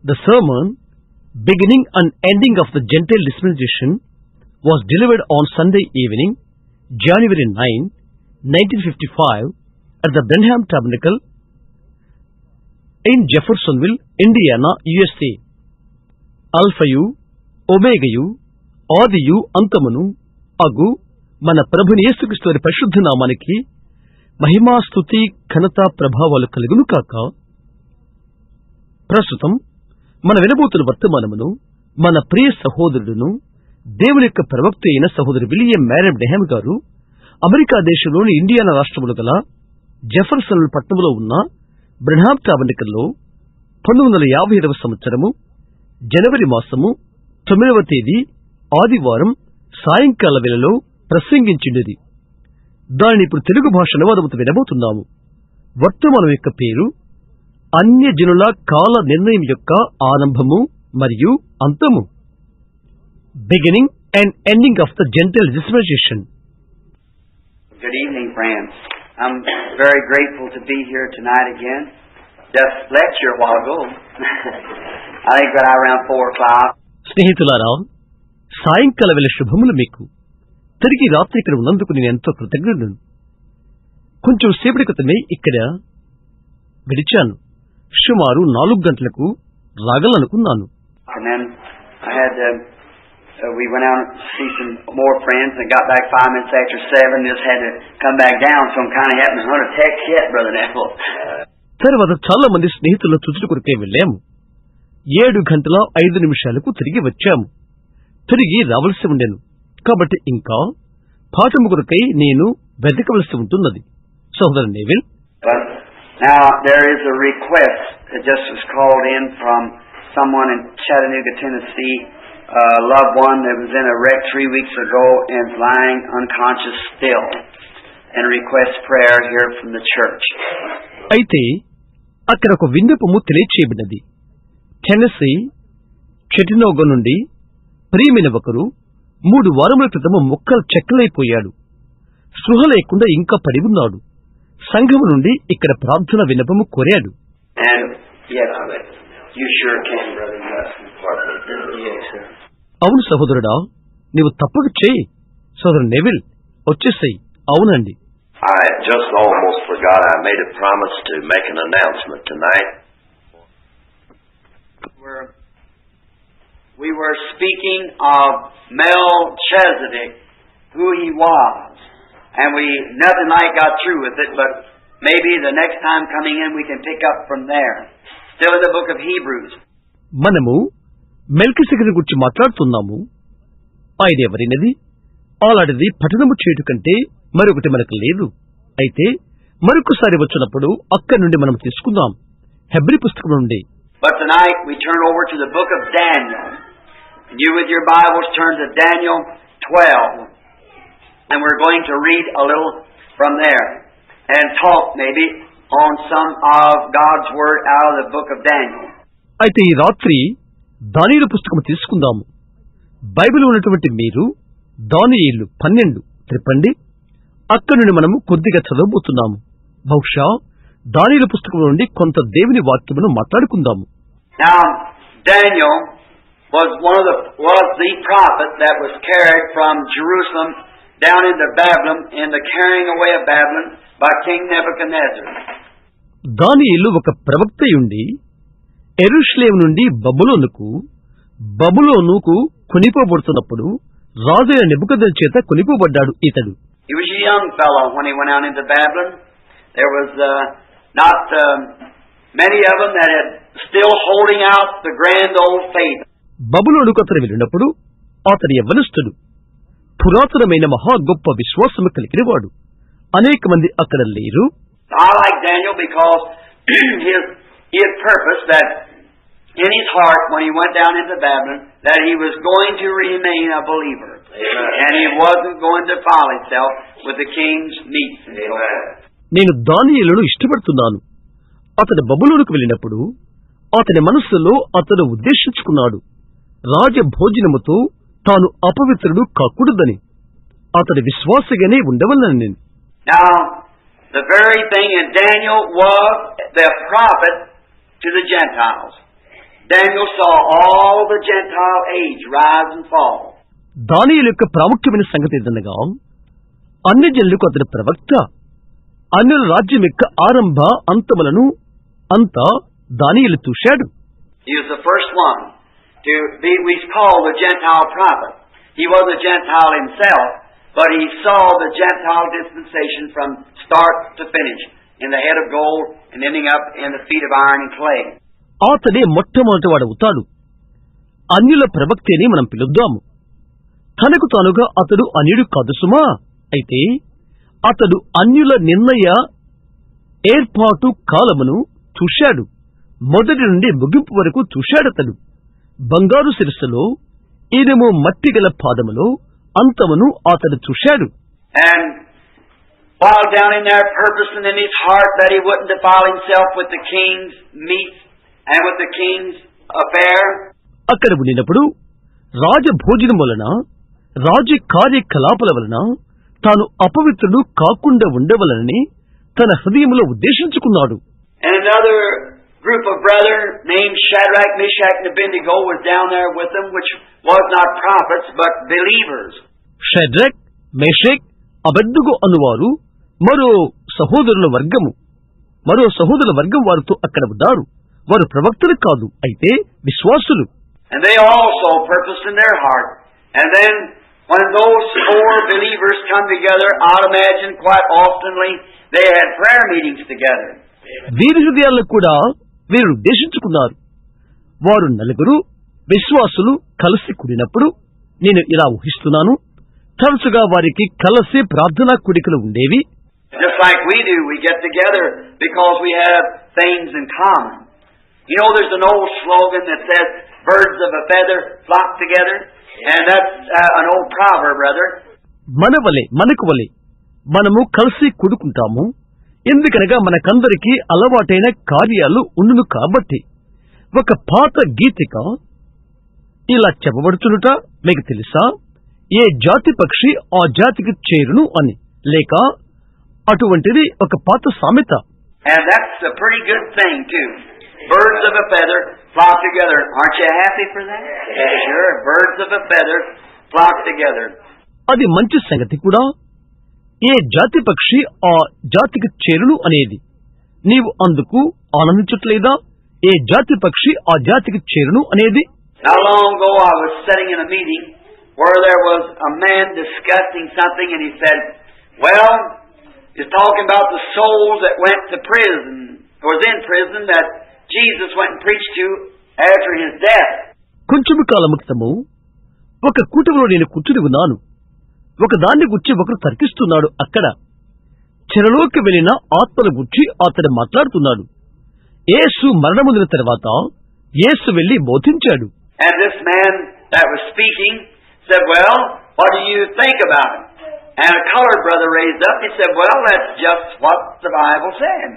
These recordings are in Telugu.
The sermon, beginning and ending of the Gentile dispensation, was delivered on Sunday evening, January 9, 1955, at the Brenham Tabernacle in Jeffersonville, Indiana, USA. అల్ఫయు ఒమేగయు ఆదియు అంతమును అగు మన ప్రభుని యేసుక్రీస్తు వారి పరిశుద్ధ నామానికి మహిమా స్తుతి ఘనత ప్రభావాలు కలుగును కాక. ప్రస్తుతం మన వినబోతున్న వర్తమానమును మన ప్రియ సహోదరుడును దేవుని యొక్క ప్రవక్త అయిన సహోదరు విలియం మ్యారమ్ డెహామ్ గారు అమెరికా దేశంలోని ఇండియానా రాష్ట్రములు గల జెఫర్సన్ పట్టణంలో ఉన్న బ్రెన్హామ్ టాబర్నకల్లో 1957వ సంవత్సరము జనవరి మాసము 9వ తేదీ ఆదివారం సాయంకాల వేళలో ప్రసంగించింది. దానిని ఇప్పుడు తెలుగు భాష అనువాదముతో వినబోతున్నాము. వర్తమానం యొక్క పేరు అన్యజనుల కాల నిర్ణయం యొక్క ఆరంభము మరియు అంతము. Beginning and ending of the gentile dispensation. Good evening, friends. I'm very grateful to be here tonight again. Just lecture a while ago. I think that around 4 o'clock. స్నేహితులారా, సాయంకాల వేళ శుభములు మీకు. తిరిగి రాత్రి ఇక్కడ ఉన్నందుకు నేను ఎంతో కృతజ్ఞుడను. కొంచెం సేపటి క్రితమే ఇక్కడ గడిచాను. సుమారు 4 గంటలకు రాగలనుకున్నాను. And then I had we went out to see some more friends and got back 5 minutes after 7. Just had to come back down, so I'm kind of having a text yet, Brother Neville. తర్వాత చాలా మంది స్నేహితుల చుట్టూ కొరికే వెళ్ళాము. 7 గంటల 5 నిమిషాలకు తిరిగి వచ్చాము. తిరిగి రావలసి ఉండేను కాబట్టి ఇంకా పాఠము కొరకై నేను వెతకవలసి ఉంటున్నది. సోదరు Neville, now there is a request that just was called in from someone in Chattanooga, Tennessee, a loved one that was in a wreck 3 weeks ago and is lying unconscious still, and requests prayer here from the church. అయితే అక్కడ ఒక విన్నపము తెలియచేయబడినది. టెన్నెసీ చటినోగా నుండి ప్రియమైన ఒకరు 3 వారముల క్రితము ముక్కలు చెక్కలైపోయాడు. స్పృహ లేకుండా ఇంకా పడి ఉన్నాడు. సంఘము నుండి ఇక్కడ ప్రార్థన విన్నపము కోరాడు. అవును సహోదరుడా, నీవు తప్పక చేయి. సోదరు నెవిల్, వచ్చేసాయి. అవునండి. I just almost forgot I made a promise to make an announcement tonight. We were speaking of Melchizedek, who he was, and we nothing like got through with it, but maybe the next time coming in we can pick up from there. Still in the book of Hebrews. మనము మెల్కిసెదెకు గురించి మాట్లాడుతున్నాము. ఆయన ఎవరినది? అలాంటిది పఠనము చేయుట కంటే మరొకటి మనకు లేదు. అయితే మరొకసారి వచ్చినప్పుడు అక్కడి నుండి మనం తీసుకుందాం. హెబ్రీ పుస్తకం నుండి. But tonight we turn over to the book of Daniel. And you with your Bibles turn to Daniel 12. And we're going to read a little from there and talk maybe on some of God's word out of the book of Daniel. అయితే ఈ రాత్రి దానియేలు పుస్తకం తీసుకుందాము. బైబిల్ ఉన్నటువంటి మీరు దానియేలు 12 త్రిప్పండి. అక్కడి నుండి మనము కొద్దిగా చదవబోతున్నాము. బహుశా దానియేలు పుస్తకం నుండి కొంత దేవుని వాక్యమును మాట్లాడుకుందాము. Now Daniel was the prophet that was carried from Jerusalem down into Babylon in the carrying away of Babylon by King Nebuchadnezzar. దానియేలు ఒక ప్రవక్తయుండి యెరూషలేము నుండి బబులోనుకు కొనిపోబడుతున్నప్పుడు రాజైన నెబుకద్నెజరు చేత కొనిపోబడ్డాడు ఇతడు. He was a young fellow when he went out into Babylon. There was not many of them that had still holding out the grand old faith. బబులోనుకు అతను వెళ్ళినప్పుడు అతడు యవ్వనస్తుడు, పురాతనమైన మహా గొప్ప విశ్వాసము కలిగినవాడు. అనేక మంది అక్కడ లేరు. I like Daniel because he had purpose that in his heart when he went down into Babylon that he was going to remain a believer. Amen. And he wasn't going to defile himself with the king's meats. నేను దానియేలును ఇష్టపడుతున్నాను. అతడు బబులోనుకు వెళ్ళినప్పుడు అతని మనస్సులో అతడు ఉద్దేశించుకున్నాడు, రాజభోజనముతో తాను అపవిత్రుడు కాకూడదని. అతడి విశ్వాసగానే ఉండవలనని. Now, the very thing in Daniel was the prophet to the Gentiles. Daniel saw all the Gentile age rise and fall. దానియేలు యొక్క ప్రాముఖ్యమైన సంగతి ఏదనగా అన్ని జనులకు అతని ప్రవక్త అన్యుల రాజ్యం యొక్క ఆరంభ అంతములను అంతా దానియేలు చూశాడు. He was the first one to be, we call the Gentile prophet. He was a Gentile himself, but he saw the Gentile dispensation from start to finish, in the head of gold and ending up in the feet of iron and clay. అతడే మొట్టమొదటి వాడవుతాడు. అన్యుల ప్రవక్తే అని మనం పిలుద్దాము. తనకు తానుగా అతడు అన్యుడు కాదు సుమా. అయితే అతడు అన్యుల నిర్ణయ ఏర్పాటు కాలమును చూశాడు. మొదటి నుండి ముగింపు వరకు చూశాడతడు. బంగారు శిరస్సులో ఇనుము మట్టి గల పాదములో అంతమును అతడు చూశాడు. And while down in there purposing in his heart that he wouldn't defile himself with the king's meat and with the king's affair, అక్కడ ఉండినప్పుడు రాజభోజనం వలన రాజ కార్యకలాపాల వలన తాను అపవిత్రుడు కాకుండా ఉండవలనని తన హృదయంలో ఉద్దేశించుకున్నాడు. and another group of brethren named Shadrach, Meshach, and Abednego was down there with them, which was not prophets but believers. Shadrach, Meshach, Abednego అనువారు మరో సహోదరుల వర్గం వారితో అక్కడ ఉన్నారు. వారు ప్రవక్తలు కాదు, అయితే విశ్వాసులు. And they also purposed in their heart. And then when those four believers come together, I'd imagine quite oftenly they had prayer meetings together. వీరి హృదయాల్లో కూడా వీరు ఉద్దేశించుకున్నారు. వారు నలుగురు విశ్వాసులు కలిసి కూడినప్పుడు నేను ఇలా ఊహిస్తున్నాను, తరచుగా వారికి కలిసి ప్రార్థనా కూడికలు ఉండేవి. Just like we do, we get together because we have things in common. You know, there's an old slogan that says, birds of a feather flock together, and that's an old proverb, brother. మనకు వలె మనము కలిసి కూడుకుంటాము, ఎందుకనగా మనకందరికీ అలవాటైన కార్యాలు ఉండును కాబట్టి. ఒక పాత గీతిక ఇలా చెప్పబడుచునుట మీకు తెలుసా, ఏ జాతి పక్షి ఆ జాతికి చేరును అని, లేక అటువంటిది ఒక పాత సామెత. And that's a pretty good thing too. Birds of a feather flock together. Aren't you happy for that? Sure, birds of a feather flock together. అది మంచి సంగతి కూడా. ఏ జాతి పక్షి ఆ జాతికి చేరును అనేది నీవు అందుకు ఆనందించట్లేదా? ఏ జాతి పక్షి ఆ జాతికి చేరును అనేది. Not long ago I was sitting in a meeting where there was a man discussing something, and he said, well, he's talking about the souls that went to prison, was in prison, that Jesus went and preached to after his death. కొంచెము కాలము క్రితము ఒక కూటమిలో నేను కూర్చుని ఉన్నాను. ఒక దాన్ని గురించి ఒకరు తర్కిస్తున్నాడు. అక్కడ చెరలోకి వెళ్లిన ఆత్మల గురించి అతడు మాట్లాడుతున్నాడు. యేసు మరణముందిన తర్వాత యేసు వెళ్లి బోధించాడు. And this man that was speaking said, well, what do you think about it? And a colored brother raised up. He said, well, that's just what the Bible said.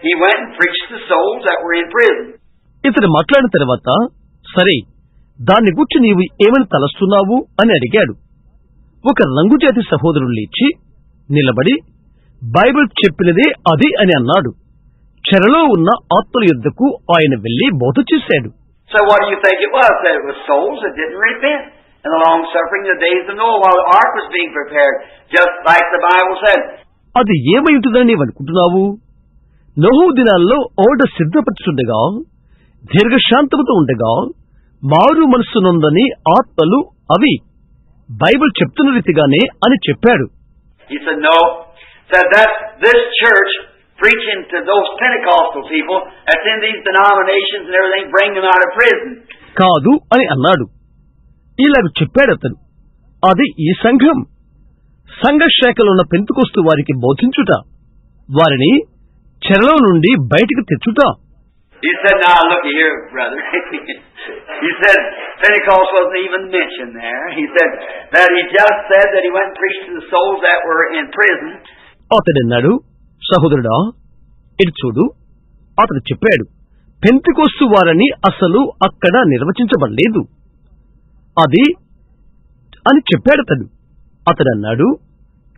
He went and preached to souls that were in prison. ఇతడు మాట్లాడిన తర్వాత, సరే, దాన్ని గురించి నీవు ఏమని తలస్తున్నావు అని అడిగాడు. ఒక రంగుజాతి సహోదరుడు లేచి నిలబడి బైబిల్ చెప్పినదే అది అని అన్నాడు. చెరలో ఉన్న ఆత్మల యుద్ధకు ఆయన వెళ్లి బోధ చేశాడు. So what do you think it was? That it was souls that didn't repent. And the long suffering the days of Noah while the ark was being prepared, just like the Bible said. అది ఏమై ఉంటుందని నీవు అనుకుంటున్నావు? నోహు దినాల్లో ఓడ సిద్ధపరచుండగా, దీర్ఘశాంతముతో ఉండగా మారు మనస్సు నొందని ఆత్మలు అవి బైబిల్ చెప్తున్న రీతిగానే అని చెప్పాడు. He said, no. Said that's this church preaching to those Pentecostal people that's in these denominations and everything, bring them out of prison. కాదు అని అన్నాడు. ఇలాగ చెప్పాడు అతడు. అది ఈ సంఘం, సంఘ శాఖలో ఉన్న పెంతుకొస్తు వారికి బోధించుట, వారిని చెరలో నుండి బయటికి తెచ్చుట. He said, now look here, brother. He said Pentecost wasn't even mentioned there. He said that he just said that he went and preached to the souls that were in prison. అతడన్నాడు, సహోదరుడా, ఇటు చూడు, అతడు చెప్పాడు, పెంతెకొస్తు వారని అసలు అక్కడ నిర్వచించబడలేదు అది అని చెప్పాడతడు. అతడన్నాడు,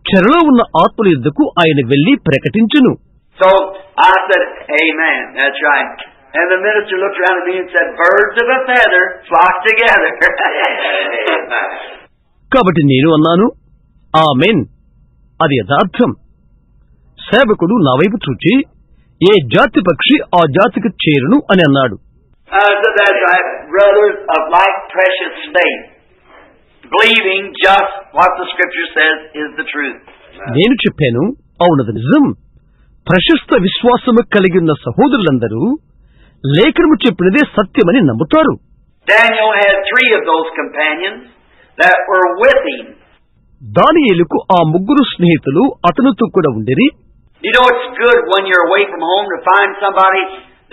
చెరలో ఉన్న ఆత్మల యుద్ధకు ఆయన వెళ్లి ప్రకటించును. So I said, amen, that's right. And the minister looked around at me and said, birds of a feather flock together. కాబట్టి నేను అన్నాను, ఆమేన్, అది యథార్థం. సేవకుడు నా వైపు చూచి, ఏ జాతి పక్షి ఆ జాతికి చేరును అని అన్నాడు. So that's right, brothers of like precious faith, believing just what the Scripture says is the truth. నేను చెప్పాను, అవునది నిజం. ప్రశస్త విశ్వాసము కలిగి ఉన్న సహోదరులందరూ లేఖనము చెప్పినదే సత్యమని నమ్ముతారు. Daniel had 3 of those companions that were with him. దానియేలుకు ఆ 3 స్నేహితులు అతనితో కూడా ఉండిరి. You know, it's good when you're away from home to find somebody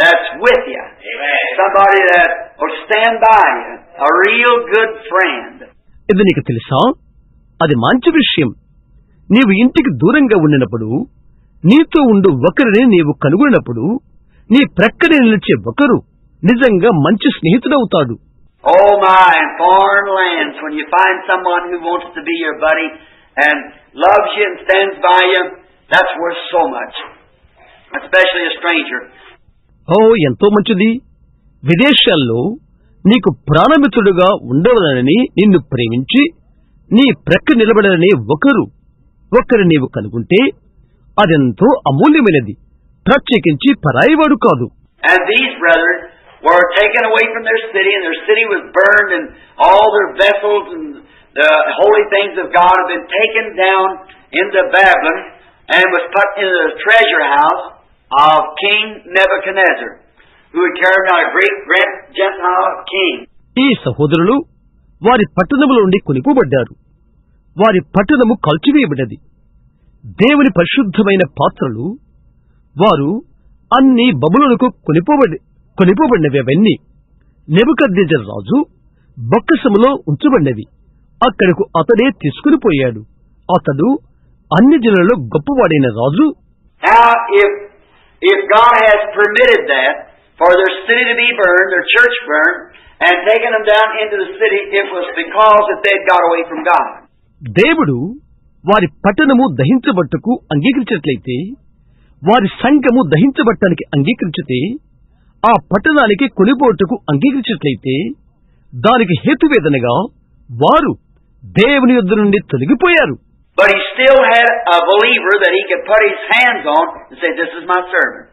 that's with you. Amen. Somebody that will stand by you. A real good friend. ఇది నీకు తెలుసా? అది మంచి విషయం. నీవు ఇంటికి దూరంగా ఉండినప్పుడు నీతో ఉండు ఒకరిని నీవు కనుగొన్నప్పుడు నీ ప్రక్కనే నిలిచే ఒకరు నిజంగా మంచి స్నేహితుడవుతాడు. Oh my, in foreign lands, when you find someone who wants to be your buddy and loves you and stands by you, that's worth so much. Especially a stranger. ఓ, ఎంతో మంచిది. విదేశాల్లో నీకు ప్రాణమిత్రుడుగా ఉండవలనని నిన్ను ప్రేమించి నీ ప్రక్క నిలబడని ఒకరు నీవు కనుగొంటే అదెంతో అమూల్యమైనది, ప్రత్యేకించి పరాయివాడు కాదు. And these brothers were taken away from their city, and their city was burned, and all their vessels and the holy things of God had been taken down into Babylon and was put into the treasure house of King Nebuchadnezzar, who had carried out a great Gentile king. ఈ సహోదరులు వారి పట్టణములో నుండి కొనిపోబడ్డారు. వారి పట్టణము కాల్చివేయబడ్డది. దేవుని పరిశుద్ధమైన పాత్రలు వారు అన్ని బబులోనుకు కొనిపోబడినవన్నీ నెబుకద్నెజరు రాజు బొక్కసములో ఉంచబడినవి. అక్కడకు అతడే తీసుకుని పోయాడు. అతడు అన్ని జనులలో గొప్పవాడైన రాజు. Now, if God has permitted that for their city to be burned, their church burned, and taken them down into the city, it was because that they had got away from God. దేవుడు వారి పట్టణము దహించబట్టుకు అంగీకరించినట్లయితే, వారి సంఘము దహించబట్టానికి అంగీకరించితే, ఆ పట్టణానికి కొనిపోటుకు అంగీకరించినట్లయితే, దానికి హేతువేదనగా వారు దేవుని యొద్ద నుండి తొలగిపోయారు. But he still had a believer that he could put his hands on and say, this is my servant.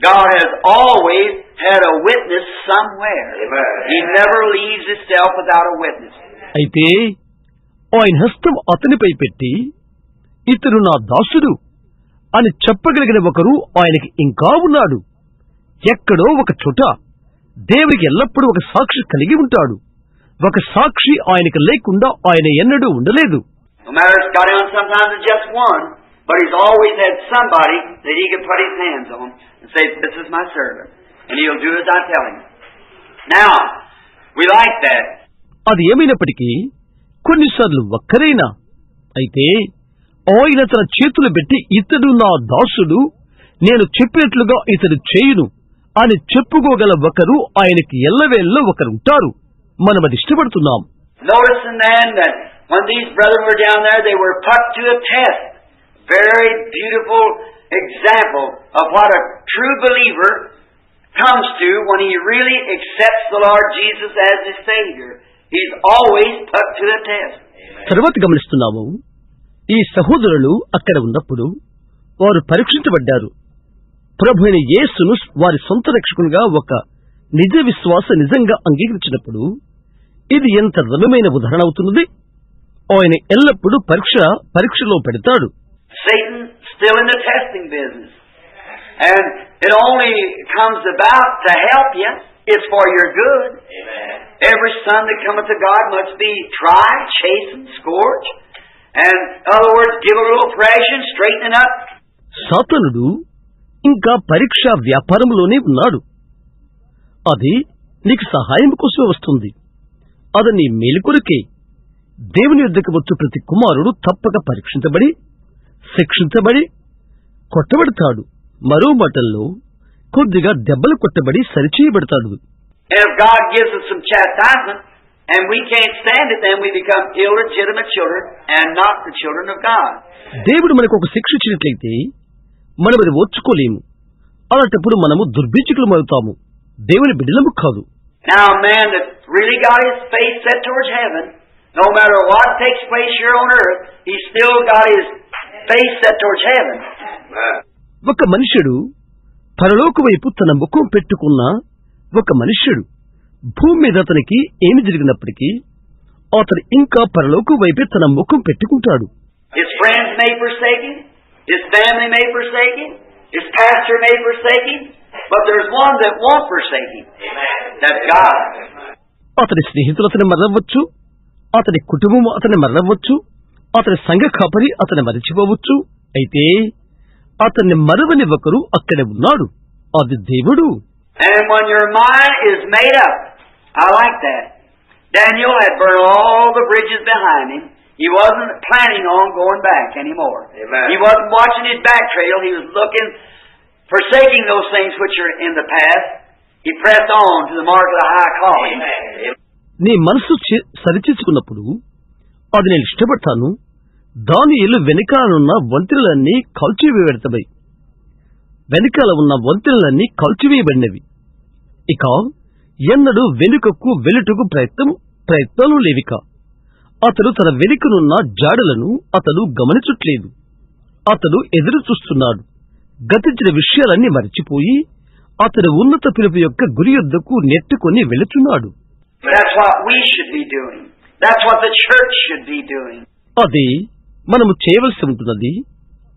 God has always had a witness somewhere. Amen. He never leaves himself without a witness. అయితే ఆయన హస్తం అతనిపై పెట్టి, ఇతడు నా దాసుడు అని చెప్పగలిగిన ఒకరు ఆయనకి ఇంకా ఉన్నాడు. ఎక్కడో ఒక చోట దేవునికి ఎల్లప్పుడూ ఒక సాక్షి కలిగి ఉంటాడు. ఒక సాక్షి ఆయనకు లేకుండా ఆయన ఎన్నడూ ఉండలేదు. No matter it's got down sometimes to just one, but he's always had somebody that he can put his hands on and say, this is my servant, and he'll do as I tell him. Now, we like that. అది ఏమైనప్పటికీ కొన్నిసార్లు ఒక్కరైనా అయితే ఆయన తన చేతులు పెట్టి, ఇతడు నా దాసుడు, నేను చెప్పినట్లుగా ఇతడు చేయును అని చెప్పుకోగల ఒకరు ఆయనకి ఎల్లవేళ్ళలో ఒకరుంటారు. మనం అది ఇష్టపడుతున్నాం. Noticing then that when these brothers were down there, they were put to a test. Very beautiful example of what a true believer comes to when he really accepts the Lord Jesus as his Savior. He's always put to a test. తర్వాత గమనిస్తున్నాము, ఈ సహోదరులు అక్కడ ఉన్నప్పుడు వారు పరీక్షించబడ్డారు. ప్రభువైన యేసును వారి సొంత రక్షకునిగా ఒక నిజ విశ్వాస నిజంగా అంగీకరించినప్పుడు ఇది ఎంత రమ్యమైన ఉదాహరణ అవుతున్నది. ఆయన ఎల్లప్పుడూ పరీక్షలో పెడతాడు. Satan still in the testing business. And it only comes about to help you. It's for your good. Amen. Every son that cometh to God must be tried, chastened, scourged. And in other words, give a little thrashing, straightening up. సాతానుడు ఇంకా పరీక్ష వ్యాపారంలోనే ఉన్నాడు. అది నీకు సహాయం కోసం వస్తుంది. అది నీ మేలు కొరకే. దేవుని యొద్దకు వచ్చు ప్రతి కుమారుడు తప్పక పరీక్షించబడి, శిక్షించబడి, కొట్టబడతాడు. మరో మాటల్లో కొద్దిగా దెబ్బలు కొట్టబడి సరిచేయబడతాడు. And if God gives us some chastisement and we can't stand it, then we become illegitimate children and not the children of God. దేవుడు మనకు ఒక శిక్ష ఇచ్చినట్లయితే మనం అది ఓర్చుకోలేము. అలాంటప్పుడు మనము దుర్బీజకులమవుతాము, దేవుని బిడ్డలము కాదు. Now a man that really got his face set towards heaven, no matter what takes place here on earth, he's still got his face set towards heaven. ఒక మనుష్యుడు పరలోక వైపు తన ముఖం పెట్టుకున్న ఒక మనుష్యుడు భూమి మీద అతనికి ఏమి జరిగినప్పటికీ అతను ఇంకా పరలోక వైపే తన ముఖం పెట్టుకుంటాడు. His friends may forsake him, his family may forsake him, his pastor may forsake him, but there's one that won't forsake him. That's God. అతని స్నేహితులు అతని మరవచ్చు, అతని కుటుంబం అతని మరవచ్చు, అతని సంఘ కాపరి అతని మరచిపోవచ్చు. అయితే అతన్ని మరవని ఒకరు అక్కడే ఉన్నాడు, అది దేవుడు. And when your mind is made up, I like that. Daniel had burned all the bridges behind him. He wasn't planning on going back anymore. Amen. He wasn't watching his back trail. He was looking, forsaking those things which are in the past. He pressed on to the mark of the high calling. నీ మనసు సరిచేసుకున్నప్పుడు అది నేను ఇష్టపడతాను. దానియేలు వెనకాలనున్న వంతెనలన్నీ కాల్చివేయబడతాయి. వెనకాల ఉన్న వంతెనలన్నీ కాల్చివేయబడినవి. ఇక ఎన్నడూ వెనుకకు వెలుటకు ప్రయత్నాలు లేవిక. అతడు తన వెనుకనున్న జాడలను అతడు గమనించట్లేదు. అతడు ఎదురు చూస్తున్నాడు. గతించిన విషయాలన్నీ మరిచిపోయి అతడు ఉన్నత పిలుపు యొక్క గురి యొద్దకు నెట్టుకొని వెళుతున్నాడు. That's what we should be doing. That's what the church should be doing. అదే మనము చేయవలసి ఉంటున్నది.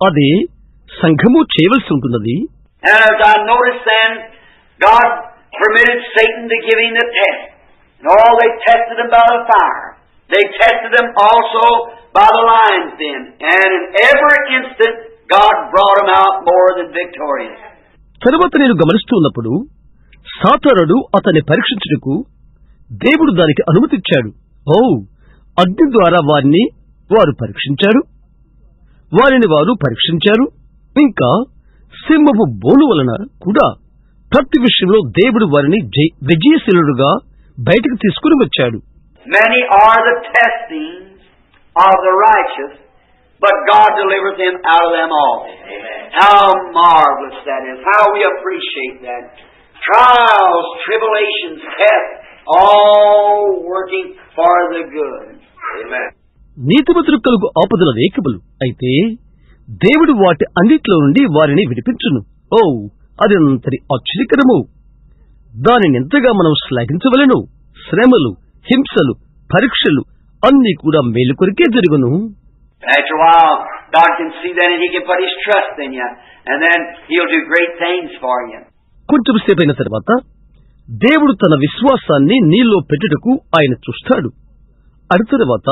అదే సంఘము చేయవలసి ఉంటున్నది. And as I noticed then, God permitted Satan to give him the test. And all they tested him by the fire. They tested him also by the lion's den. And in every instant, God brought him out more than victorious. తరువాత నేను గమనిస్తూ ఉన్నప్పుడు సాతానుడు అతన్ని పరీక్షించుటకు దేవుడు దానికి అనుమతిచ్చాడు. అగ్ని ద్వారా వారు పరీక్షించారు. వారు పరీక్షించారు. ఇంకా సింహపు బోను వలన కూడా ప్రతి విషయంలో దేవుడు వారిని విజయశీలుడుగా బయటకు తీసుకుని వచ్చాడు. Many are the testings of the righteous, but God delivers them out of them all. How marvelous that is. How we appreciate that. Trials, tribulations, tests, all working for the good. Amen. నీతిమంతులు కలుగు ఆపదల రేఖములు అయితే దేవుడు వాటి అన్నిట్లో నుండి వారిని విడిపించును. అది అంతటి ఆశ్చర్యకరము. దానిని ఎంతగా మనం శ్లాఘించవలెను. శ్రమలు, హింసలు, పరీక్షలు అన్నీ కూడా మేలు కొరికే జరుగును. After a while, God can see that and He can put His trust in you, and then He'll do great things for you. కొంచెం సేపైన తర్వాత దేవుడు తన విశ్వాసాన్ని నీలో పెట్టుటకు ఆయన చూస్తాడు. అటు తర్వాత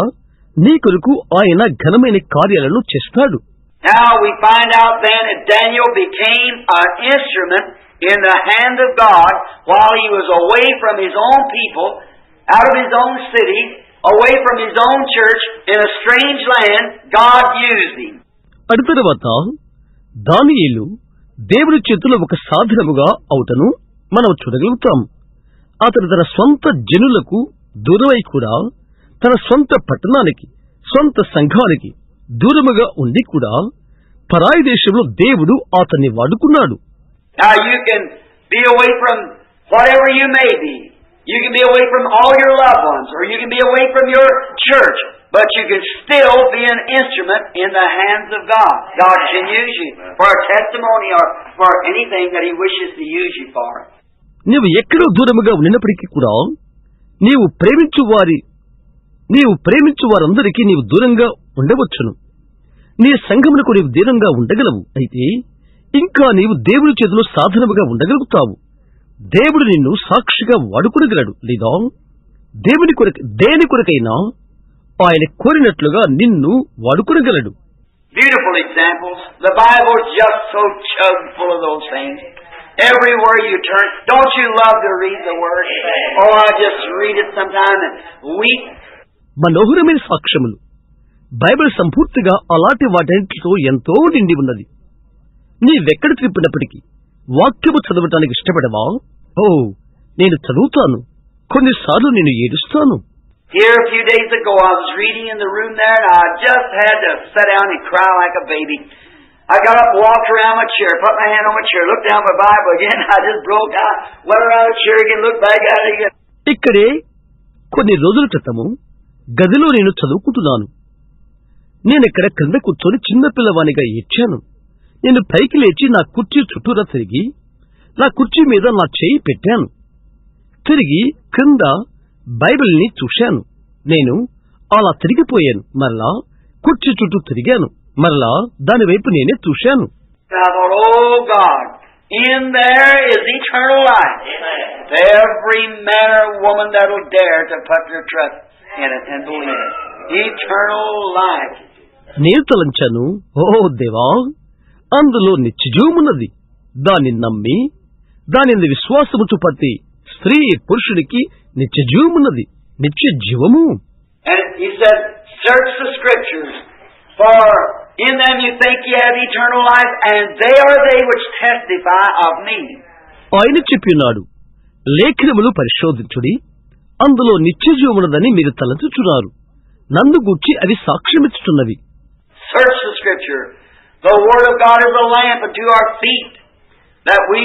నీ కొరకు ఆయన ఘనమైన కార్యాలను చేస్తాడు. Now we find out then that Daniel became an instrument in the hand of God while he was away from his own people, out of his own city, away from his own church, in a strange land. God used him. అటు తర్వాత దానియేలు దేవుడి చేతిలో ఒక సాధనముగా అవుటను మనం చూడగలుగుతాం. అతడు తన స్వంత జనులకు దూరమై కూడా తన స్వంత పట్టణానికి, స్వంత సంఘానికి దూరముగా ఉండి కూడా పరాయి దేశంలో దేవుడు అతన్ని వాడుకున్నాడు. Now you can be away from whatever you may be. You can be away from all your loved ones, or you can be away from your church, but you can still be an instrument in the hands of God. God can use you for a testimony or for anything that He wishes to use you for. నీవు ఎక్కడో దూరముగా ఉన్నప్పటికీ కూడా నీవు ప్రేమించు వారందరికీ నీవు దూరంగా ఉండవచ్చును. నీ సంఘమునకు నీవు దూరంగా ఉండగలవు. అయితే ఇంకా నీవు దేవుని చేతిలో సాధనముగా ఉండగలుగుతావు. దేవుడు నిన్ను సాక్షిగా వాడుకొనగలడు. లేదా దేని కొరకైనా ఆయన కోరినట్లుగా నిన్ను వాడుకొనగలడు. Beautiful examples. The Bible is just so chock full of those things. Everywhere you turn, don't you love to read the Word? Oh, I just read it sometime and weep. మనోహరమైన సాక్ష్యములు. బైబిల్ సంపూర్తిగా అలాంటి వాటితో ఎంతో నిండి ఉన్నది. నీవెక్కడ తిప్పినప్పటికీ వాక్యము చదవటానికి ఇష్టపడవా? నేను చదువుతాను. కొన్నిసార్లు నేను ఏడుస్తాను. Here a few days ago I was reading in the room there and I just had to sit down and cry like a baby. I got up, walked around my chair, put my hand on my chair, looked down my Bible again. I just broke out, went around the chair again, looked back at it again. ఇక్కడే కొన్ని రోజుల క్రితము గదిలో నేను చదువుకుంటున్నాను. నేనిక్కడ క్రింద కూర్చొని చిన్నపిల్లవానిగా ఏడ్చాను. నేను పైకి లేచి నా కుర్చీ చుట్టూరా తిరిగి నా కుర్చీ మీద నా చేయి పెట్టాను. తిరిగి క్రింద బైబిల్ని చూశాను. నేను అలా తిరిగిపోయాను. మరలా కుర్చీ చుట్టూ తిరిగాను. మరలా దాని వైపు నేనే చూశాను. Oh God, in there is eternal life. Every man or woman that will dare to put their trust in it and believe it. Eternal life. నేను తలంచాను, ఓ దేవా, అందులో నిత్యజీవమున్నది. దాన్ని నమ్మి దానిని విశ్వాసము చూపతి స్త్రీ పురుషుడికి నిత్యజీవమున్నది, నిత్య జీవము. And he said, search the scriptures, for in them you think you have eternal life, and they are they which testify of me. ఆయన చెప్పినాడు, లేఖనములు పరిశోధించుడి, అందులో నిత్యజీవమున్నదని మీరు తలంచుచున్నారు, నన్ను గూర్చి అవి సాక్ష్యమిచ్చుచున్నవి. Search the scripture. The word of God is a lamp unto our feet, that we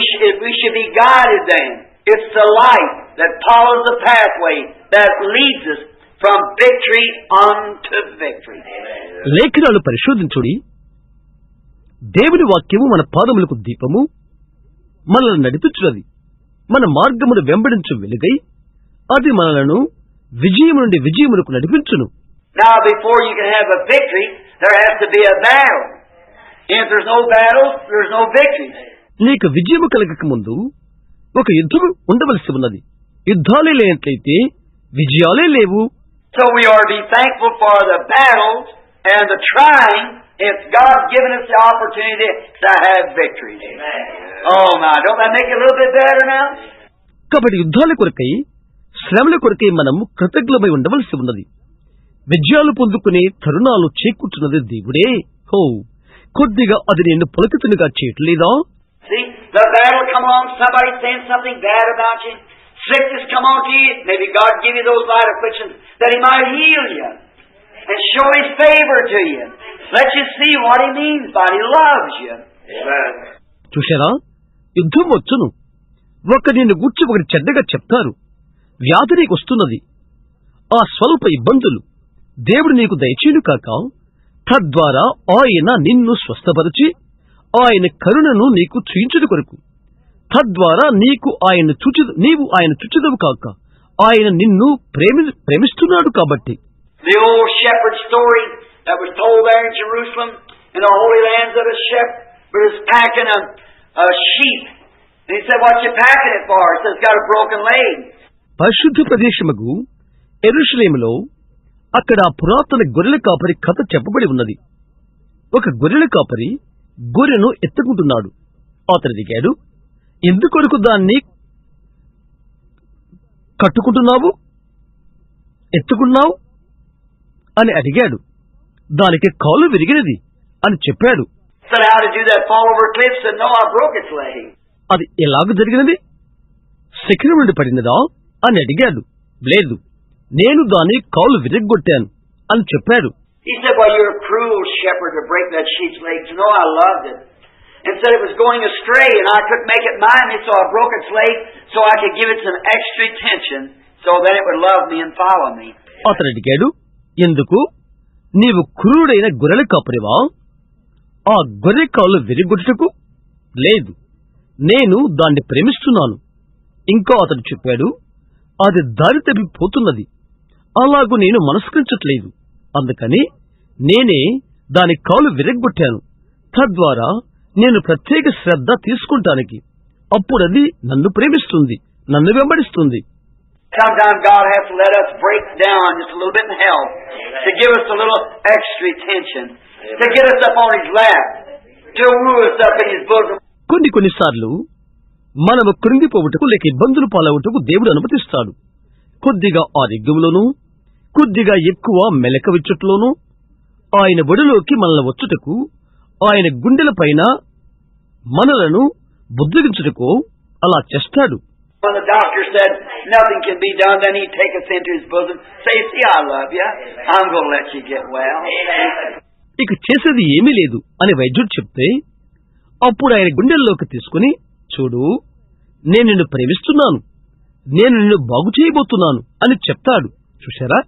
should be guided then. It's the light that follows the pathway that leads us from victory unto victory. లేఖనాలు పరిశోధించుడి, దేవుని వాక్యము మన పాదములకు దీపము, మనల్ని నడిపించున్నది, మన మార్గమును వెంబడించు వెలుగై అది మనలను విజయము నుండి విజయమునకు నడిపించును. Now before you can have a victory, there has to be a battle. If there's no battle, there's no victory. నీకు విజయము కలగక ముందు ఒక యుద్ధము ఉండవలసి ఉన్నది. యుద్ధాలే లేనట్లయితే విజయాలే లేవు. So we ought to be thankful for the battles and the trying if God's given us the opportunity to have victory. Oh my, don't that make it a little bit better now? కాబట్టి యుద్ధాల కొరకై శ్రమల కొరకై మనం కృతజ్ఞమై ఉండవలసి ఉన్నది. విజయాలు పొందుకునే తరుణాలు చేకూర్చున్నది దేవుడే. హో, కొద్దిగా అది నేను పులకితునిగా చేయట్లేదా? See, the battle come along, somebody saying something bad about you. Sickness come on to you. Maybe God give you those light afflictions that He might heal you and show His favor to you. Let you see what He means by He loves you. Amen. చూశారా, యుద్ధం వచ్చును. ఒక నిన్ను గూర్చి ఒకటి చెడ్డగా చెప్తారు. వ్యాధి నీకు వస్తున్నది. ఆ స్వల్ప ఇబ్బందులు దేవుడు నీకు దయచేయును కాక, తద్వారా ఆయన నిన్ను స్వస్థపరిచి ఆయన కరుణను నీకు చూయించుట కొరకు, తద్వారా నీవు ఆయన చూచెదవు కాక, ఆయన నిన్ను ప్రేమిస్తున్నాడు కాబట్టి. The old shepherd story that was told there in Jerusalem in the Holy Lands of a shepherd was packing a sheep. And he said, "What you packing it for?" He said, "It's got a broken leg." పరిశుద్ధ ప్రదేశముగు యెరూషలేములో అక్కడ పురాతన గొర్రెల కాపరి కథ చెప్పబడి ఉన్నది. ఒక గొర్రెల కాపరి గొర్రెను ఎత్తుకుంటున్నాడు. అతను దిగాడు. ఎందుకొరకు దాన్ని కట్టుకుంటున్నావు, ఎత్తుకున్నావు అని అడిగాడు. దానికి కాలు విరిగినది అని చెప్పాడు. అది ఎలాగ జరిగినది? శిఖరం నుండి పడినదా అని అడిగాడు. లేదు, నేను దాని కాలు విరగ్గొట్టాను అని చెప్పాడు. He said, "Well, you're a cruel shepherd to break that sheep's legs. No, I loved it. And said it was going astray, and I couldn't make it mind me, so I broke its leg so I could give it some extra attention, so then it would love me and follow me." అతను అడిగాడు, ఎందుకు? నీవు క్రూరుడైన గొర్రెల కాపరివా? ఆ గొర్రె కాలు విరగొట్టుటకు? లేదు, నేను దాన్ని ప్రేమిస్తున్నాను. ఇంకా అతడు చెప్పాడు, అది దారి తప్పిపోతున్నది, అలాగూ నేను మనస్కరించట్లేదు, అందుకని నేనే దాని కాలు విరగ్గొట్టాను. తద్వారా నేను ప్రత్యేక శ్రద్ధ తీసుకుంటానికి, అప్పుడది నన్ను ప్రేమిస్తుంది, నన్ను వెంబడిస్తుంది. Sometimes God has to let us break down just a little bit in health to give us a little extra attention, to get us up on His lap, to woo us up in His bosom. కొన్నిసార్లు మనము కృంగిపోవుటకు లేక ఇబ్బందులు పాలవుటకు దేవుడు అనుమతిస్తాడు. కొద్దిగా ఆరోగ్యంలోనూ, కొద్దిగా ఎక్కువ మెలకవిచ్చుట్లోనూ ఆయన ఒడిలోకి మనల్ని వచ్చుటకు, ఆయన గుండెల పైన మనలను బుద్ధిగించుటకు అలా చేస్తాడు. When the doctor said nothing can be done, then He'd take us into His bosom, say, "See, I love you. I'm going to let you get well." ఇక చేసేది ఏమీ లేదు అని వైద్యుడు చెప్తే అప్పుడు ఆయన గుండెల్లోకి తీసుకుని, చూడు, నేను నిన్ను ప్రేమిస్తున్నాను, నేను నిన్ను బాగు చేయబోతున్నాను అని చెప్తాడు. చూశారా?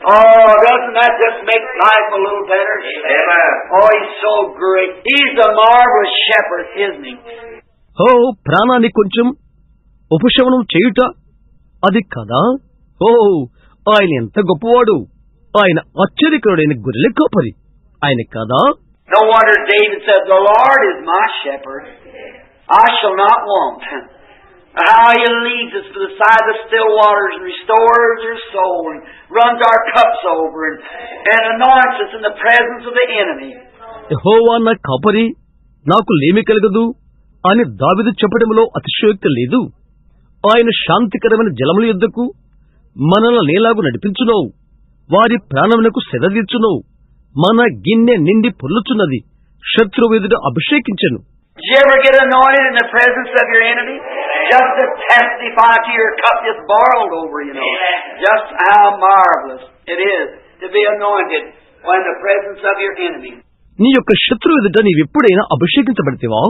Oh, doesn't that just make life a little better? Amen. Oh, he's so great. He's a marvelous shepherd, isn't he? ఓ, ప్రాణాన్ని కొంచెం ఉపశమనం చేయుట అది కదా. ఓ, ఆయన ఎంత గొప్పవాడు. ఆయన ఆశ్చర్యకరుడైన గొర్రెల కాపరి ఆయన కదా. No wonder David said, "The Lord is my shepherd. I shall not want." How he leads us to the side of the still waters and restores our soul and runs our cups over and anoints us in the presence of the enemy. యెహోవా నా కాపరి, నాకు లేమి కలగదు అని దావీదు చెప్పడంలో అతిశయోక్తి లేదు. ఆయన శాంతికరమైన జలముల యొద్దకు మనల నేలాగు నడిపించును, వారి ప్రాణమునకు సెదదీర్చును, మన గిన్నె నిండి పొర్లుచున్నది, శత్రువు ఎదుట అభిషేకించెను. Did you ever get anointed in the presence of your enemy? Just to testify to your cup just boiled over, you know. Just how marvelous it is to be anointed when in the presence of your enemy. నీ యొక్క శత్రువు ఎదుట నీవెప్పుడైనా అభిషేకించబడితేవా?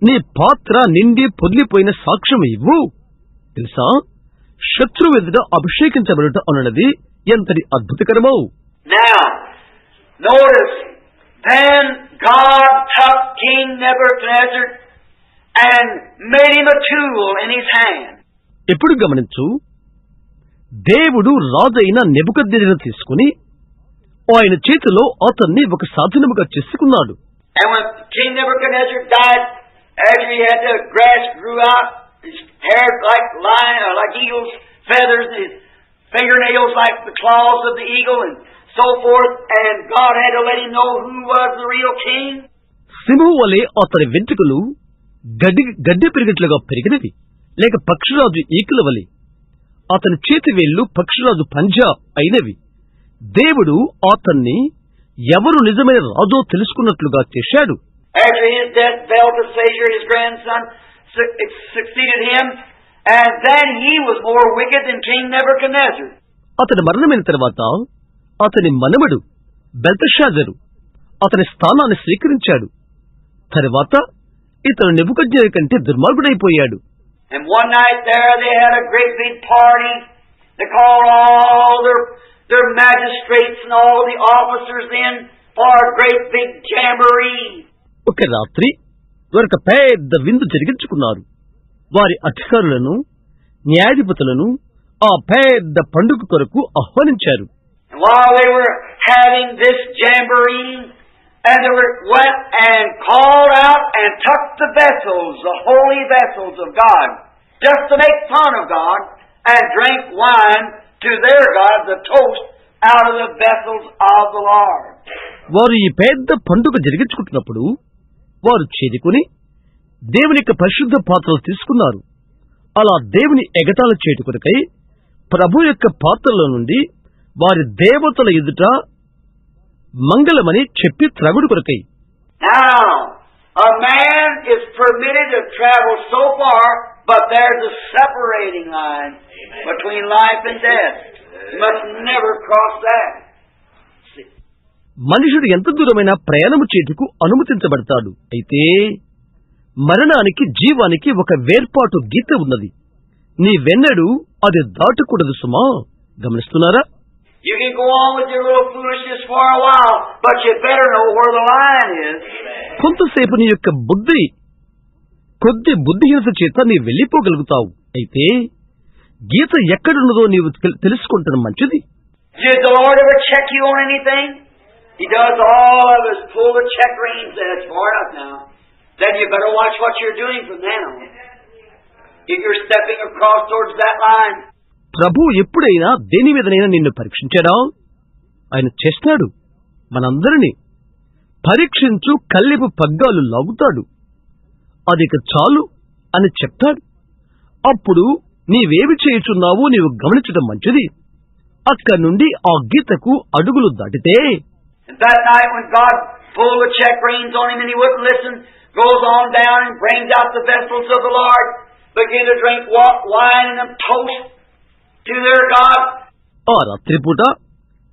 నీ పాత్ర నిండి పొర్లిపోయిన సాక్ష్యం ఇవ్వు. తెలుసా, శత్రువు ఎదుట అభిషేకించబడుట అన్నది ఎంతటి అద్భుతకరమో. Now, notice, then God took King Nebuchadnezzar and made him a tool in his hand. ఎప్పుడు గమనించు, దేవుడు రాజైన నెబుకద్నెజరును తీసుకుని ఆయన చేతిలో అతన్ని ఒక సాధనముగా చేసుకున్నాడు. And when King Nebuchadnezzar died, after he had the grass grew out, his hair like eagle's feathers, his fingernails like the claws of the eagle, and so forth, and God had to let him know who was the real king. సింహం వలె అతని వెంట్రుకలు గడ్డి పెరిగినట్లుగా పెరిగినవి, లేక పక్షిరాజు ఈకల వలె అతని చేతి వేళ్లు పక్షిరాజు పంజా అయినవి. దేవుడు అతన్ని ఎవరు నిజమైన రాజో తెలుసుకున్నట్లుగా చేశాడు. After his death, Belteshazzar, his grandson, succeeded him, and then he was more wicked than King Nebuchadnezzar. అతని మరణమైన తర్వాత అతని మనమడు బెల్తషాజరు అతని స్థానాన్ని స్వీకరించాడు. తర్వాత ఇతను నెబుకద్నెజరు కంటే దుర్మార్గుడైపోయాడు. And one night there they had a great big party. They called all their magistrates and all the officers in for a great big jamboree. ఒక రాత్రి వారికి పెద్ద విందు జరిగించుకున్నారు. వారి అధికారులను, న్యాయాధిపతులను ఆ పెద్ద పండుగ కొరకు ఆహ్వానించారు. And while they were having this jamboree, and they went and called out and took the vessels, the holy vessels of God, just to make fun of God, and drank wine to their God, the toast, out of the vessels of the Lord. వారు ఈ పెద్ద పండుగ జరిగించుకుంటున్నప్పుడు వారు చేరుకుని దేవుని యొక్క పరిశుద్ధ పాత్రలు తీసుకున్నారు. అలా దేవుని ఎగతాళి చేయుట కొరకై ప్రభు యొక్క పాత్రలో నుండి వారి దేవతల ఎదుట మంగళమని చెప్పి త్రాగుడు కొరకై. Now, a man is permitted to travel so far, but there's a separating line between life and death. You must never cross that. మనుషుడు ఎంత దూరమైన ప్రయాణము చేయుటకు అనుమతించబడతాడు. అయితే మరణానికి జీవానికి ఒక వేర్పాటు గీత ఉన్నది. నీవెన్నడూ అది దాటకూడదు సుమా. గమనిస్తున్నారా? You can go on with your little foolishness for a while, but you better know where the line is. కొంతసేపు నీ యొక్క కొద్ది బుద్ధిహీనత చేత నీ వెళ్లిపోగలుగుతావు. అయితే గీత ఎక్కడున్నదో నీవు తెలుసుకుంటడం మంచిది. Did the Lord ever check you on anything? He does all of us pull the check reins, and it's far enough now. Then you better watch what you're doing from now. If you're stepping across towards that line. ప్రభు ఎప్పుడైనా దేని మీదనైనా నిన్ను పరీక్షించాడా? ఆయన చేస్తాడు. మనందరినీ పరీక్షించు కల్లెపు పగ్గాలు లాగుతాడు. అదిక చాలు అని చెప్తాడు. అప్పుడు నీవేమి చేయుచున్నావో నీవు గమనించడం మంచిది. అక్కడి నుండి ఆ గీతకు అడుగులు దాటితే. That night when God pulled the check reins on him and he wouldn't listen, goes on down and brings out the vessels of the Lord, begin to drink wine and toast to their God. ఆ రాత్రిపూట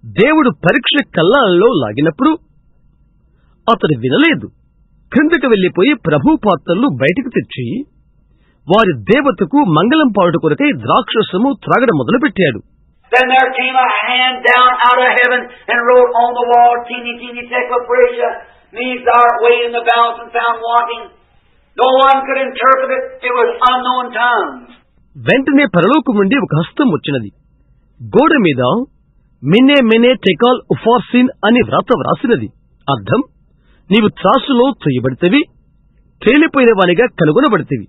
దేవుడు పరీక్ష కల్లాలలో లాగినప్పుడు అతడు వినలేదు. క్రిందకు వెళ్లిపోయి ప్రభు పాత్రలు బయటికి తెచ్చి వారి దేవతకు మంగళం పాడుట కొరకై ద్రాక్షరసము త్రాగడం మొదలుపెట్టాడు. Then there came a hand down out of heaven and wrote on the wall, teeny, teeny, tekla prasia, means thou art weighed in the balance and found wanting. No one could interpret it. It was unknown tongues. వెంటనే పరలోకం నుండి ఒక హస్తం వచ్చినది. గోడ మీద మినే మినే టెకాల్ ఉఫార్సిన్ అని వ్రాసినది. అర్థం, నీవు త్రాసులో తొయ్యబడితేవి, తేలిపోయిన వానిగా కనుగొనబడితేవి.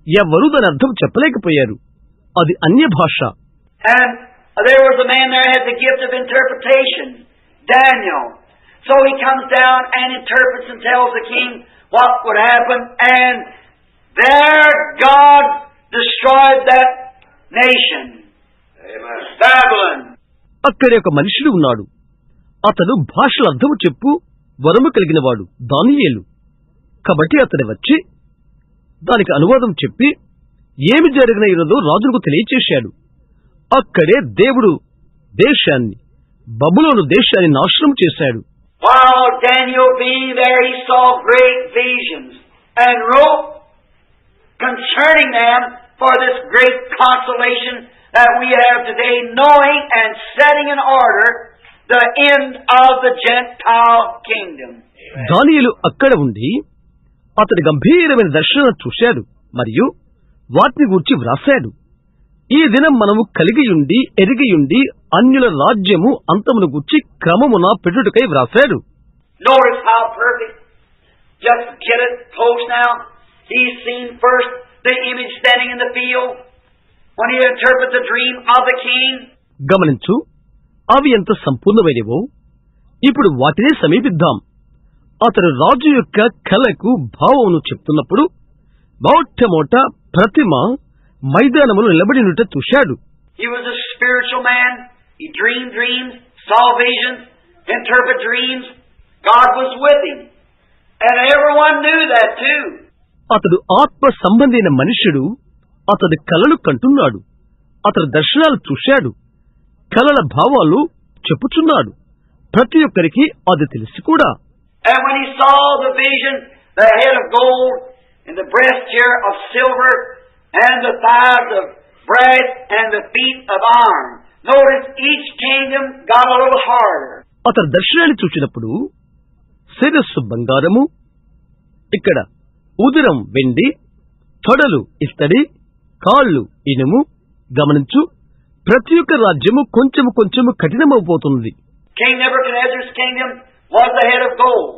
ఎవ్వరూ దాని అర్థం చెప్పలేకపోయారు. అది అన్య భాష. And there was a man there had the gift of interpretation, Daniel. So he comes down and interprets and tells the king what would happen, and there God destroyed that nation. Amen. Babylon. అక్కడే ఒక మనుషుడు ఉన్నాడు. అతడు భాషల అర్థము చెప్పు వరము కలిగినవాడు, దానియేలు. కాబట్టి అతడు వచ్చి దానికి అనువాదం చెప్పి ఏమి జరిగిన ఈరోజు రాజులకు తెలియచేశాడు. అక్కడే దేవుడు దేశాన్ని, బబులోను దేశాన్ని నాశనం చేశాడు. While Daniel being there, he saw great visions and wrote concerning them for this great consolation that we have today, knowing and setting in order the end of the Gentile kingdom. దానియేలు అక్కడ ఉండి అతడి గంభీరమైన దర్శనం చూశాడు మరియు వాటిని గూర్చి వ్రాశాడు. ఈ దినం మనము కలిగియుండి ఎరిగియుండి అన్యుల రాజ్యము అంతమును గూర్చి క్రమమున పెట్టుటకై వ్రాశాడు. Notice how perfect. Just get it close now. He's seen first the image standing in the field when he interprets the dream of the king. గమనించు, అవి ఎంత సంపూర్ణమైనవో. ఇప్పుడు వాటినే సమీపిద్దాం. అతడు రాజు యొక్క కలకు భావమును చెప్తున్నప్పుడు మొట్టమొదట ప్రతిమ మైదానములో నిలబడినుట చూశాడు. He was a spiritual man. He dreamed dreams, saw visions, interpreted dreams. God was with him. And everyone knew that too. అతడు ఆత్మ సంబంధైన మనుష్యుడు. అతడు కలలు కంటున్నాడు. అతడు దర్శనాలు చూశాడు. కలల భావాలు చెప్పుచున్నాడు. ప్రతి ఒక్కరికి అది తెలిసి కూడా. And when he saw the vision, the head of gold and the breast here of silver and the thighs of brass and the feet of iron. Notice each kingdom got a little harder. అతడు దర్శనాన్ని చూసినప్పుడు శిరస్సు బంగారము, ఇక్కడ ఉదరం వెండి, తొడలు ఇత్తడి, కాళ్ళు ఇనుము. గమనించు, ప్రతి ఒక్క రాజ్యము కొంచెము కొంచెము కఠినమైపోతుంది. King Nebuchadnezzar's kingdom was the head of gold.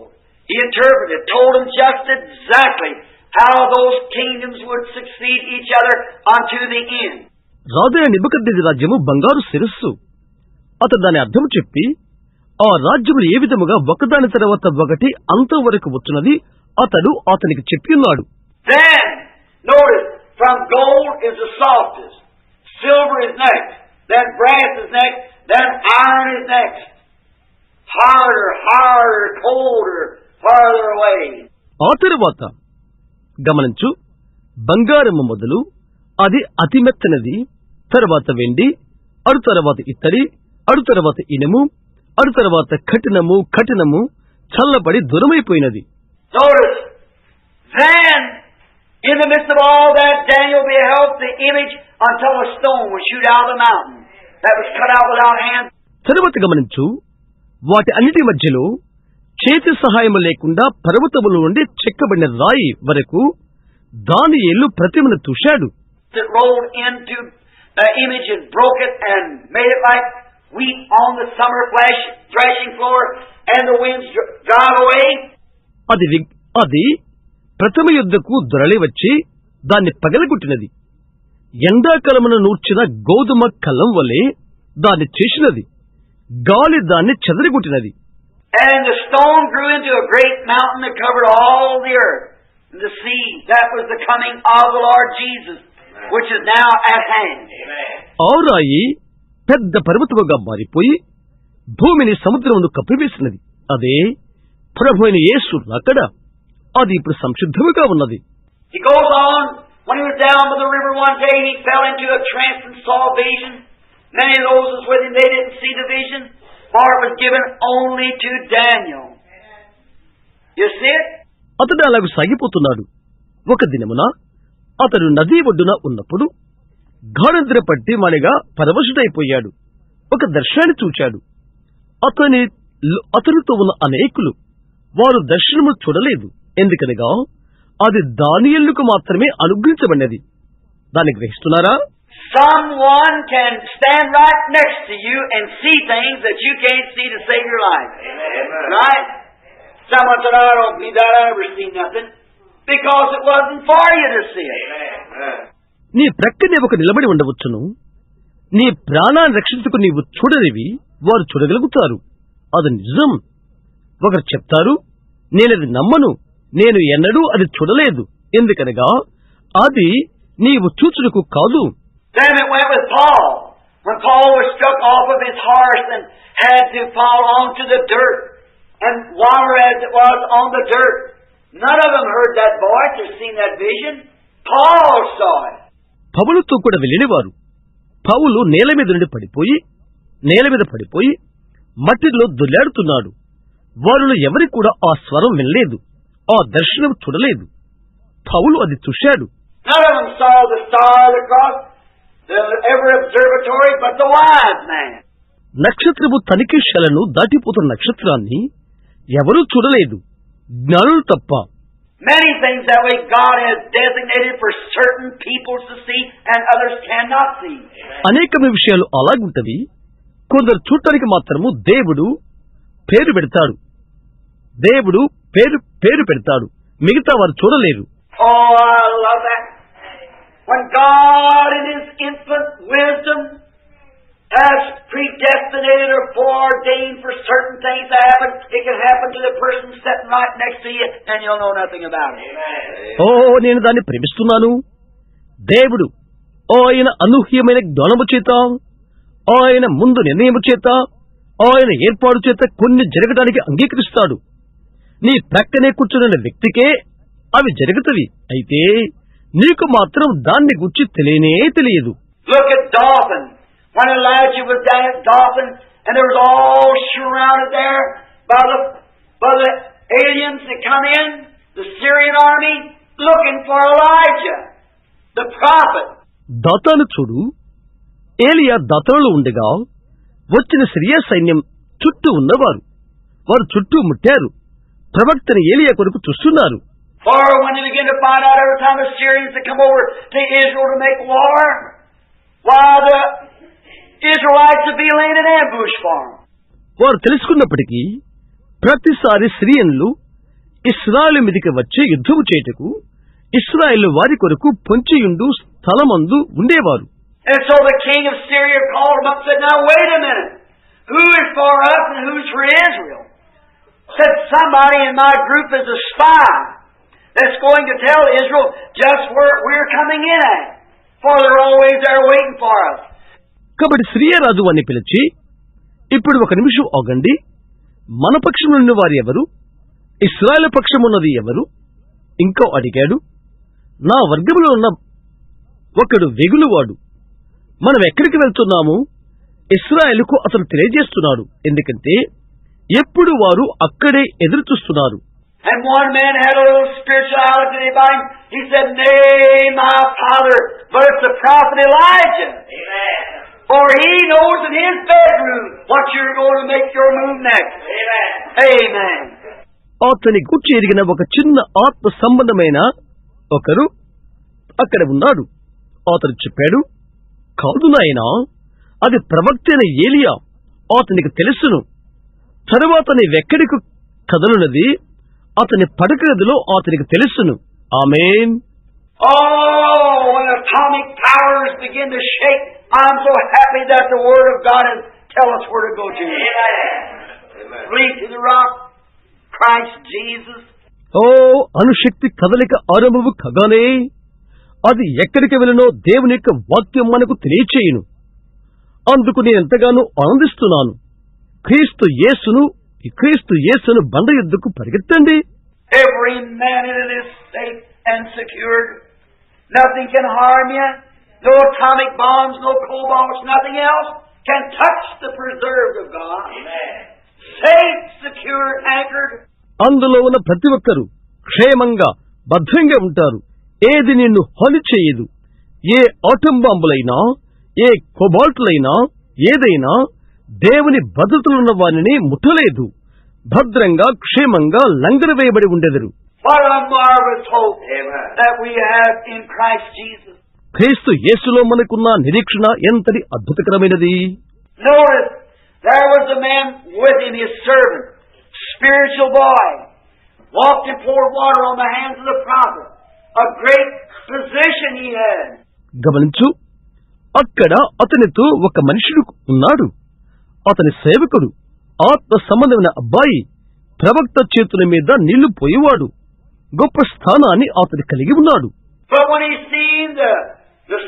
He interpreted, told him just exactly how those kingdoms would succeed each other unto the end. రాజైన నెబుకద్నెజరు రాజ్యము బంగారు శిరస్సు. అతడు దాని అర్థం చెప్పి ఆ రాజ్యములు ఏ విధముగా ఒకదాని తర్వాత ఒకటి అంతం వరకు వచ్చున్నది అతడు అతనికి చెప్పిన్నాడు. Then, notice, from gold is the softest, silver is next, then brass is next, then iron is next. Harder, harder, colder, farther away. ఆ తరువాత గమనించు, బంగారము మొదలు అది అతి మెత్తనది, తర్వాత వెండి, అడు తర్వాత ఇత్తడి, అడు తర్వాత ఇనుము, అడు తర్వాత కఠినము కఠినము చల్లబడి దూరమైపోయినది. Notice, then, in the midst of all that, Daniel beheld the image until a stone was shoot out of the mountain that was cut out without hands. తరువాత గమనించు, వాటి అన్నిటి మధ్యలో చేతి సహాయము లేకుండా పర్వతముల నుండి చెక్కబడిన రాయి వరకు దానియేలు ప్రతిమను చూశాడు. It rolled into the image and broke it and made it like wheat on the summer threshing floor, and the winds drive away. అది ప్రథమ యుద్ధకు దొరలి వచ్చి దాన్ని పగలగొట్టినది. ఎండాకాలమున నూర్చిన గోధుమ కలం వలె దాన్ని చేసినది. గాలి దాన్ని చెదరగొట్టినది. And the stone grew into a great mountain that covered all the earth and the sea. That was the coming of the Lord Jesus, which is now at hand. ఆ రాయి పెద్ద పర్వతముగా మారిపోయి భూమిని సముద్రమును కప్పివేసినది. అదే ప్రభువైన యేసు రాకడ. అది ఇప్పుడు సంసిద్ధముగా ఉన్నది. He goes on, when he was down by the river one day, he fell into a trance and saw a vision. Many of those was with him, they didn't see the vision, for it was given only to Daniel. You see it? అతడు అలాగూ సాగిపోతున్నాడు. ఒక దినమున అతడు నదీ ఒడ్డున ఉన్నప్పుడు గాఢనిద్ర పట్టి మలిగా పరవశుడైపోయాడు. ఒక దర్శనాన్ని చూచాడు. అతనితో ఉన్న అనేకులు వారు దర్శనము చూడలేదు. ఎందుకనగా అది దానియేలుకు మాత్రమే అనుగ్రహించబడినది. దాన్ని గ్రహిస్తున్నారా? Someone can stand right next to you and see things that you can't see to save your life. Amen. Right? Someone said, I don't believe that. I never seen nothing. Because it wasn't for you to see it. Amen. నీ ప్రక్కనే ఒక నిలబడి ఉండవచ్చును. నీ ప్రాణాన్ని రక్షించుకు నీవు చూడనివి వారు చూడగలుగుతారు. అది నిజం. ఒకరు చెప్తారు, నేనది నమ్మను, నేను ఎన్నడూ అది చూడలేదు. ఎందుకనగా అది నీవు చూచుటకు కాదు. Then it went with Paul. When Paul was struck off of his horse and had to fall onto the dirt and water as it was on the dirt. None of them heard that voice or seen that vision. Paul saw it. పౌలుతో కూడా వెళ్ళినవారు. పౌలు నేల మీద పడిపోయి మట్టిలో దొర్లాడుతున్నాడు. వారిలో ఎవరికి కూడా ఆ స్వరం వినలేదు, ఆ దర్శనం చూడలేదు. పౌలు అది చూశాడు. None of them saw the star of the cross, every observatory, but the wise man. నక్షత్రము తనిఖీశాలను దాటిపోతున్న నక్షత్రాన్ని ఎవరూ చూడలేదు, జ్ఞానులు తప్ప. Many things that way God has designated for certain people to see and others cannot see. అనేకమైన విషయాలు అలాగుంటవి. కొందరు చూడటానికి మాత్రము దేవుడు పేరు పెడతాడు, మిగతా వారు చూడలేరు. Oh, I love that. When God in His infinite wisdom has predestinated or foreordained for certain things to happen, it can happen to the person sitting right next to you and you'll know nothing about it. ఓ, నేను దాన్ని ప్రేమిస్తున్నాను. దేవుడు ఆయన అనూహ్యమైన జ్ఞానము చేత, ఆయన ముందు నిర్ణయము చేత, ఆయన ఏర్పాటు చేత కొన్ని జరగడానికి అంగీకరిస్తాడు. నీ ప్రక్కనే కూర్చున్న వ్యక్తికే అవి జరుగుతవి. అయితే నీకు మాత్రం దాన్ని గురించి తెలియదు. Look at Dothan. When Elijah was down at Dothan, and there was all surrounded there by the aliens that come in, the Syrian army, looking for Elijah, the prophet. దాతాను చూడు. ఏలియా దాతానులో ఉండగా వచ్చిన సిరియా సైన్యం చుట్టూ ఉన్నవారు. వారు చుట్టూ ముట్టారు. ప్రవక్తని ఏలియా కొరకు చూస్తున్నారు. For when they begin to find out every time the Syrians that come over to Israel to make war, why the Israelites would be laying an ambush for them. వారు తెలుసుకున్నప్పటికీ ప్రతిసారి సిరియన్లు ఇశ్రాయేలు మీదికి వచ్చి యుద్ధము చేయుటకు ఇశ్రాయేలు వారి కొరకు పొంచియుండు స్థలమందు ఉండేవారు. And so the king of Syria called him up and said, now wait a minute. Who is for us and who's for Israel? Said, somebody in my group is a spy that's going to tell Israel just where we're coming in at. For they're always there waiting for us. కాబట్టి సిరియా రాజు వారిని పిలిచి, ఇప్పుడు ఒక నిమిషం ఆగండి. మన పక్షమున్న వారు ఎవరు? ఇశ్రాయేలు పక్షమున్నది ఎవరు? ఇంకా అడిగాడు. నా వర్గములో ఉన్న ఒకడు వెగులువాడు. మనం ఎక్కడికి వెళ్తున్నాము? ఇశ్రాయేలుకు అతను తెలియజేస్తున్నాడు. ఎందుకంటే ఎప్పుడు వారు అక్కడే ఎదురు చూస్తున్నారు. And one man had a little spirituality about him. He said, nay, my father, but it's the prophet Elijah. Amen. For he knows in his bedroom what you're going to make your move next. Amen. Amen. అతని గురించి ఎరిగిన ఒక చిన్న ఆత్మ సంబంధమైన ఒకరు అక్కడ ఉన్నాడు. అతను చెప్పాడు, కాదు నాయనా, అది ప్రవక్త అయిన ఏలియా. అతనికి తెలుసును తరువాత నీవెక్కడికి కదలున్నది అతని పడక గదిలో అతనికి తెలుసును. ఆమేన్. Oh, when atomic powers begin to shake, I'm so happy that the Word of God has tell us where to go to. Amen. Flee to the rock, Christ Jesus. ఓ, అణుశక్తి కదలిక ఆరంభము కగానే అది ఎక్కడికి వెళ్ళనో దేవుని యొక్క వాక్యం మనకు తెలియచేయును. అందుకు నేను ఎంతగానో ఆనందిస్తున్నాను. క్రీస్తు యేసును బండ యుద్ధకు పరిగెత్తండి. Every man in it is safe and secured. Nothing can harm you. No atomic bombs, no cobalts, nothing else can touch the preserved of God. Amen. Safe, secure, anchored. అందులో ఉన్న ప్రతి ఒక్కరూ క్షేమంగా భద్రంగా ఉంటారు. ఏది నిన్ను హాని చేయదు. ఏ ఆటం బాంబులైనా, ఏ కొబాల్ట్లైనా, ఏదైనా దేవుని భద్రతలున్న వారిని ముట్టలేదు. భద్రంగా క్షేమంగా లంగర వేయబడి ఉండెదరు. What a marvelous hope that we have in Christ Jesus. క్రీస్తు యేసులో మనకున్న నిరీక్షణ ఎంతటి అద్భుతకరమైనది. Notice, there was a man with him, his servant, spiritual boy, walked and poured water on the hands of the prophet. A great position he had. గమనించు, అక్కడ అతనితో ఒక మనుషుడు ఉన్నాడు. అతని సేవకుడు, ఆత్మ సంబంధమైన అబ్బాయి, ప్రవక్త చేతుల మీద నీళ్లు పోయేవాడు. గొప్ప స్థానాన్ని అతను కలిగి ఉన్నాడు. But when he seen the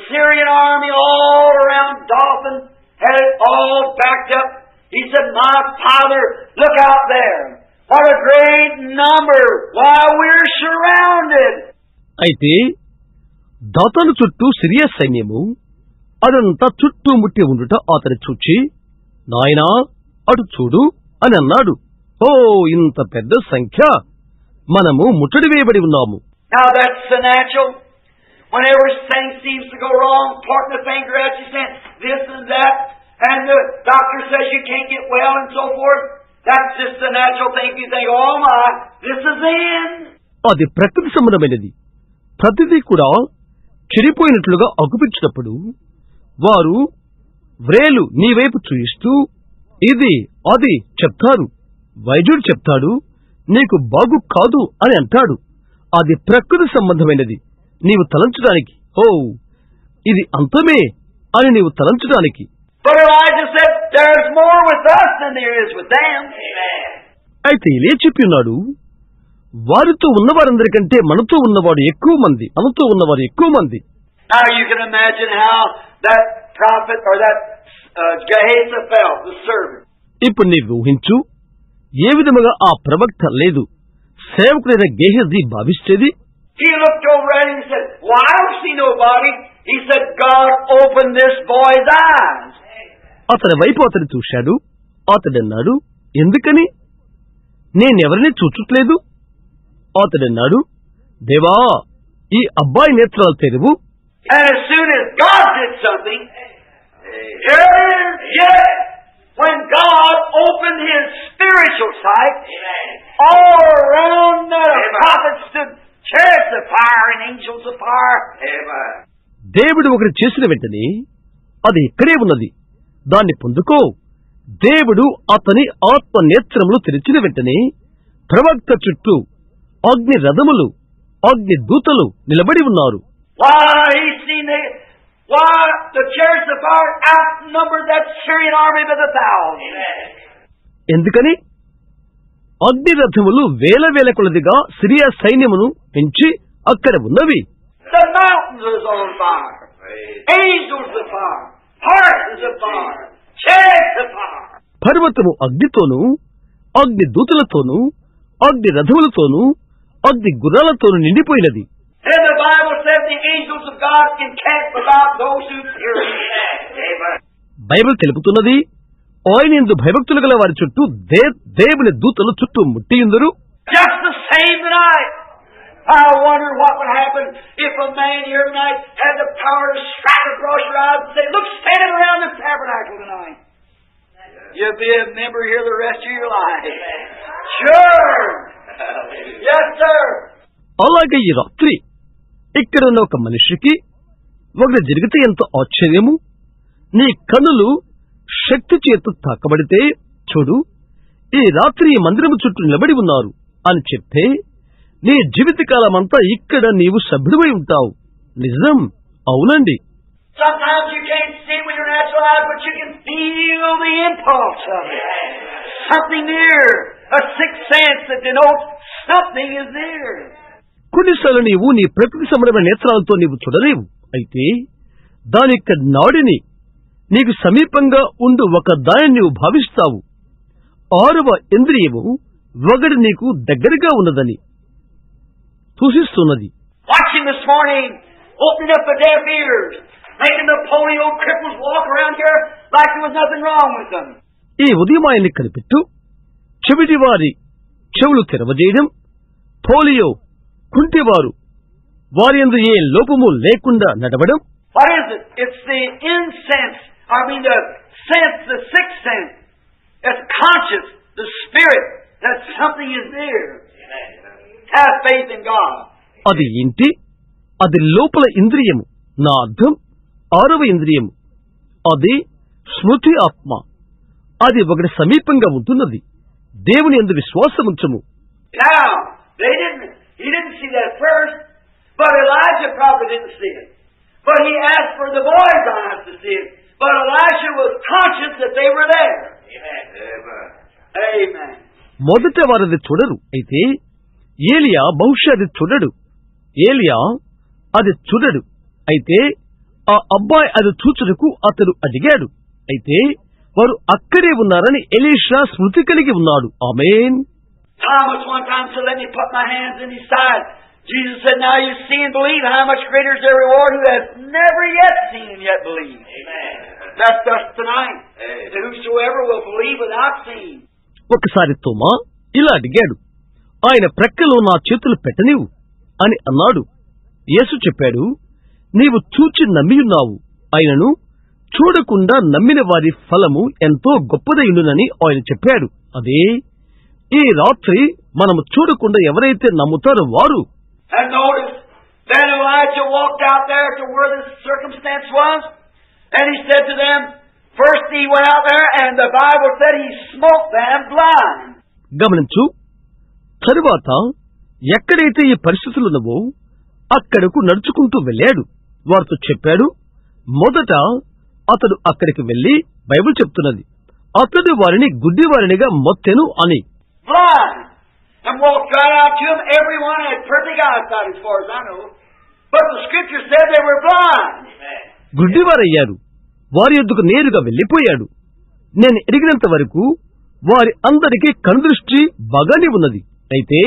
Syrian army all around Dothan, had it all backed up, he said, "My father, look out there. What a great number. Why, we're surrounded." అయితే దాతాను చుట్టూ సిరియా సైన్యము అదంతా చుట్టూ ముట్టి ఉండుట అతను చూచి, నాయనా అటు చూడు అని అన్నాడు. ఓ, ఇంత పెద్ద సంఖ్య, మనము ముట్టడి వేయబడి ఉన్నాము. Now that's the natural. Whenever things seems to go wrong, pointing the finger at you saying this and that, and the doctor says you can't get well and so forth, that's just the natural thing. You think, oh my, this is the end. అది ప్రకృతి సంబంధమైనది. ప్రతిదీ కూడా చెడిపోయినట్లుగా అగుపించినప్పుడు వారు వ్రేలు నీ వైపు చూయిస్తూ ఇది అది చెప్తారు. వైద్యుడు చెప్తాడు, నీకు బాగు కాదు అని అంటాడు. అది ప్రకృతి సంబంధమైనది. నీవు తలంచడానికి, ఓ ఇది అంతమే అని నీవు తలంచడానికి. But Elijah said, there's more with us than there is with them. అయితే ఇలా చెప్పినాడు, వారితో ఉన్నవారందరికంటే మనతో ఉన్నవాడు ఎక్కువ మంది, మనతో ఉన్నవారు ఎక్కువ మంది. Now you can imagine how that prophet or that Gehazi felt, the servant. ఇప్పుడు నీవు ఊహించు, ఏ విధముగా ఆ ప్రవక్త లేదు సేవకుడైన Gehazi భావిస్తేది. He looked over at him and said, "Well, I don't see nobody." He said, "God opened this boy's eyes." అతని వైపు అతను చూశాడు. అతడన్నాడు, ఎందుకని? నేనెవరిని చూచుట్లేదు. అతడన్నాడు, దేవా, ఈ అబ్బాయి నేత్రాలు తెరువు. And as soon as God did something, here it is, yes, when God opened his spiritual sight, all around that a prophet stood chariots of fire and angels of fire. దేవుడు ఒకటి చేసిన వెంటనే అది ఇక్కడే ఉన్నది, దాన్ని పొందుకో. దేవుడు అతని ఆత్మ నేత్రములు తెరిచిన వెంటనే ప్రవక్త చుట్టూ అగ్ని రథములు, అగ్ని దూతలు నిలబడి ఉన్నారు. The chariots of fire outnumbered that Syrian army by 1,000. ఎందుకని? అగ్ని రథములు వేల వేల కొలదిగా సిరియా సైన్యమును పెంచి అక్కడ ఉన్నవి. The mountains was on fire. Angels of fire. Horses of fire. Chariots of fire. పర్వతము అగ్నితోనూ, అగ్ని దూతలతోనూ, అగ్ని రథములతోనూ, అగ్ని గుర్రాలతోనూ నిండిపోయినది. And the Bible says the angels of God encamp about those who fear Him. Bible తెలుపుతున్నది, ఆయన యందు భయభక్తులు గల వారి చుట్టూ దేవుని దూతలు చుట్టూ ముట్టియుందురు. Just the same tonight. I wonder what would happen if a man here tonight had the power to strike across your eyes and say, "Look, standing around the tabernacle tonight. You'll be a member here the rest of your life." Sure. Yes, sir. అలాగే ఈ రాత్రి ఇక్కడ ఉన్న ఒక మనిషికి ఒకటి జరిగితే ఎంత ఆశ్చర్యము. నీ కన్నులు శక్తి చేత తాకబడితే, చూడు, ఈ రాత్రి ఈ మందిరము చుట్టూ నిలబడి ఉన్నారు అని చెప్తే, నీ జీవితకాలమంతా ఇక్కడ నీవు సభ్యుడివై ఉంటావు. నిజం, అవునండి. Sometimes you can't see with your natural eyes, but you can feel the impulse of it. Something near, a sixth sense that denotes something is there. కొన్నిసార్లు నీవు నీ ప్రకృతి సంబంధమైన నేత్రాలతో నీవు చూడలేవు. అయితే దాని యొక్క నాడిని, నీకు సమీపంగా ఉండు ఒక దానిని నీవు భావిస్తావు. 6వ ఇంద్రియము ఒకటి నీకు దగ్గరగా ఉన్నదని సూచిస్తున్నది. Watching this morning, opening up the deaf ears, making the polio cripples walk around here like there was nothing wrong with them. ఈ ఉదయం ఆయన్ని కనిపెట్టు, చెవిటి వారి చెవులు తెరవజేయడం, పోలియో, కుంటివారు వారి యందు ఏ లోపము లేకుండా నడవడం. What is it? It's the incense. The sense, the sixth sense. It's conscious, the spirit, that something is there. Have faith in God. అది ఏంటి? అది లోపల ఇంద్రియము. నా అర్థం 6వ ఇంద్రియము. అది స్మృతి ఆత్మ. అది ఒకటి సమీపంగా ఉంటున్నది. దేవుని యందు విశ్వాసముంచము. Now, he didn't see that first, but Elijah probably didn't see it. But he asked for the boy's eyes to see it. But Elisha was conscious that they were there. Amen. మొదట వారది చూడరు. అయితే ఏలియా బహుశా అది చూడడు. ఏలియా అది చూడడు. అయితే ఆ అబ్బాయి అది చూచుటకు అతడు అడిగాడు. అయితే వారు అక్కడే ఉన్నారని ఎలీషా స్మృతి కలిగి ఉన్నాడు. ఆమేన్. Thomas one time said, "Let me put my hands in his side." Jesus said, "Now you see and believe. How much greater is their reward who has never yet seen and yet believe." Amen. That's us tonight. That whosoever will believe without seeing. ఒకసారి తోమా ఇలా అడిగాడు, ఆయన ప్రక్కలో నా చేతులు పెట్టనివు అని అన్నాడు. యేసు చెప్పాడు, నీవు చూచి నమ్మియున్నావు, ఆయనను చూడకుండా నమ్మిన వారి ఫలము ఎంతో గొప్పదయుండునని ఆయన చెప్పాడు. అదే ఈ రాత్రి మనము చూడకుండా ఎవరైతే నమ్ముతారో వారు. And notice, then Elijah walked out there to where this circumstance was, and he said to them, first he went out there, and the Bible said he smote them blind. గమనించు, తరువాత ఎక్కడైతే ఈ పరిస్థితులున్నవో అక్కడకు నడుచుకుంటూ వెళ్ళాడు. వారితో చెప్పాడు, మొదట అతడు అక్కడికి వెళ్లి, బైబిల్ చెప్తున్నది, అతడు వారిని గుడ్డివారినిగా మొత్తెను అని. Blind. And walked right out to him. Everyone had perfect eyesight as far as I know. But the scripture said they were blind. గుడ్డివారయ్యారు. వారి యొద్దకు నేరుగా వెళ్లిపోయాడు. నేను ఎరిగినంత వరకు వారి అందరికీ కనుదృష్టి బాగానే ఉన్నది. అయితే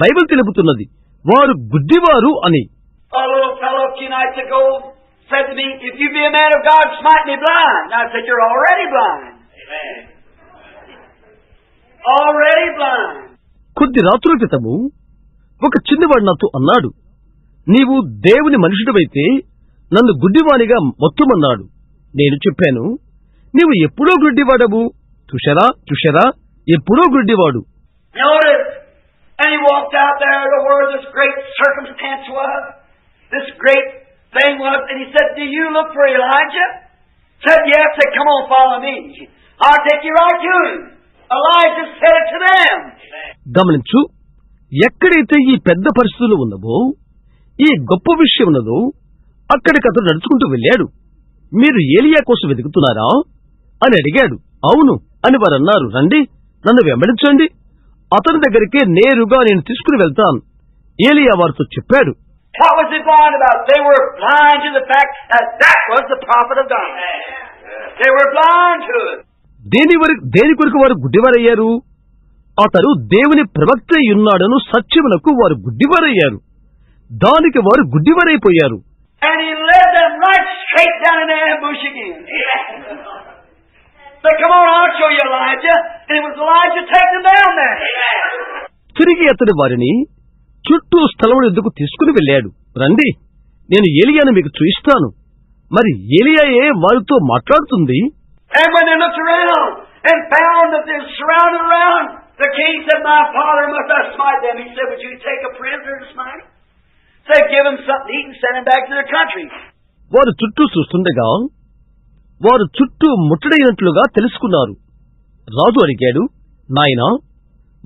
బైబిల్ తెలుపుతున్నది వారు గుడ్డివారు అని. A little fellow a few nights ago said to me, "If you be a man of God, smite me blind." And I said, "You're already blind." Amen. Already blind. కొద్ది రాత్రుల క్రితము ఒక చిన్నవాడు నాతో అన్నాడు, నీవు దేవుని మనుషుడివైతే నన్ను గుడ్డివానిగా మొత్తమన్నాడు. నేను చెప్పాను, నీవు ఎప్పుడో గుడ్డివాడవు, తుషరా ఎప్పుడో గుడ్డివాడు. Notice, and he walked out there to where this great circumstance was, this great thing was, and he said, "Do you look for Elijah?" Said, "Yes." Said, "Come on, follow me. I'll take you right to him." Elijah said it to them. గమనించు, ఎక్కడైతే ఈ పెద్ద పరిస్థితులు ఉన్నవో, ఈ గొప్ప విషయం ఉన్నదో అక్కడికి అతడు నడుచుకుంటూ వెళ్ళాడు. మీరు ఏలియా కోసం వెతుకుతున్నారా అని అడిగాడు. అవును అని వారు అన్నారు. రండి, నన్ను వెంబడించండి, అతని దగ్గరికే నేరుగా నేను తీసుకుని వెళ్తాను. ఏలియా వారితో చెప్పాడు. What was they blind about? They were blind to the fact that that was the prophet of God. They were blind to it. దేని కొరకు వారు గుడ్డివారయ్యారు? అతడు దేవుని ప్రవక్త ఉన్నాడను సత్యమునకు వారు గుడ్డివారయ్యారు. దానికి వారు గుడ్డివారైపోయారు. And he led them right straight down in the ambush again. Said, "Come on, I'll show you Elijah." And it was Elijah taking them down there. తిరిగి అతడు వారిని చుట్టూ స్థలం ఎందుకు తీసుకుని వెళ్ళాడు. రండి, నేను ఏలియాను మీకు చూయిస్తాను. మరి ఏలియాయే వారితో మాట్లాడుతుంది. And when they looked around and found that they're surrounded around, the king said, "My father must I smite them." He said, "Would you take a prisoner to smite him?" Said, "Give him something to eat and send him back to their country." వారు చుట్టూ చూస్తుండగా వారు చుట్టూ ముట్టడైనట్లుగా తెలుసుకున్నారు. రాజు అడిగాడు, నాయనా,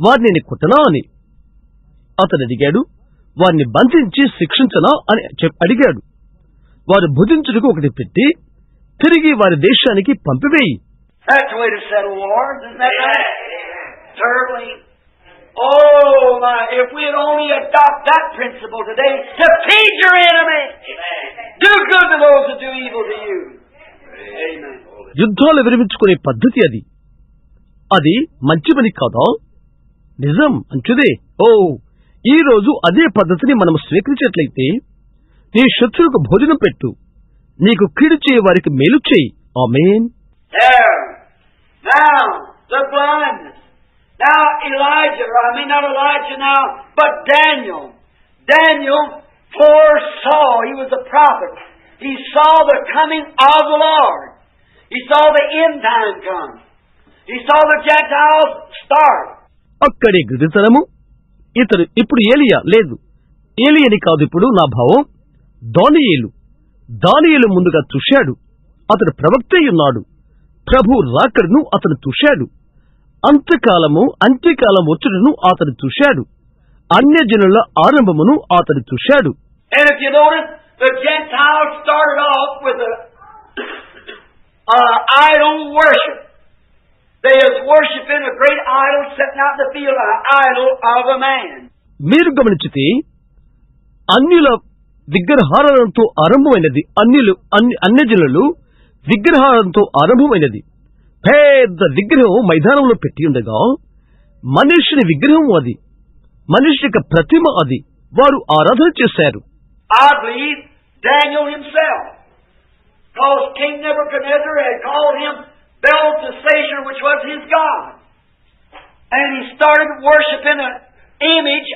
వారిని కొట్టనా అని. అతడు అడిగాడు, వారిని బంధించి శిక్షించనా అని అడిగాడు. వారు భుజించుటకు ఒకటి పెట్టి తిరిగి వారి దేశానికి పంపివేయి. That's the way to settle wars, isn't that right? Certainly. Oh my, if we had only adopt that principle today, to feed your enemy. Do good to those who do evil to you. Amen. యుద్ధాలు విరమించుకునే పద్ధతి అది. అది మంచి పని కాదా? నిజం, మంచిదే. ఈ రోజు అదే పద్ధతిని మనం స్వీకరించేట్లయితే, నీ శత్రువుకు భోజనం పెట్టు, నీకు కీడు చేయ వారికి మేలు చేయి. ఆమేన్. There. Now, the blindness. Now not Elijah now, but Daniel. Daniel foresaw, he was a prophet. He saw the coming of the Lord. He saw the end time come. He saw the Gentiles start. అక్కడే గృదితనము. ఇతడు ఇప్పుడు ఏలియా లేదు. ఏలియని కాదు ఇప్పుడు నా భావం. దానియేలు ముందుగా చూశాడు. అతడు ప్రవక్తే ఉన్నాడు. ప్రభు రాకడను అతను చూశాడు. అంత్యకాలం వచ్చుటను అతడు చూశాడు. అన్యజనుల ఆరంభమును అతడు చూశాడు. And if you notice, the Gentiles started off with idol worship. They was worshiping a great idol setting out in the field, an idol of a man. మీరు గమనించితే అన్యుల విగ్రహారాధనతో ఆరంభమైనది. అన్యజనులు విగ్రహారాధనతో ఆరంభమైనది. పెద్ద విగ్రహం మైదానంలో పెట్టి ఉండగా మనుష్యుని విగ్రహం అది, మనిషి యొక్క ప్రతిమ అది. వారు ఆరాధన చేశారు. I believe Daniel himself, because King Nebuchadnezzar had called him Belteshazzar, which was his god, and he started worshiping an image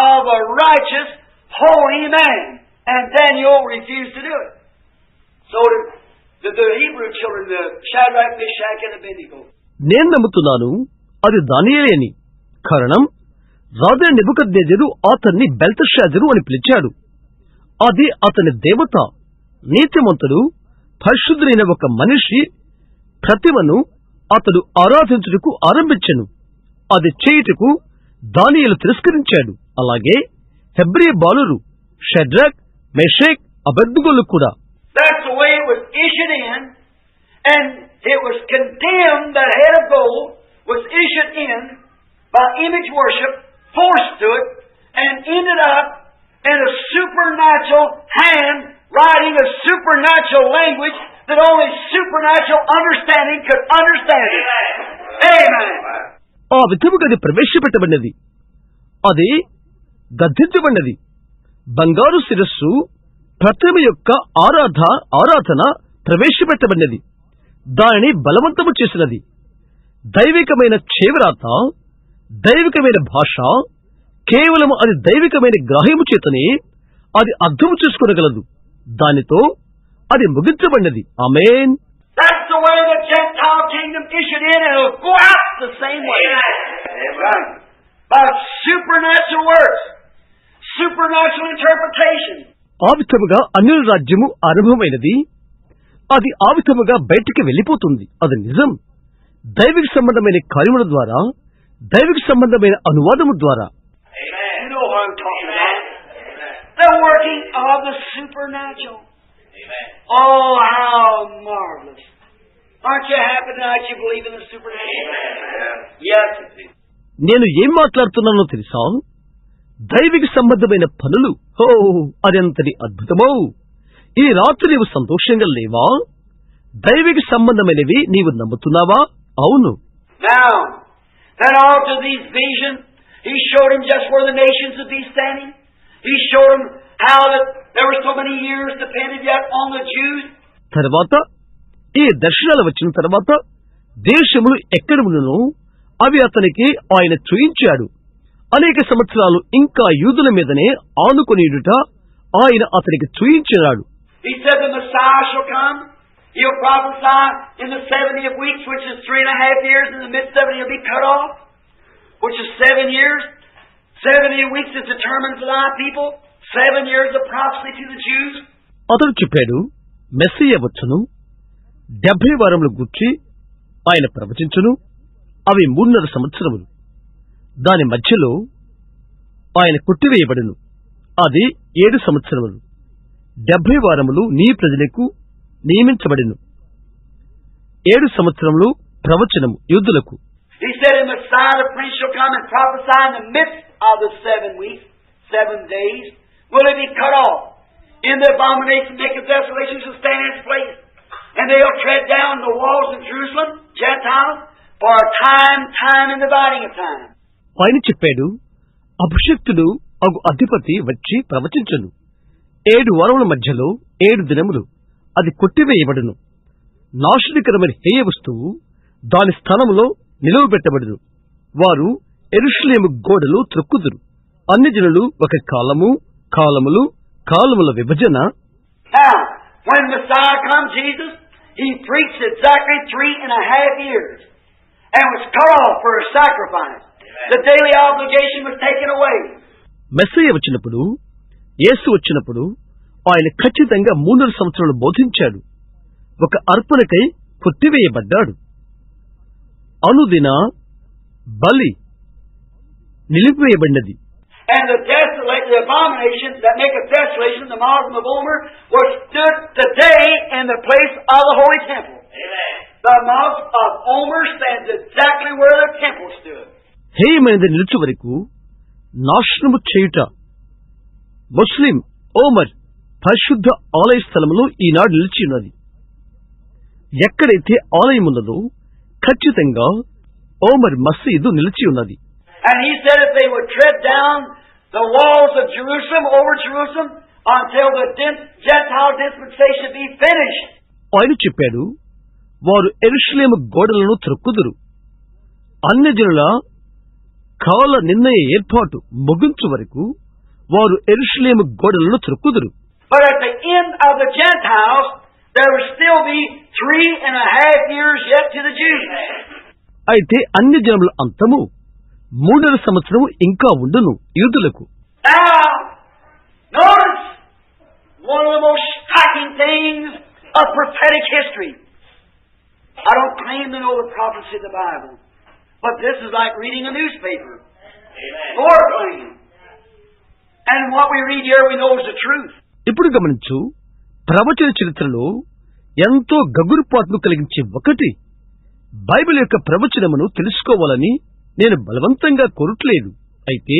of a righteous, holy man, and Daniel refused to do it. So did the Hebrew children, the Shadrach, Meshach, and Abednego. నేను నమ్ముతున్నాను అది దానియేలే అని. కారణం, రాజు నెబుకద్నెజరు అతన్ని బెల్తెషాజరు అని పిలిచాడు. అది అతని దేవత, నీతిమంతుడు, పరిశుద్ధులైన ఒక మనిషి ప్రతిమను అతడు ఆరాధించుటకు ఆరంభించెను. అది చేయుటకు దానియేలు తిరస్కరించాడు. అలాగే హెబ్రీ బాలురు షడ్రక్, మెషక్, అబేద్నెగోలు కూడా. That's the way it was issued in, and it was condemned. That head of gold was issued in by image worship, forced to it, and ended up in a supernatural hand writing a supernatural language that only supernatural understanding could understand it. Amen. ఆ విధముగా అది ప్రవేశపెట్టబడినది. అది గద్దించబడినది. బంగారు శిరస్సు ప్రతిమ యొక్క ఆరాధన ప్రవేశపెట్టబడినది. దానిని బలవంతము చేసినది. దైవికమైన చేవరాత, దైవికమైన భాష, కేవలం అది దైవికమైన గ్రాహ్యము చేతనే అది అర్థము చేసుకోగలదు. దానితో అది ముగించబడినది. ఆమేన్. That's the way the Gentile kingdom issued in, and it'll go out the same way. Amen. By supernatural works, supernatural interpretation. ఆ విధముగా అన్యుల రాజ్యము ఆరంభమైనది. అది ఆ విధముగా బయటికి వెళ్ళిపోతుంది. అది నిజం. దైవిక సంబంధమైన కార్యముల ద్వారా, దైవిక సంబంధమైన అనువాదము ద్వారా. You know what I'm talking about. The working of the supernatural. Amen. Oh, how marvelous. Aren't you happy tonight you believe in the supernatural? Amen. Yes. నేను ఏం మాట్లాడుతున్నానో తెలుసా? దైవిక సంబంధమైన పనులు. అదెంతటి అద్భుతమో! ఈ రాత్రి నీవు సంతోషంగా లేవా? దైవిక సంబంధమైనవి నీవు నమ్ముతున్నావా? అవును. Now, then after these visions, he showed him just where the nations would be standing. He showed him how that there were so many years depended yet on the Jews. తర్వాత ఈ దర్శనాలు వచ్చిన తర్వాత దేశములు ఎక్కడ ఉన్ననో అవి అతనికి ఆయన చూయించాడు. అనేక సంవత్సరాలు ఇంకా యూదుల మీదనే ఆనుకొనియుట ఆయన అతనికి చూయించాడు. He said the Messiah shall come. He'll prophesy in the 70th week, which is 3.5 years. In the mid-70 he'll be cut off, which is 7 years. 70 weeks is determined for thy people. 7 years of prophecy to the Jews. అతడు చెప్పాడు, మెస్సియా వచ్చును, 70 వారములు గూర్చి ఆయన ప్రవచించును. అవి 3.5 సంవత్సరములు. దాని మధ్యలో ఆయన కొట్టివేయబడును. అది 7 సంవత్సరములు. 70 వారములు నీ ప్రజలకు నియమించబడిను. 7 సంవత్సరములు ప్రవచనము యూదులకు. He said, "And Messiah the Prince shall come and prophesy in the midst of the 7 weeks, 7 days. Will it be cut off? In the abomination make of desolation shall stand in its place. And they'll tread down the walls of Jerusalem, Gentiles, for a time and dividing of time." ఆయన చెప్పాడు, అభిషక్తుడు అగు అధిపతి వచ్చి ప్రవచించును. 7 వారముల మధ్యలో 7 దినములు అది కొట్టివేయబడును. నాశనకరమైన హేయ వస్తువు దాని స్థానములో నిలువబెట్టబడును. వారు యెరూషలేము గోడలు త్రొక్కుదురు. అన్ని జనులు ఒక కాలము, కాలములు, కాలముల విభజన. Now, when Messiah come, Jesus, He preached exactly 3.5 years and was cut off for a sacrifice. The daily obligation was taken away. Messiah వచ్చినప్పుడు, యేసు వచ్చినప్పుడు ఆయన ఖచ్చితంగా 3.5 సంవత్సరాలు బోధించాడు. ఒక అర్పణకై కొట్టివేయబడ్డాడు. అనుదిన బలి నిలిపివేయబడినది. And the abomination that maketh desolation, the Muslim of Omer, was stood today in the place of the Holy Temple. Amen. The Muslim of Omer stands exactly where the temple stood. హేయమైనది నిలుచు వరకు నాశనము చేయుట ముస్లిం ఓమర్ పరిశుద్ధ ఆలయ స్థలములో ఈనాడు నిలిచి ఉన్నది. ఎక్కడైతే ఆలయమున్నదో ఖచ్చితంగా ఓమర్ మసీదు నిలిచి ఉన్నది. And he said if they would tread down the walls of Jerusalem, over Jerusalem, until the Gentile dispensation be finished. ఆయన చెప్పాడు, వారు యెరూషలేము గోడలను త్రొక్కుదురు. అన్యజనుల కాల నిర్ణయ ఏర్పాటు ముగించు వరకు వారు యెరూషలేము గోడలను త్రొక్కుదురు. But at the end of the Gentiles, there will still be 3.5 years yet to the Jews. అయితే అన్యజనుల అంతము 3.5 సంవత్సరం ఇంకా ఉండును యూదులకు. Now, notice one of the most striking things of prophetic history. I don't claim to know the prophecy of the Bible, but this is like reading a newspaper. More plain. And what we read here we know is the truth. ఇప్పుడు గమనించు, ప్రవచన చరిత్రలో ఎంతో గగురుపాటును కలిగించే ఒకటి బైబిల్ యొక్క ప్రవచనమును తెలుసుకోవాలని నేను బలవంతంగా కోరట్లేదు. అయితే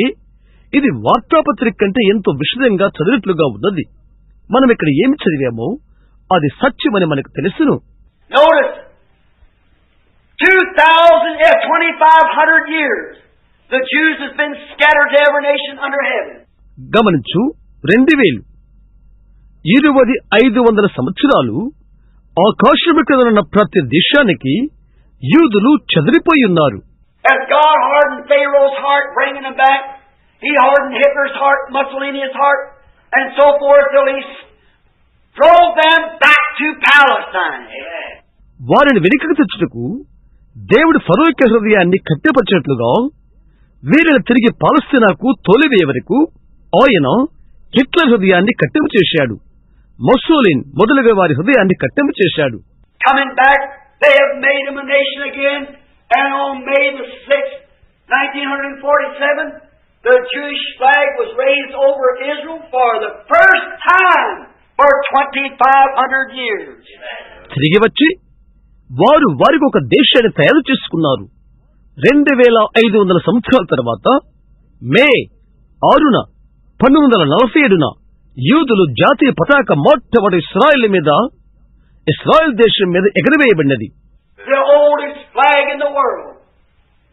ఇది వార్తాపత్రిక కంటే ఎంతో విషదంగా చదివినట్లుగా ఉన్నది. మనం ఇక్కడ ఏమి చదివామో అది సత్యమని మనకు తెలుసును. Notice 2,500 years the Jews has been scattered to every nation under heaven. గమనించు, 2500 సంవత్సరాలు ఆకాశము క్రిందనున్న ప్రతి దేశానికి యూదులు చెదిరిపోయి ఉన్నారు. As God hardened Pharaoh's heart, bringing them back, He hardened Hitler's heart, Mussolini's heart, and so forth, till He drove them back to Palestine. వారిని వెనుకకు తెచ్చుటకు దేవుడు ఫరో యొక్క హృదయాన్ని కట్టెపరిచినట్లుగా వీరిని తిరిగి పాలస్తీనాకు తోలివేయ వరకు ఆయన హిట్లర్ హృదయాన్ని కట్టెము చేశాడు. మొస్సోలిన్ మొదలుగా వారి హృదయాన్ని కట్టెము చేశాడు. Coming back, they have made them a nation again, and on May the 6th, 1947, the Jewish flag was raised over Israel for the first time for 2,500 years. తిరిగి వచ్చి వారు వారికి ఒక దేశాన్ని తయారు చేసుకున్నారు. 2500 సంవత్సరాల తర్వాత మే 6న 1947న యూదులు జాతీయ పతాక మొట్టమొదటి ఇస్రాయేల్ దేశం మీద ఎగరవేయబడినది. The oldest flag in the world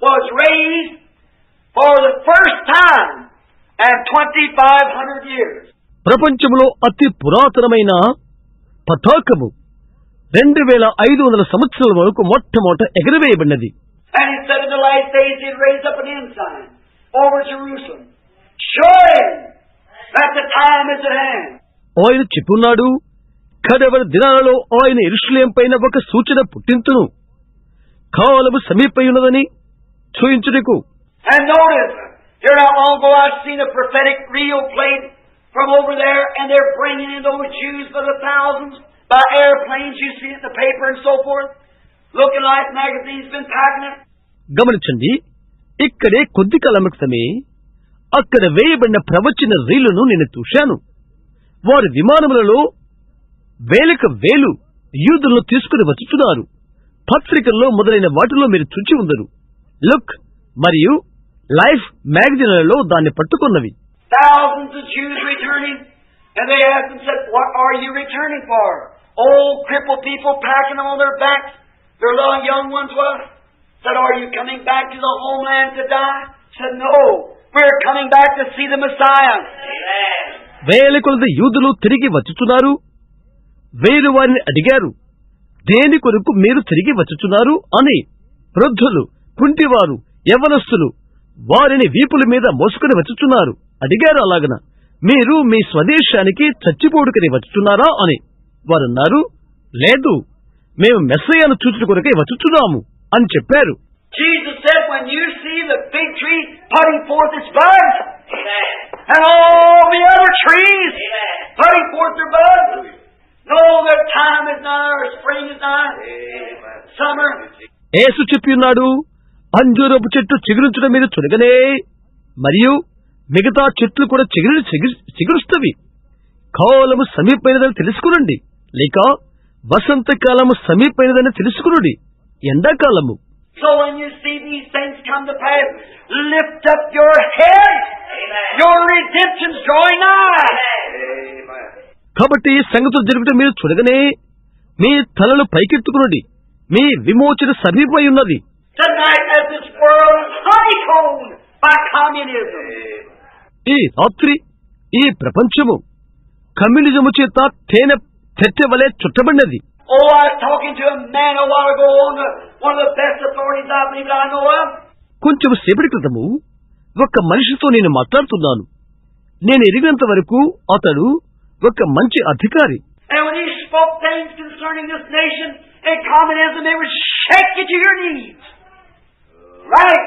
was raised for the first time in 2,500 years. ప్రపంచంలో అతి పురాతనమైన పతాకము 2500 సంవత్సరాల వరకు మొట్టమొదట ఎగరవేయబడినది. And he said in the last days he'd raise up an ensign over Jerusalem, showing that the time is at hand. ఆయన చెప్పున్నాడు, కడవరి దినాలలో ఆయన యెరూషలేము పైన ఒక సూచన పుట్టించును, కాలము సమీపయున్నదని చూయించుటకు. And notice, here not long ago I've seen a prophetic reel played from over there, and they're bringing in those Jews by the thousands, by airplanes, you see it in the paper and so forth, looking like magazines been packing it. గమనించండి, ఇక్కడే కొద్ది కాలం క్రితమే అక్కడ వేయబడిన ప్రవచన రీలును నేను చూశాను. వారి విమానములలో వేలకు వేలు యూదులను తీసుకుని వచ్చుతున్నారు. పత్రికల్లో మొదలైన వాటిలో మీరు చూచి ఉందరు. లుక్ మరియు లైఫ్ మ్యాగజైన్లలో దాన్ని పట్టుకున్నవి. Thousands of Jews returning, and they asked them, said, what are you returning for? Old crippled people packing them on their backs, their little young ones was. Said, are you coming back to the homeland to die? Said, no, we're coming back to see the Messiah. వేల కొలది యూదులు తిరిగి వచ్చుచున్నారు. వేరు వారిని అడిగారు, దేని కొరకు మీరు తిరిగి వచ్చుచున్నారు అని. వృద్ధులు, కుంటివారు, యవ్వనస్తులు వారిని వీపుల మీద మోసుకుని వచ్చుచున్నారు. అడిగారు అలాగన, మీరు మీ స్వదేశానికి చచ్చిపోడుకని వచ్చుచున్నారా అని. వారన్నారు, లేదు, మేము మెస్సయ్యను చూచుట కొరకై వచ్చుచున్నాము అని చెప్పారు. Jesus said, when you see the big tree putting forth its buds, and all the other trees putting forth their buds, know that time is nigh, or spring is nigh, summer. యేసు చెప్పియున్నాడు, అంజూరపు చెట్టు చిగురించడం మీరు చూడగానే మరియు మిగతా చెట్లు కూడా చిగురుస్తవి. కాలము సమీపమైనదని తెలుసుకునండి, లేక వసంతకాలము సమీపమైనదని తెలుసుకునుడి. ఎండాకాలము. So when you see these things come to pass, lift up your head. Your redemption's drawing nigh. కాబట్టి ఈ సంగతులు జరుగుట మీరు చూడగానే మీ తలలు పైకెత్తుకునుడి, మీ విమోచన సమీపమై ఉన్నది. Tonight, as this world is honeycombed by communism. ఈ రాత్రి ఈ ప్రపంచము కమ్యూనిజము చేత తేనె తెట్టె వలె చుట్టబడినది. Oh, I was talking to a man a while ago on one of the best authorities I believe that I know of. కొంచెం సేపటి క్రితము ఒక మనిషితో నేను మాట్లాడుతున్నాను. నేను ఎరిగినంత వరకు అతడు ఒక మంచి అధికారి. And when he spoke things concerning this nation and communism, it would shake you to your knees. Right?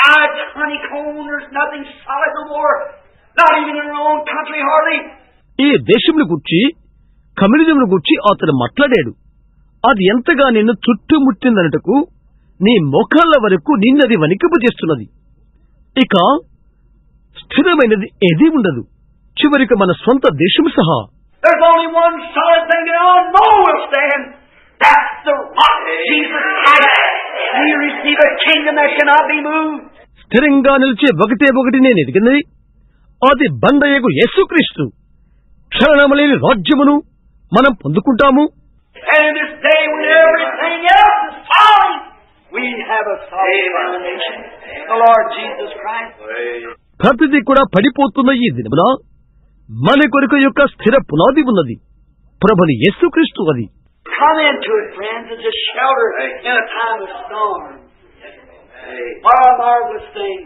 It's honeycomb, there's nothing solid no more. Not even in our own country hardly. ఈ దేశంలో గుర్చి కమ్యూనిజంను గుర్చి అతడు మాట్లాడాడు. అది ఎంతగా నిన్ను చుట్టుముట్టిందనటకు నీ మోకాళ్ల వరకు నిన్నది వణికింపజేస్తున్నది. ఇక స్థిరమైనది ఏదీ ఉండదు, చివరికి మన స్వంత దేశము సహా. There's only one solid thing that all know will stand. That's the rock, Jesus Christ. We receive a kingdom that cannot be moved. స్థిరంగా నిలిచే ఒకటి నేను ఎదిగినది, అది బండయగు యేసుక్రీస్తు. క్షరణమలేని రాజ్యమును మనం పొందుకుంటాము. And in this day when everything else is falling, we have a solid foundation, the Lord Jesus Christ. ప్రతిదీ కూడా పడిపోతున్న ఈ దినమున మన కొరకు యొక్క స్థిర పునాది ఉన్నది, ప్రభుని యేసుక్రీస్తు. అది Come into it, friends, as a shelter in a time of storm. What a marvelous thing.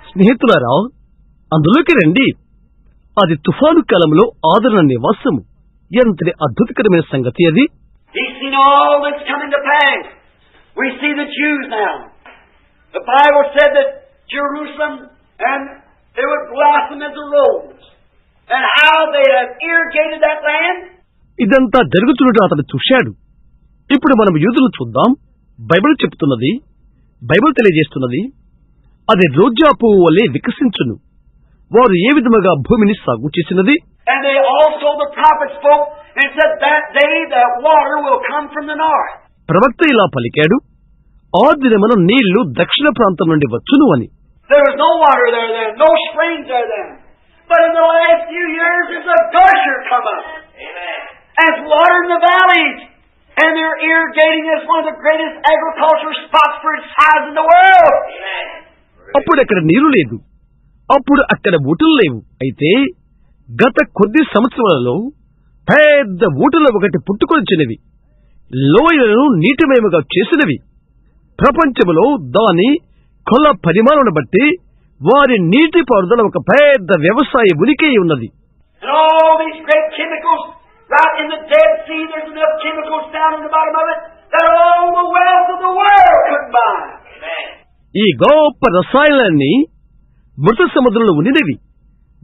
స్నేహితులారా, అందులోకి రండి. అది తుఫాను కాలంలో ఆదరణ నివాసము. ఎంతటి అద్భుతకరమైన సంగతి అది. He's seen all that's coming to pass. We see the Jews now. The Bible said that Jerusalem and they would blossom as a rose. And how they have irrigated that land. ఇదంతా జరుగుతున్నట్టు అతడు చూశాడు. ఇప్పుడు మనం యూదులను చూద్దాం. బైబిల్ చెప్తున్నది, బైబిల్ తెలియజేస్తున్నది, అది రోజా పువ్వు వలె వికసించును. వారు ఏ విధముగా భూమిని సాగు చేసినది. And they also, the prophet spoke and said that day that water will come from the north. ప్రవక్త ఇలా పలికాడు, ఆ దినమున నీళ్లు దక్షిణ ప్రాంతం నుండి వచ్చును అని. There was no water there then, no springs there then. But in the last few years there's a gusher come up. Amen. As water in the valleys. And they're irrigating as one of the greatest agricultural spots for its size in the world. Amen. అప్పుడు అక్కడ నీరు లేదు, అప్పుడు అక్కడ ఊటలు లేవు. అయితే గత కొద్ది సంవత్సరాలలో పెద్ద ఊటలు ఒకటి పుట్టుకొచ్చినవి, లోయలను నీటిమయముగా చేసినవి. ప్రపంచములో దాని కొల పరిమాణం బట్టి వారి నీటి పారుదల ఒక పెద్ద వ్యవసాయ ఉనికి ఉన్నది. And all these great chemicals, right in the Dead Sea, there's enough chemicals down in the bottom of it that all the wealth of the world couldn't buy. ఈ గొప్ప రసాయనాన్ని మృత సముద్రంలో ఉండినవి.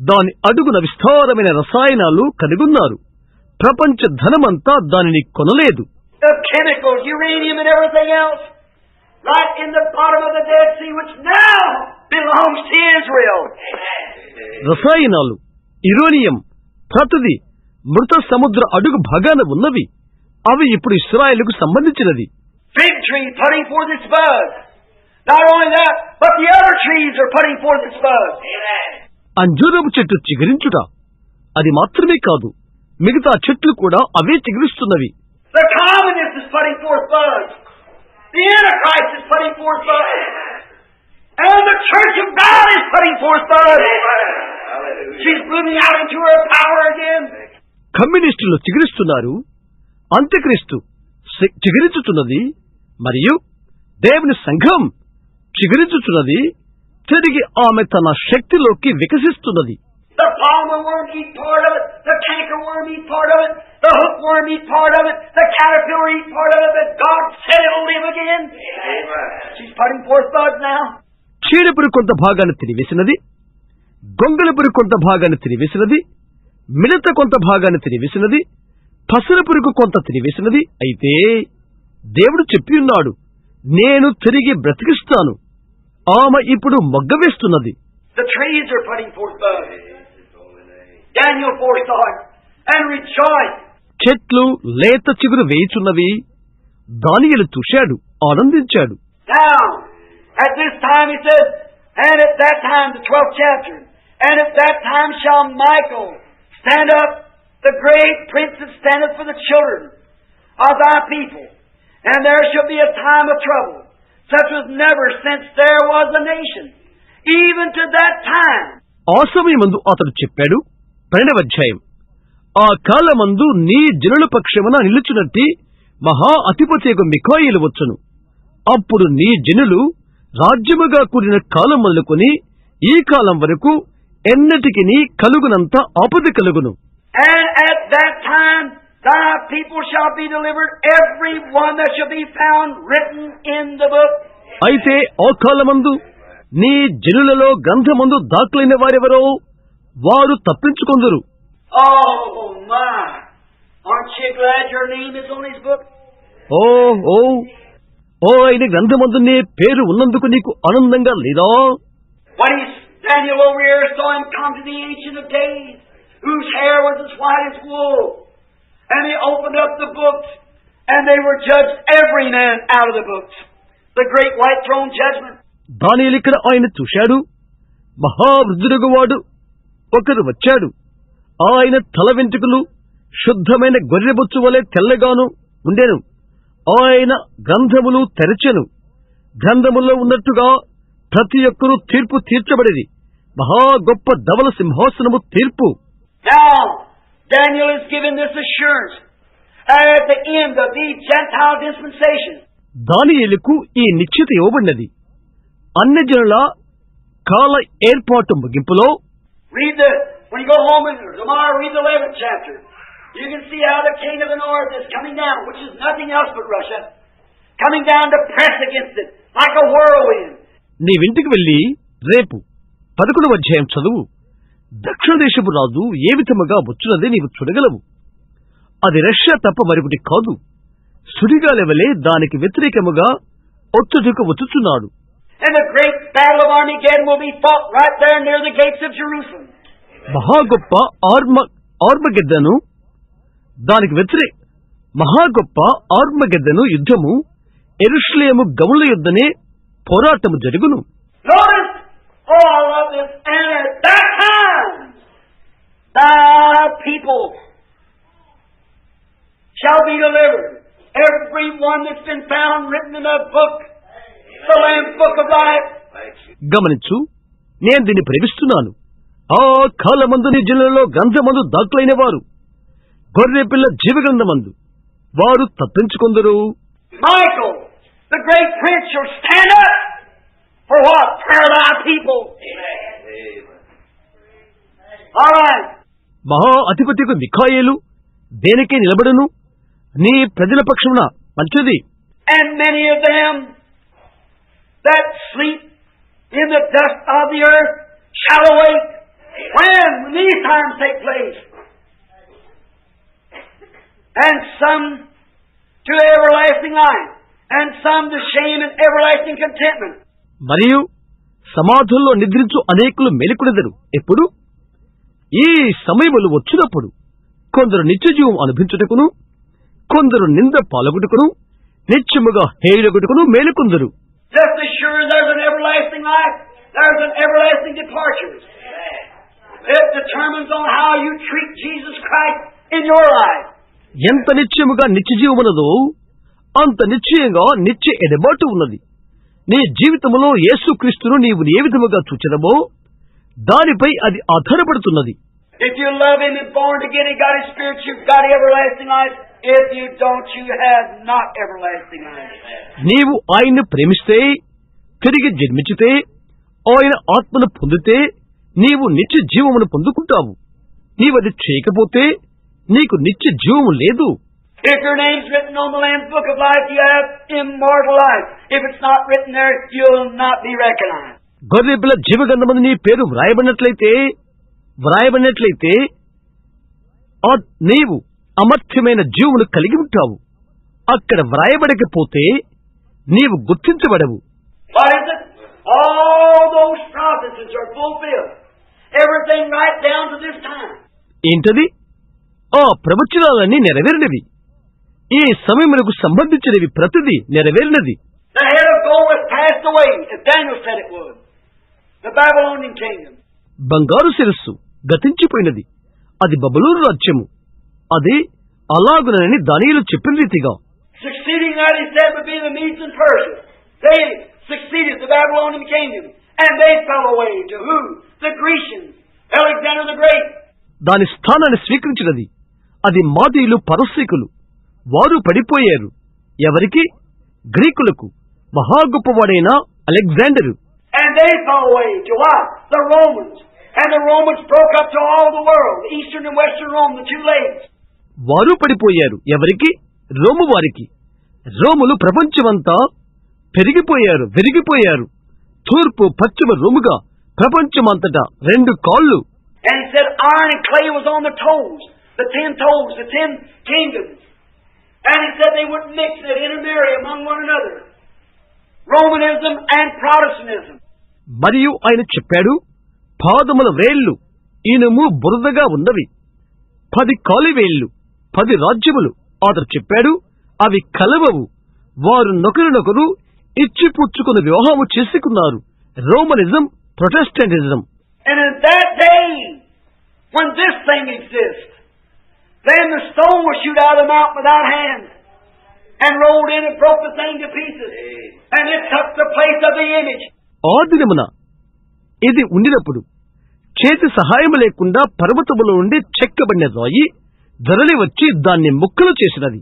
దాని అడుగున విస్తారమైన రసాయనాలు కనుగొన్నారు. ప్రపంచ ధనమంతా దానిని కొనలేదు. The chemicals, uranium and everything else, right in the bottom of the Dead Sea, which now belongs to Israel. రసాయనాలు, యురేనియం, ప్రతిదీ మృత సముద్ర అడుగు భాగాన ఉన్నవి. అవి ఇప్పుడు ఇశ్రాయేలుకు సంబంధించినది. Fig tree putting forth its bud. Not only that, but the other trees are putting forth its bud. అంజూరపు చెట్టు చిగురించుట, అది మాత్రమే కాదు, మిగతా చెట్లు కూడా అవే చిగురిస్తున్నవి. The communist is putting forth buds. The Antichrist is putting forth buds. And the Church of God is putting forth buds. She's blooming out into her power again. కమ్యూనిస్టులు చిగురిస్తున్నారు, అంత్యక్రీస్తు చిగురించుతున్నది, మరియు దేవుని సంఘం చిగురించుచున్నది, తిరిగి ఆమె తన శక్తిలోకి వికసిస్తున్నది. The palmer worm eat part of it, the canker worm eat part of it, the hookworm eat part of it, the caterpillar eat part of it, but God said it'll live again. Amen. She's putting forth buds now. చీడపురుగు కొంత భాగాన్ని తినివేసినది, గొంగళపురుగు కొంత భాగాన్ని తినివేసినది, మిడత కొంత భాగాన్ని తినివేసినది, పసర పురుగు కొంత తినివేసినది. అయితే దేవుడు చెప్పి ఉన్నాడు, నేను తిరిగి బ్రతికిస్తాను. ఆమె ఇప్పుడు మొగ్గ వేస్తున్నది. The trees are putting forth buds. Daniel foresaw it and rejoiced. చెట్లు లేత చిగురు వేయుచున్నవి. దానియేలు చూశాడు, ఆనందించాడు. Now, at this time he said, and at that time, the 12th chapter, and at that time shall Michael stand up, the great prince that standeth for the children of thy people, and there shall be a time of trouble, such was never since there was a nation, even to that time. ఆ సమయమందు అతడు చెప్పాడు, 12వ అధ్యాయం, ఆ కాలమందు నీ జనుల పక్షమున నిలుచునట్టి మహా అధిపతియగు మిఖాయేలు వచ్చును. అప్పుడు నీ జనులు రాజ్యముగా కూడిన కాలం మొదలుకొని ఈ కాలం వరకు ఎన్నటికి కలుగునంత ఆపద కలుగును. And at that time thy people shall be delivered, every one that shall be found written in the book. అయితే ఆ కాలమందు నీ జనులలో గ్రంథమందు దాఖలైన వారెవరో వారు తప్పించుకొందురు. Oh my! Aren't you glad your name is on his book? ఓ ఓ ఓ ఆయన గ్రంథమందు నీ పేరు ఉన్నందుకు నీకు ఆనందంగా లేదా? When Daniel over here saw him come to the Ancient of Days, whose hair was as white as wool, and he opened up the books, and they were judged every man out of the books. The great white throne judgment. దానియేలు ఇక్కడ ఆయన చూశాడు. మహావృద్ధుడుగు వాడు ఒకరు వచ్చాడు. ఆయన తల వెంట్రుకలు శుద్ధమైన గొర్రెబొచ్చు వలె తెల్లగాను ఉండెను. ఆయన గ్రంథములు తెరచెను. గ్రంథములో ఉన్నట్టుగా ప్రతి ఒక్కరూ తీర్పు తీర్చబడిది. మహా గొప్ప ధవల సింహాసనము తీర్పు. Now, Daniel is given this assurance at the end of the Gentile dispensation. దానియేలుకు ఈ నిశ్చిత ఇవ్వబడినది. అన్యజనుల కాల ఏర్పాటు ముగింపులో. When you go home and tomorrow read the 11th chapter, you can see how the king of the north is coming down, which is nothing else but Russia, coming down to press against it like a whirlwind. నీవింటికి వెళ్లి రేపు 11వ అధ్యాయం చదువు. దక్షిణ దేశపు రాజు ఏ విధముగా వచ్చున్నదే నీవు చూడగలవు. అది రష్యా తప్ప మరొకటి కాదు. సుడిగాలి వలె దానికి వ్యతిరేకముగా ఒత్తుటకు వచ్చుచున్నాడు. And the great battle of Armageddon will be fought right there near the gates of Jerusalem. మహా గొప్ప ఆర్మగెద్దను దానికి మహా గొప్ప ఆర్మగెద్దను యుద్ధము యెరూషలేము గముల యుద్ధనే పోరాటము జరుగును. Notice, oh I love this, and at that time thy people shall be delivered, every one that's been found written in a book, the Lamb's book of life. గమనించు, నేను దీన్ని ప్రేమిస్తున్నాను. ఆ కాలమందు నీ జనులలో గ్రంథమందు దాఖలైన వారు గొర్రె పిల్ల జీవగ్రంథమందు వారు తప్పించుకొందరు. Michael, the great prince, shall stand up for what? For thy people. All right. మహా అధిపతికు మిఖాయేలు దేనికే నిలబడును? నీ ప్రజల పక్షమున. మంచిది. And many of them that sleep in the dust of the earth shall awake. When these times take place, and some to everlasting life, and some to shame and everlasting contentment. మరియు సమాధుల్లో నిద్రించు అనేకులు మేలుకొనెదరు. ఎప్పుడు? ఈ సమయములు వచ్చినప్పుడు కొందరు నిత్యజీవం అనుభవించుటకును, కొందరు నింద పాలగుటకును, నిత్యముగా హేయులగుటకును మేలుకొందరు. Just as sure as there's an everlasting life, there's an everlasting departure. It determines on how you treat Jesus Christ in your life. ఎంత నిత్యముగా నిత్యజీవమున్నదో అంత నిశ్చయంగా నిత్య ఎడబాటు ఉన్నది. నీ జీవితములో యేసుక్రీస్తును నీవు ఏ విధముగా చూచెదవో దానిపై అది ఆధారపడుతున్నది. If you love Him and born again and got His Spirit, you've got everlasting life. If you don't, you have not everlasting life. నీవు ఆయన్ను ప్రేమిస్తే, తిరిగి జన్మించితే, ఆయన ఆత్మను పొందితే నీవు నిత్య జీవమును పొందుకుంటావు. నీవది చేయకపోతే నీకు నిత్య జీవము లేదు. If your name's written on the Lamb's Book of Life, you have immortal life. If it's not written there, you'll not be recognized. గొర్రెపిల్ల జీవగ్రంథమందు నీ పేరు వ్రాయబడినట్లయితే నీవు అమర్త్యమైన జీవమును కలిగి ఉంటావు. అక్కడ వ్రాయబడకపోతే నీవు గుర్తించబడవు. What is it? All those prophecies are fulfilled. Everything right down to this time. ఏంటది? ఆ ప్రవచనాలన్నీ నెరవేరినవి. ఈ సమయమునకు సంబంధించినవి ప్రతిదీ నెరవేరినది. The head of gold has passed away, as Daniel said it would. The Babylonian kingdom. బంగారు శిరస్సు గతించిపోయినది. అది బబులోను రాజ్యము. అది అలాగునని దానియేలు చెప్పిన రీతిగా. Succeeding that, he said, would be the Medes and Persians. They succeeded the Babylonian kingdom, and they fell away to who? The Grecians, Alexander the Great. దాని స్థానాన్ని స్వీకరించినది. అది మాదీయులు, పరసీకులు. వారు పడిపోయారు. ఎవరికి? గ్రీకులకు. మహా గొప్పవాడైన Alexander. And they fell away to what? The Romans. And the Romans broke up to all the world, the eastern and western Rome, the two lakes. వారు పడిపోయారు. ఎవరికి? రోము వారికి. రోములు ప్రపంచమంతా విరిగిపోయారు. తూర్పు పశ్చిమ రోముగా ప్రపంచమంతటా 2 కాళ్ళు. And he said iron and clay was on the toes, the 10 toes, the 10 kingdoms. And he said they wouldn't mix it, intermarry among one another. Romanism and Protestantism. మరియు ఆయన చెప్పాడు, పాదముల వ్రేళ్లు ఇనుము బురదగా ఉన్నవి, 10 కాలివేళ్లు, 10 రాజ్యములు. అతడు చెప్పాడు, అవి కలవవు. వారు నొకరినొకరు ఇచ్చిపుచ్చుకుని వివాహము చేసుకున్నారు. రోమనిజం, Protestantism. And in that day, when this thing exists, then the stone was shoot out of the mountain without hands, and rolled in and broke the thing to pieces, and it took the place of the image. ఆ దినమున ఇది ఉండినప్పుడు చేతి సహాయం లేకుండా పర్వతములో నుండి చెక్కబడిన రాయి ధరలి వచ్చి దాన్ని ముక్కలు చేసినది.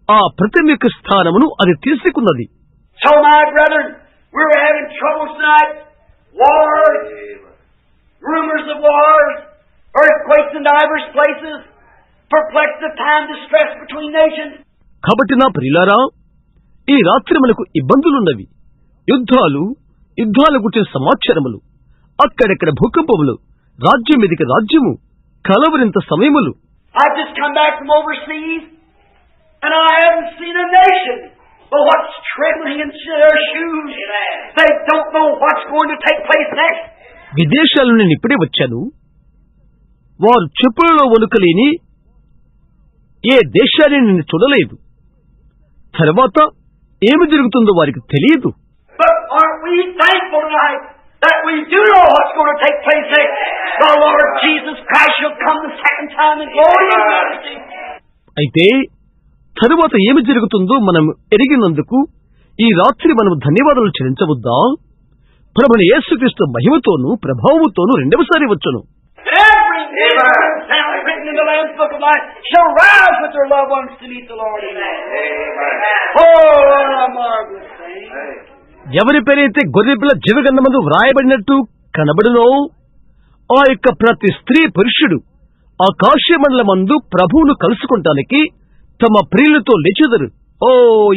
ఆ ప్రతిమ యొక్క స్థానమును అది తీసుకున్నది. So my brethren, we're having troubles tonight. Wars, rumors of wars, earthquakes in divers places, perplexed of time, distress between nations. కాబట్టి నా ప్రియులారా, ఈ రాత్రి మనకు ఇబ్బందులున్నవి. యుద్ధాలు గురించిన సమాచారములు, అక్కడెక్కడ భూకంపములు, రాజ్యం మీదికి రాజ్యము, కలవరింత సమయములు. I've just come back from overseas, and I haven't seen a nation but what's trembling in their shoes. They don't know what's going to take place next. విదేశాల నుండి ఇప్పుడే వచ్చాను. వారు చెప్పులలో వణుకలేని ఏ దేశాన్ని నేను చూడలేదు. తర్వాత ఏమి జరుగుతుందో వారికి తెలియదు. But aren't we thankful tonight that we do know what's going to take place next? The Lord Jesus Christ shall come the second time in glory and majesty. అయితే తరువాత ఏమి జరుగుతుందో మనం ఎరిగినందుకు ఈ రాత్రి మనం ధన్యవాదాలు చెల్లించవద్దా? ప్రభుని యేసుక్రీస్తు మహిమతోనూ ప్రభావముతోనూ రెండవసారి వచ్చును. Every family written in the Lamb's Book of Life shall rise with their loved ones to meet the Lord. Oh, what a marvelous thing. ఎవరి పేరైతే గొర్రెపిల్ల జీవగ్రంథమందు వ్రాయబడినట్టు కనబడునో ఆ యొక్క ప్రతి స్త్రీ పురుషుడు ఆకాశమండలమందు ప్రభువును కలుసుకుంటానికి తమ ప్రియులతో లేచెదరు. ఓ,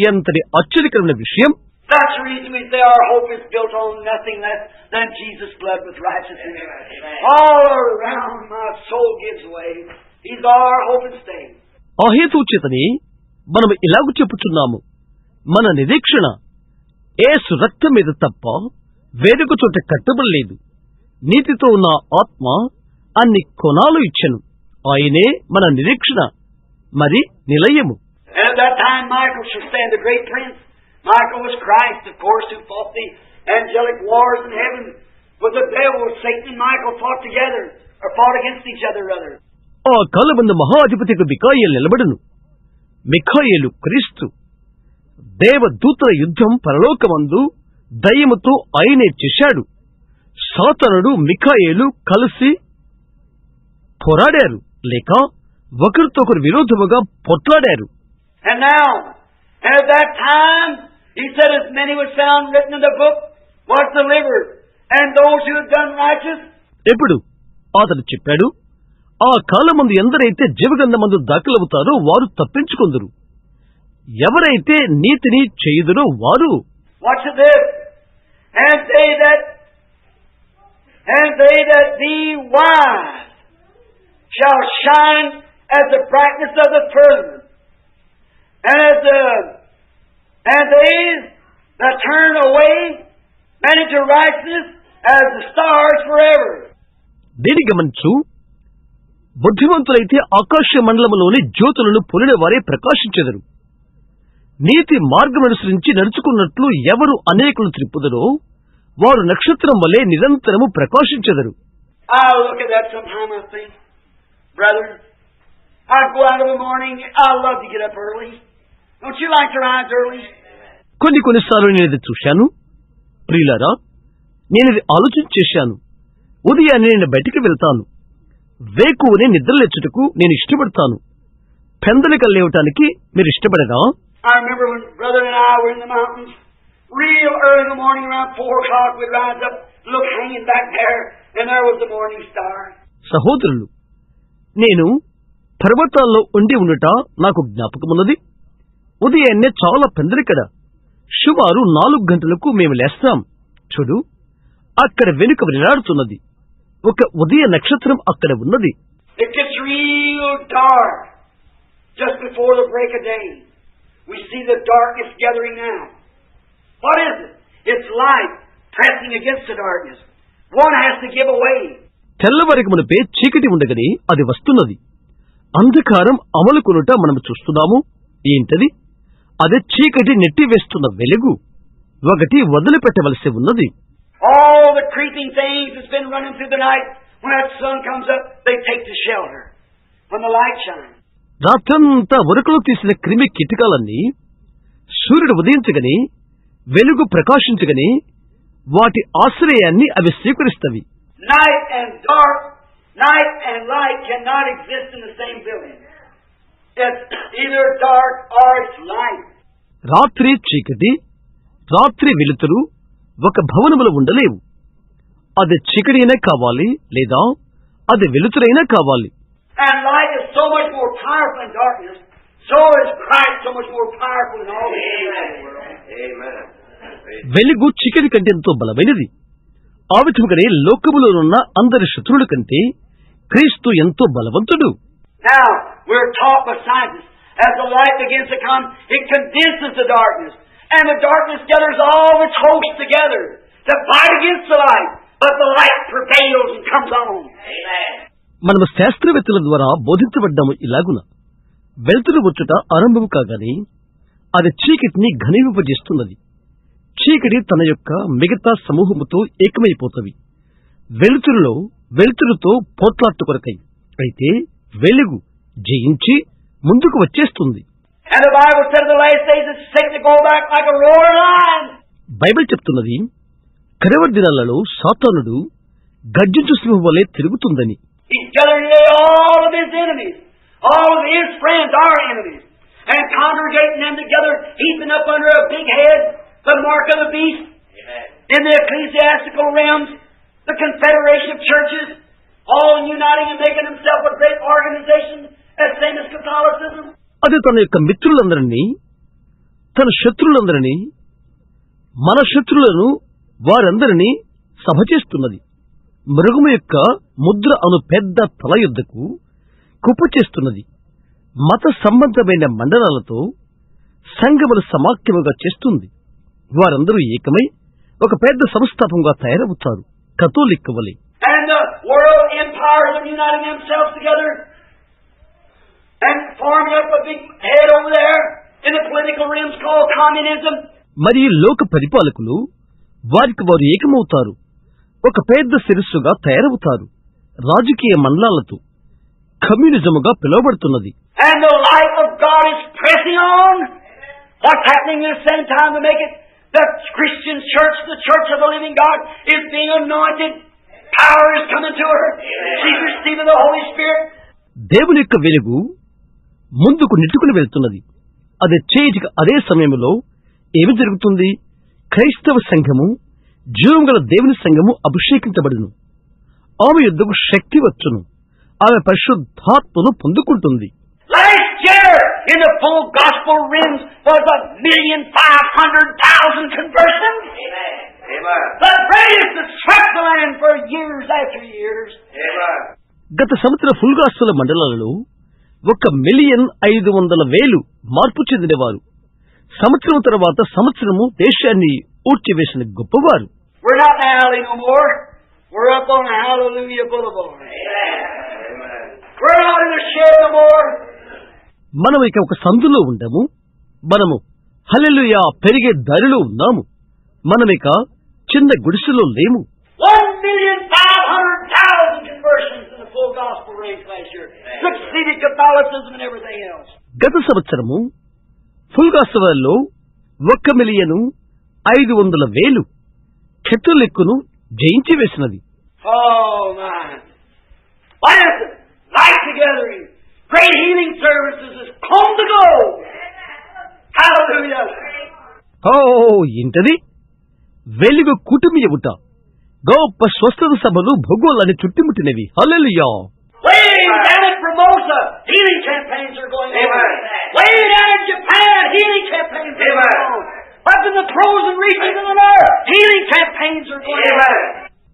ఎంతటి ఆశ్చర్యకరమైన విషయం! That's the reason we say our hope is built on nothing less than Jesus' blood with righteousness. All around my soul gives way. He's our hope and stay. ఆ హేతుచేతనే మనం ఇలాగ చెప్పుచున్నాము, మన నిరీక్షణ యేసు రక్తం మీద తప్ప వేరొక చోట కట్టబడలేదు. నీతితో ఉన్న ఆత్మ అన్ని కొనాలు ఇచ్చెను. ఆయనే మన నిరీక్షణ మరి నిలయము. And at that time Michael shall stand, the great prince. Michael was Christ, of course, who fought the angelic wars in heaven with the devil. Satan and Michael fought together, or fought against each other, rather. ఆ కాలమందు మహాధిపతికి మిఖాయేలు నిలబడును. మిఖాయేలు క్రీస్తు. దేవదూతల యుద్ధం పరలోకమందు దయ్యముతో ఆయనే చేశాడు. సాతానుడు మిఖాయేలు కలిసి పోరాడారు, లేక ఒకరితో ఒకరు విరోధముగా పొట్లాడారు. And now, at that time, he said, as many was found written in the book, was delivered, and those who had done righteous. ఎప్పుడు అతడు చెప్పాడు, ఆ కాలమందు ఎందరైతే జీవగంధమందు దాఖలవుతారో వారు తప్పించుకొందురు, ఎవరైతే నీతిని చేయుదురో వారు. Watch this. And they that be wise shall shine as the brightness of the firmament, and they that turn away and into righteousness as the stars forever. దీని గమనించు, బుద్ధిమంతులైతే ఆకాశ మండలములోని జ్యోతులను పొలిన వారే ప్రకాశించెదరు. నీతి మార్గమనుసరించి నడుచుకున్నట్లు ఎవరు అనేకులు త్రిప్పుదరో వారు నక్షత్రం వలె నిరంతరము ప్రకాశించెదరు. I look at that sometime, I think, brother, I go out in the morning, I love to get up early. Don't you like to rise early? కొన్నిసార్లు నేను ఇది చూశాను. ప్రియులారా, నేను ఇది ఆలోచించేశాను. ఉదయాన్నే నేను బయటికి వెళ్తాను. వేకువనే నిద్రలేచుటకు నేను ఇష్టపడతాను. పెందలిక లేవటానికి మీరు ఇష్టపడరా? I remember when brother and I were in the mountains, real early in the morning, around 4 o'clock, we'd rise up, look hanging back there, and there was the morning star. సహోదరులు, నేను పర్వతాల్లో ఉండి ఉండుట నాకు జ్ఞాపకమున్నది. ఉదయాన్నే చాలా పెందలికడ సుమారు 4 గంటలకు మేము లేస్తాం. చూడు, అక్కడ వెనుక విరాడుతున్నది ఒక ఉదయ నక్షత్రం అక్కడ ఉన్నది. It gets real dark just before the break of day. We see the darkness gathering now. What is it? It's light pressing against the darkness. One has to give away. తెల్లవారికి మునిపే చీకటి ఉండగానే అది వస్తున్నది. అంధకారం అమలుకొనుట మనం చూస్తున్నాము. ఏంటది? అదే చీకటి నెట్టివేస్తున్న వెలుగు. ఒకటి వదిలిపెట్టవలసి ఉన్నది. All the creeping things that's been running through the night, when that sun comes up, they take to shelter when the light shines. రాత్రంతా ఉరకలు తీసిన క్రిమి కీటకాలన్నీ సూర్యుడు ఉదయించగని వెలుగు ప్రకాశించగని వాటి ఆశ్రయాన్ని అవి స్వీకరిస్తవి. Night and light cannot exist in the same building. It's either dark or it's light. రాత్రి చీకటి, రాత్రి వెలుతురు ఒక భవనములో ఉండలేవు. అది చీకటిైనా కావాలి, లేదా అది వెలుతురైనా కావాలి. And light is so much more powerful than darkness. So is Christ so much more powerful than all the world. Amen. వెలుగు చీకటి కంటే ఎంతో బలమైనది. ఆ విధముగానే లోకములోనున్న అందరి శత్రువుల కంటే క్రీస్తు ఎంతో బలవంతుడు. Now, we're taught by scientists, as the light begins to come, it condenses the darkness. And the darkness gathers all its hosts together to fight against the light. But the light prevails and comes on. Amen. మనము శాస్త్రవేత్తల ద్వారా బోధించబడ్డాము ఇలాగున, వెలుతురు వచ్చుట ఆరంభము కాగానే అది చీకటిని ఘనీవింపజేస్తున్నది. చీకటి తన యొక్క మిగతా సమూహముతో ఏకమైపోతవి. వెలుతురుతో పోట్లాట్టు కొరకై. అయితే వెలుగు జయించి ముందుకు వచ్చేస్తుంది. And the Bible said in the last days it's Satan to go back like a roaring lion. Bible చెప్తున్నది, కడవరి దినాలలో సాతానుడు గర్జించు సింహం వలె తిరుగుతుందని. He's gathering all of his enemies, all of his friends, our enemies, and congregating them together, heaping up under a big head the mark of the beast. Amen. In the ecclesiastical realms, the confederation of churches, all uniting and making themselves a great organization, as same as Catholicism. అది తన యొక్క మిత్రులందరినీ, తన శత్రులందరినీ, మన శత్రులను వారందరినీ సభ చేస్తున్నది. మృగము యొక్క ముద్ర అను పెద్ద తల యుద్ధకు కుప్ప చేస్తున్నది. మత సంబంధమైన మండలాలతో సంఘముల సమాఖ్యముగా చేస్తుంది. వారందరూ ఏకమై ఒక పెద్ద సంస్థాపంగా తయారవుతారు, కథోలిక్ వలె. And the world empires are uniting themselves together and forming up a big head over there in the political realms called communism. మరియు లోక పరిపాలకులు వారికి వారు ఏకమవుతారు, ఒక పెద్ద శిరస్సుగా తయారవుతారు, రాజకీయ మండలాలతో. కమ్యూనిజముగా పిలువబడుతున్నది. And the light of God is pressing on. What's happening at the same time to make it? The Christian church, the church of the living God, is being anointed. Power is coming to her. She's receiving the Holy Spirit. దేవుని యొక్క వెలుగు ముందుకు నెట్టుకుని వెళ్తున్నది. అది చేయిటికి అదే సమయంలో ఏమి జరుగుతుంది? క్రైస్తవ సంఘము జీవం గల దేవుని సంఘము అభిషేకించబడును. ఆమె యుద్ధకు శక్తి వచ్చును. ఆమె పరిశుద్ధాత్మను పొందుకుంటుంది. Last year, in the full gospel rims, was 1,500,000 conversions. Amen. The greatest that swept the land for years after years. Amen. గత సంవత్సర ఫుల్ గాస్పెల్ మండలాలలో 1,500,000 మార్పు చెందినవారు, సంవత్సరం తర్వాత సంవత్సరము దేశాన్ని ఊడ్చివేసిన గొప్పవారు. We're not in the alley no more. We're up on Hallelujah Boulevard. Amen. We're not in the shed no more. మనం ఇక ఒక సందులో ఉండము. మనము హల్లెలూయా పెరిగే దారిలో ఉన్నాము. మనమిక చిన్న గుడిసెలో లేము. 1,500,000 conversions in the full gospel range last year. Succeeded Catholicism and everything else. గత సంవత్సరము ఫుల్ గాస్పెల్లో 1,500,000 కెథలిక్కును జయించి వేసినది. Oh man! Why is it? Light together. Great healing services is come to go. Hallelujah! ఓ ఏంటది? వెలుగు కుటుంబ యువత, గొప్ప స్వస్థత సభలు భూగోళాన్ని చుట్టుముట్టినవి. హల్లెలూయా! Way down in Formosa, healing campaigns are going on. Way down in Japan, healing campaigns are going on. Up in the frozen regions of the north, healing campaigns are going on.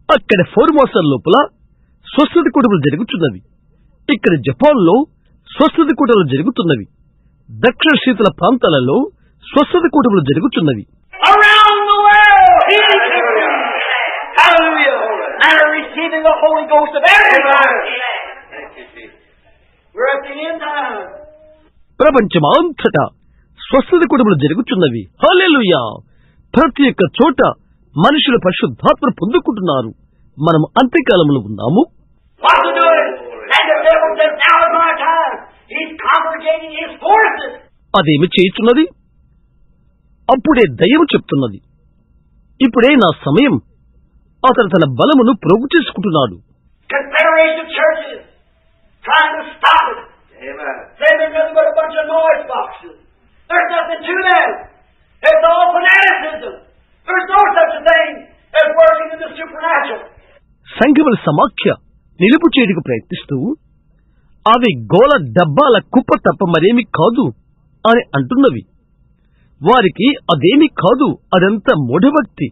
అక్కడ ఫోర్మోసా లోపల స్వస్థత కూటములు జరుగుతున్నవి. ఇక్కడ జపాన్ లో స్వస్థత కూటములు జరుగుతున్నవి. దక్షిణ శీతల ప్రాంతాలలో స్వస్థత కూటములు జరుగుతున్నవి. Around the world, healing campaigns. Hallelujah! And are receiving the Holy Ghost of everyone. We're at the end time. ప్రపంచమంతటా స్వస్థత కూటములు జరుగుతున్నవి. హల్లెలూయా! ప్రతి ఒక్క చోట మనుషులు పరిశుద్ధాత్మ పొందుకుంటున్నారు. మనం అంత్యకాలంలో ఉన్నాము. What's he doing? And the devil says, now is my time. He's congregating his forces. అదేమి చేయుచున్నది? అప్పుడే దయ్యము చెప్తున్నది, ఇప్పుడే నా సమయం. అతను తన బలమును ప్రోగు చేసుకుంటున్నాడు. Confederation of churches trying to stop it. Amen. Say there's nothing but a bunch of noise boxes. There's nothing to them. It's all fanaticism. There's no such a thing as working in the supernatural. సంఘముల సమాఖ్య నిలుపు చేయడానికి ప్రయత్నిస్తూ అవి గోల డబ్బాల కుప్ప తప్ప మరేమి కాదు అని అంటున్నవి. వారికి అదేమి కాదు, అదంతా మూఢభక్తి.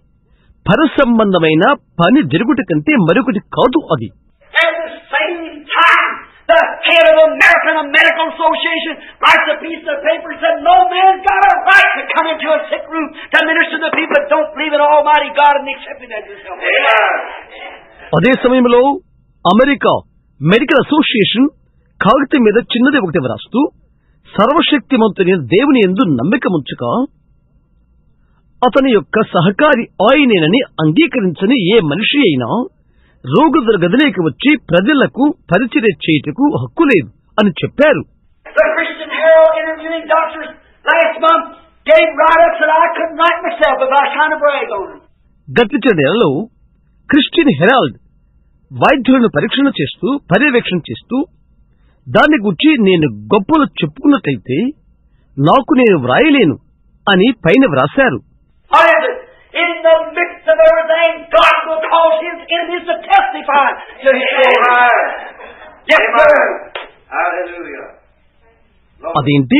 పరసంబంధమైన పని జరుగుట కంటే మరొకటి కాదు అది. At the same time, the head of the American Medical Association writes a piece of paper and said, no man's got a right to come into a sick room to minister to the people that don't believe in Almighty God and accept Him as His help. అదే సమయంలో అమెరికా మెడికల్ అసోసియేషన్ కాగితం మీద చిన్నది ఒకటి వ్రాస్తూ, సర్వశక్తిమంతుని దేవుని యందు నమ్మికముంచుక అతని యొక్క సహకారి ఆయనేనని అంగీకరించని ఏ మనిషి అయినా రోగుల గదిలోకి వచ్చి ప్రజలకు పరిచర్య చేయుటకు హక్కు లేదు అని చెప్పారు. The Christian Herald interviewing doctors last month gave write-ups that I couldn't write myself if I was trying to brag on them. గత నెలలో క్రిస్టియన్ హెరాల్డ్ వైద్యులను పర్యవేక్షణ చేస్తూ దాన్ని గురించి నేను గొప్పలు చెప్పుకున్నట్లయితే నాకు నేను వ్రాయలేను అని పైన వ్రాశారు. What is it? In the midst of everything, God will cause His enemies to testify to His glory. Yes, sir. Hallelujah. అదేంటి?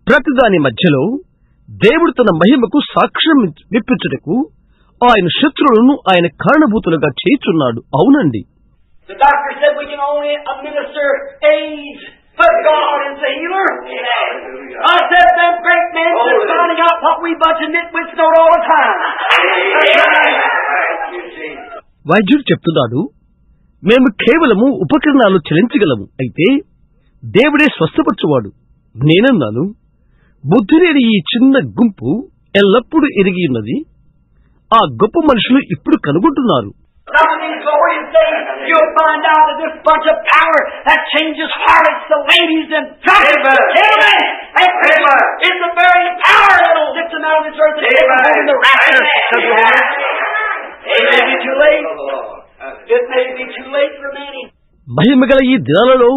ప్రతిదాని మధ్యలో దేవుడు తన మహిమకు సాక్ష్యం విప్పించుటకు ఆయన శత్రువులను ఆయన కారణభూతులుగా చేయుచున్నాడు. అవునండి. The doctor said we can only administer AIDS, but God is the healer. I said them great men are finding out what we bunch of nitwits know all the time. వైద్యుడు చెప్తున్నాడు, మేము కేవలము ఉపకరణాలు చెల్లించగలము, అయితే దేవుడే స్వస్థపరచువాడు. నేనన్నాను, బుద్ధి లేని ఈ చిన్న గుంపు ఎల్లప్పుడూ ఎరిగి ఉన్నది. ఆ గొప్ప మనుషులు ఇప్పుడు కనుగొంటున్నారు. Some of these glorious days, you'll find out that this bunch of power that changes harlots to ladies and drunkards to gentlemen and Christians is the very power that'll lift them out of this earth and take them home in the rapture. It may be too late. It may be too late for many. మహిమగల ఈ దినాలలో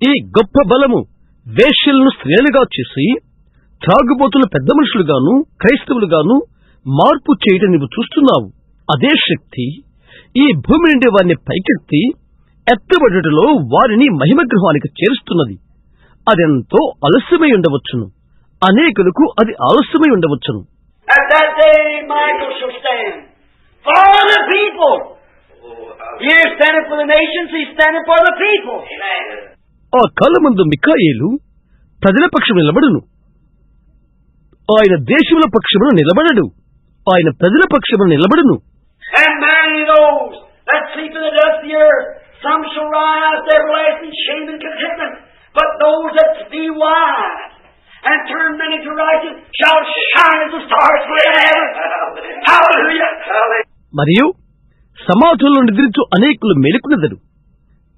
ఈ గొప్ప బలము వేశ్యలను స్త్రీలుగా చేసి త్రాగుబోతులు పెద్ద మనుషులుగాను క్రైస్తవులుగాను మార్పు చేయటం నువ్వు చూస్తున్నావు. అదే శక్తి ఈ భూమి నుండి వారిని పైకెత్తి ఎత్తబడుటలో వారిని మహిమగృహానికి చేరుస్తున్నది. అదెంతో ఆలస్యమై ఉండవచ్చును, అనేకులకు అది ఆలస్యమై ఉండవచ్చును. At that day, Michael shall stand for the people. He is standing for the nations, he is standing for the people. ఆ కాలమందు మిఖాయేలు ప్రజల పక్షము నిలబడును. ఆయన దేశముల పక్షమును నిలబడడు, ఆయన ప్రజల పక్షమును నిలబడును. And many those that sleep in the dust of the earth, some shall rise to everlasting shame and contentment, but those that be wise and turn many to righteousness shall shine as the stars forever and ever. Hallelujah! మరియు సమాధుల్లో నిద్రించు అనేకులు మేలుకున్నదరు.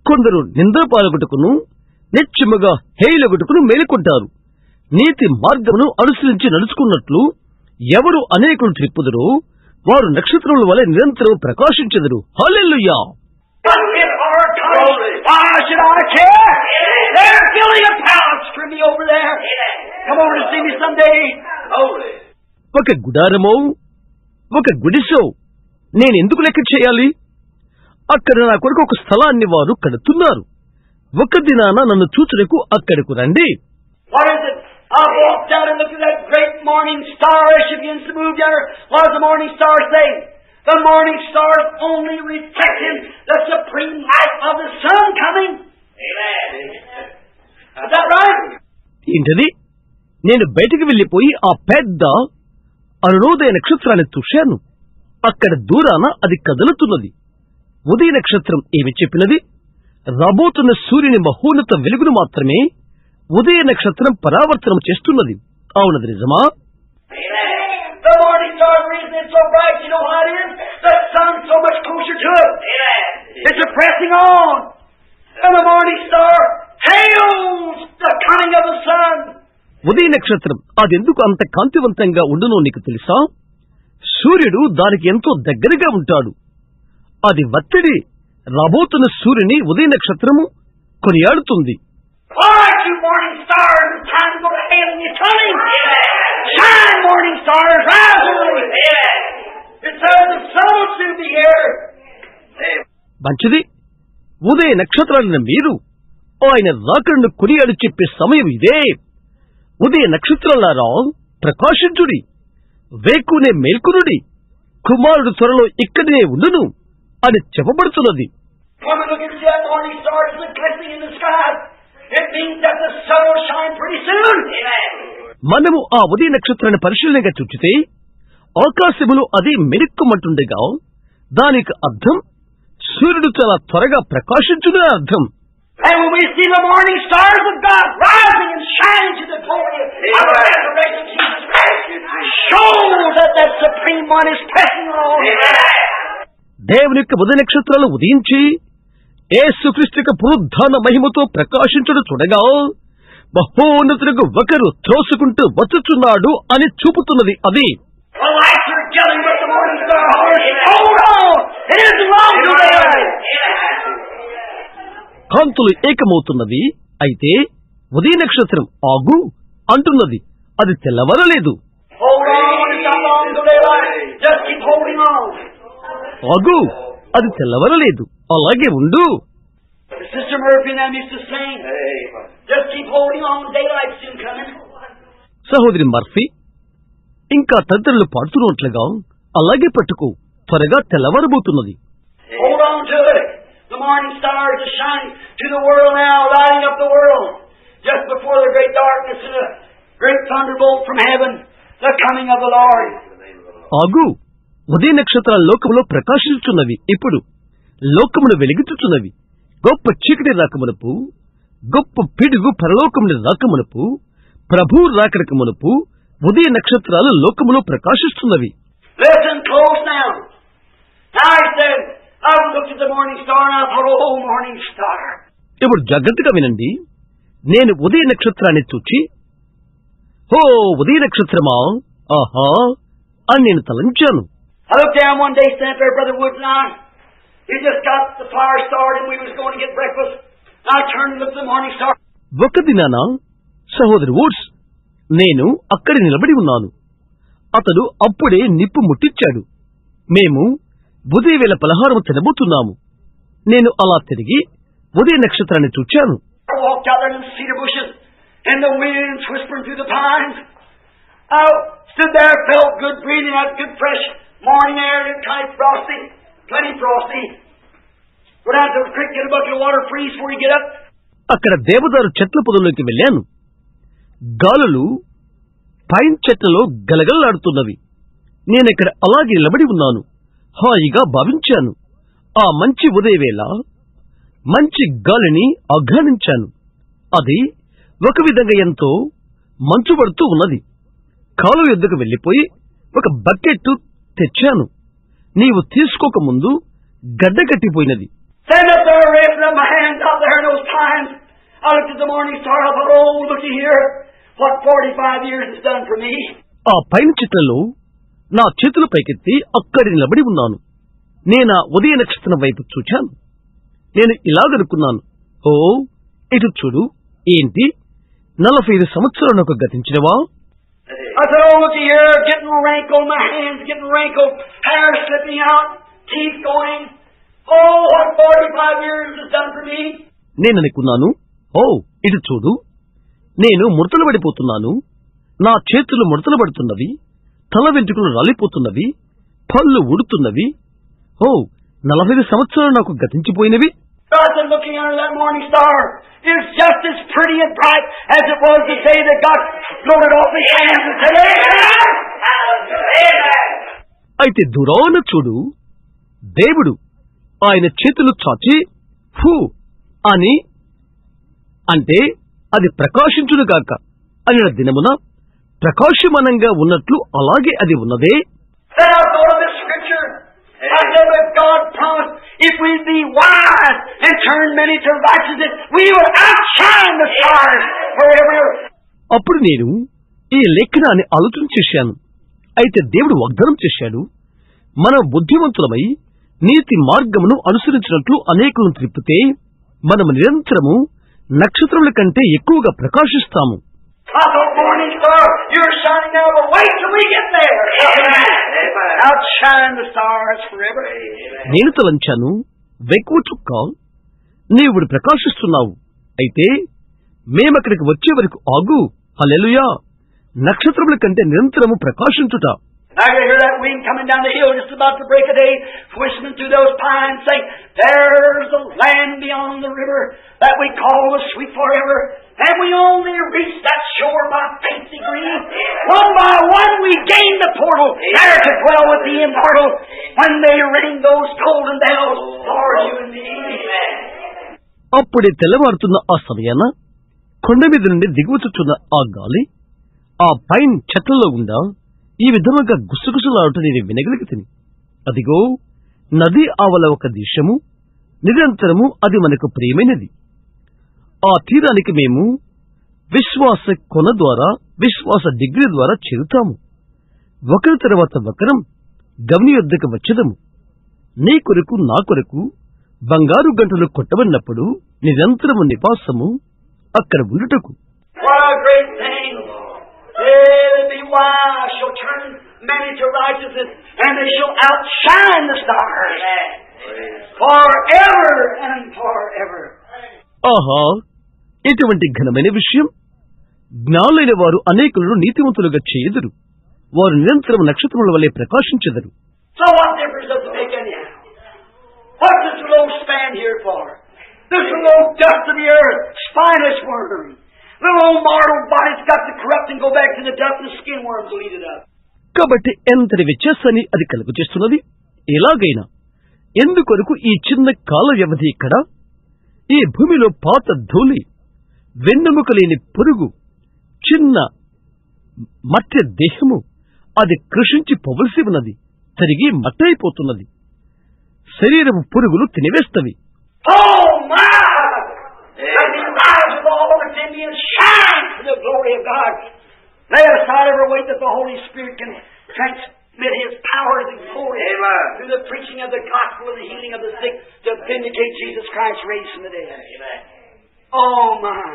కొందరు నింద పాల్గొట్టుకును నిత్యముగా హేయులగుటకును మేలుకుంటారు. నీతి మార్గమును అనుసరించి నడుచుకున్నట్లు ఎవరు అనేకులు త్రిప్పుదరో వారు నక్షత్రముల వలె నిరంతరం ప్రకాశించెదరు. హల్లెలూయా! But if our tongue, why should I care? They're building a palace for me over there. Come over to see me someday. ఒక గుడారమో ఒక గుడిసో నేనెందుకు లెక్క చేయాలి? అక్కడ నా కొరకు ఒక స్థలాన్ని వారు కడుతున్నారు. ఒక దినాన నన్ను చూచుటకు అక్కడకు రండి. What is it? I walked out and looked at that great morning star as she begins to move yonder. What does the morning star say? The morning star is only reflecting the supreme light of the sun coming. Amen. Is that right? ఏంటది? నేను బయటికి వెళ్లిపోయి ఆ పెద్ద అరుణోదయ నక్షత్రాన్ని చూశాను. అక్కడ దూరాన అది కదులుతున్నది. ఉదయ నక్షత్రం ఏమి చెప్పినది? రాబోతున్న సూర్యుని మహోన్నత వెలుగును మాత్రమే ఉదయ నక్షత్రం పరావర్తనం చేస్తున్నది. అవునది నిజమా? The morning star reason it's so bright, you know what it is? The sun's so much closer to it. It's pressing on. And the morning star hails the coming of the sun. ఉదయ నక్షత్రం అదెందుకు అంత కాంతివంతంగా ఉండునో నీకు తెలుసా? సూర్యుడు దానికి ఎంతో దగ్గరగా ఉంటాడు. అది వత్తిడి రాబోతున్న సూర్యుని ఉదయ నక్షత్రము కొనియాడుతుంది. Alright, you morning stars, it's time to go to hail and you're coming. Shine, morning stars, rise early. It says the sun will soon be here. మంచిది. ఉదయ నక్షత్రాలైన మీరు ఆయన రాకడను కొనియాడి చెప్పే సమయం ఇదే. ఉదయ నక్షత్రాలారా ప్రకాశించుడి, వేకునే మేల్కొనుడి, కుమారుడు త్వరలో ఇక్కడనే ఉండును అని చెప్పబడుతున్నది. Come and look and see that morning star is glistening in the sky. It means that the sun will shine pretty soon. మనము ఆ ఉదయ నక్షత్రాన్ని పరిశీలనగా చూచితే ఆకాశములో అది మెరుక్కుమంటుండగా దానికి అర్థం సూర్యుడు చాలా త్వరగా ప్రకాశించునే అర్థం. And when we see the morning stars of God rising and shining to the glory of the resurrection of Jesus Christ, shows that that supreme one is pressing on. దేవుని యొక్క ఉదయ నక్షత్రాలు ఉదయించి యేసుక్రీస్తు యొక్క పునరుద్ధాన మహిమతో ప్రకాశించడు చూడగా మహోన్నతులకు ఒకరు త్రోసుకుంటూ వచ్చుచున్నాడు అని చూపుతున్నది. అది The lights are gelling with the morning star. Hold on! It isn't long today. కాంతులు ఏకమవుతున్నది. అయితే ఉదయ నక్షత్రం ఆగు అంటున్నది. అది తెల్లవరలేదు. Hold on! It's not long till daylight. Just keep holding on. ఆగు, అది తెల్లవరలేదు, అలాగే ఉండు. Sister Murphy and them used to sing. Just keep holding on. Daylight's soon coming. సహోదరి మర్ఫీ ఇంకా తదితరులు పాడుతున్నట్లుగా అలాగే పట్టుకో, త్వరగా తెల్లవారబోతున్నది. Hold on to it. The morning stars are shining to the world now, lighting up the world. Just before the great darkness and a great thunderbolt from heaven, the coming of the Lord. ఆగు, ఉదయ నక్షత్రాల లోకములో ప్రకాశించుచున్నవి. ఇప్పుడు లోకమును వెలిగించుచున్నవి. గొప్ప చీకటి రాకమునపు, గొప్ప పిడుగు పరలోకముని రాకమునపు, ప్రభు రాకమునపు ఉదయ నక్షత్రాలు లోకములో ప్రకాశిస్తున్నవి. Listen close now. Now he said, I looked at the morning star and I thought, oh, morning star. ఇప్పుడు జాగ్రత్తగా వినండి. నేను ఉదయ నక్షత్రాన్ని చూచి, ఓ ఉదయ నక్షత్రమా, ఆహా అని నేను తలంచాను. I looked down one day, sent there, Brother Woods and I. He just got the fire started and we was going to get breakfast. And I turned and looked at the morning star. ఒక దినాన సహోదరు వుడ్స్ నేను అక్కడ నిలబడి ఉన్నాను. అతడు అప్పుడే నిప్పు ముట్టించాడు. మేము ఉదయవేళ పలహారం తినబోతున్నాము. నేను అలా తిరిగి ఉదయ నక్షత్రాన్ని చూచాను. I walked out there in the cedar bushes, and the winds whispering through the pines. I stood there, felt good, breathing out good fresh morning air, kind of frosty, plenty frosty. Go down to the creek, get a bucket of water, freeze before you get up. అక్కడ దేవదారు చెట్ల పొదల్లోకి వెళ్ళాను. గాలులు పైన్ చెట్లలో గలగలలాడుతున్నవి. నేనిక్కడ అలాగే నిలబడి ఉన్నాను. హాయిగా భావించాను. ఆ మంచి ఉదయవేళ మంచి గాలిని ఆఘ్రానించాను. అది ఒక విధంగా ఎంతో మంచు పడుతూ ఉన్నది. కాలువ యొద్దకు వెళ్లిపోయి ఒక బకెట్ తెచ్చాను. నీవు తీసుకోకముందు గడ్డ కట్టిపోయినది. Stand up there, raising up my hands out there in those times. I looked at the morning star. I thought, oh, looky here, what 45 years has done for me. ఆ పైన చెట్లలో నా చేతులు పైకెత్తి అక్కడి నిలబడి ఉన్నాను. నేనా ఉదయ నక్షత్రం వైపు చూచాను. నేను ఇలాగనుకున్నాను, ఓ ఇటు చూడు, ఏంటి 45 సంవత్సరాలు నాకు గతించినవా? I said, oh, looky here, getting wrinkled, my hands getting wrinkled, hair slipping out, teeth going. Oh, what 45 years has done for me. నేను అనుకున్నాను, ఓ ఇటు చూడు, నేను ముడతలు పడిపోతున్నాను. నా చేతులు ముడతలు పడుతున్నవి, తల వెంట్రుకలు రాలిపోతున్నవి, పళ్ళు ఊడుతున్నవి. ఓ 45 సంవత్సరాలు నాకు గతించిపోయినవి. I said, looking under that morning star, it's just as pretty and bright as it was the day that God floated off his hands and said, Amen! Amen! అయితే దూరాన చూడు, దేవుడు ఆయన చేతులు చాచి ఫూ అని అంటే అది ప్రకాశించునుగాక అనిన దినమున ప్రకాశమానంగా ఉన్నట్లు అలాగే అది ఉన్నదే. Then I thought of this scripture. I said, if God promised, if we be wise and turn many to righteousness, we will outshine the stars forever. అప్పుడు నేను ఈ లేఖనాన్ని ఆలోచన చేశాను. అయితే దేవుడు వాగ్దానం చేశాడు, మనం బుద్ధిమంతులమై నీతి మార్గమును అనుసరించినట్లు అనేకులను త్రిప్పితే మనము నిరంతరము నక్షత్రముల కంటే ఎక్కువగా ప్రకాశిస్తాము. I thought, morning star, you're shining now, but wait till we get there. Amen. Outshine the stars forever. నేను తలంచాను, వెక్కువ చుక్క, నీవు ప్రకాశిస్తున్నావు. అయితే మేమక్కడికి వచ్చే వరకు ఆగు. హల్లెలూయా. నక్షత్రముల కంటే నిరంతరము ప్రకాశించుట. I can hear that wind coming down the hill just about to break a day, whistling through those pines, saying, there's a land beyond the river that we call the sweet forever, and we only reach that shore by faintly green. One by one we gain the portal, there to dwell with the immortal, when they ring those golden bells for you and me. అప్పుడే తెల్లవారుతున్న ఆ సమయాన కొండ మీద నుండి దిగువచుచున్న ఆ గాలి ఆ పైన్ చెట్లలో ఉందా ఈ విధముగా గుసగుసలాడుట నేను వినగలిగితిని. అదిగో నది ఆవల ఒక దేశము, నిరంతరము అది మనకు ప్రియమైనది. ఆ తీరానికి మేము విశ్వాస కొన ద్వారా, విశ్వాస డిగ్రీ ద్వారా చేరుతాము. ఒకరి తర్వాత ఒకరం గమని యొద్దకు వచ్చదము. నీ కొరకు నా కొరకు బంగారు గంటలు కొట్టబడినప్పుడు నిరంతరము నివాసము అక్కడ ఉండుటకు. What a great thing! They that be wise shall turn many to righteousness, and they shall outshine the stars forever and forever. ఆహా, ఇటువంటి ఘనమైన విషయం! జ్ఞానులైన వారు అనేకులను నీతివంతులుగా చేయుదురు. వారు నిరంతరం నక్షత్రముల వలె ప్రకాశించెదరు. So what difference does it make anyhow? What does the little stand here for? This little dust of the earth, spineless worm. Little old mortal body's got to corrupt and go back to the dust, and the skin worms will eat it up. కాబట్టి ఎంతటి వ్యత్యాసాన్ని అది కలుగు చేస్తున్నది. ఎలాగైనా ఎందుకొరకు ఈ చిన్న కాల వ్యవధి ఇక్కడ, ఈ భూమిలో పాత ధూళి, వెన్నెముక లేని పురుగు, చిన్న మట్య దేహము, అది కృషించి పోవలసి ఉన్నది, తిరిగి మట్టయిపోతున్నది. శరీరము పురుగులు తినివేస్తవి. Oh my! Let me rise with all within me and shine for the glory of God. Lay aside every weight that the Holy Spirit can transmit His power and glory through the preaching of the gospel and the healing of the sick to vindicate Jesus Christ raised from the dead. Amen. Oh my!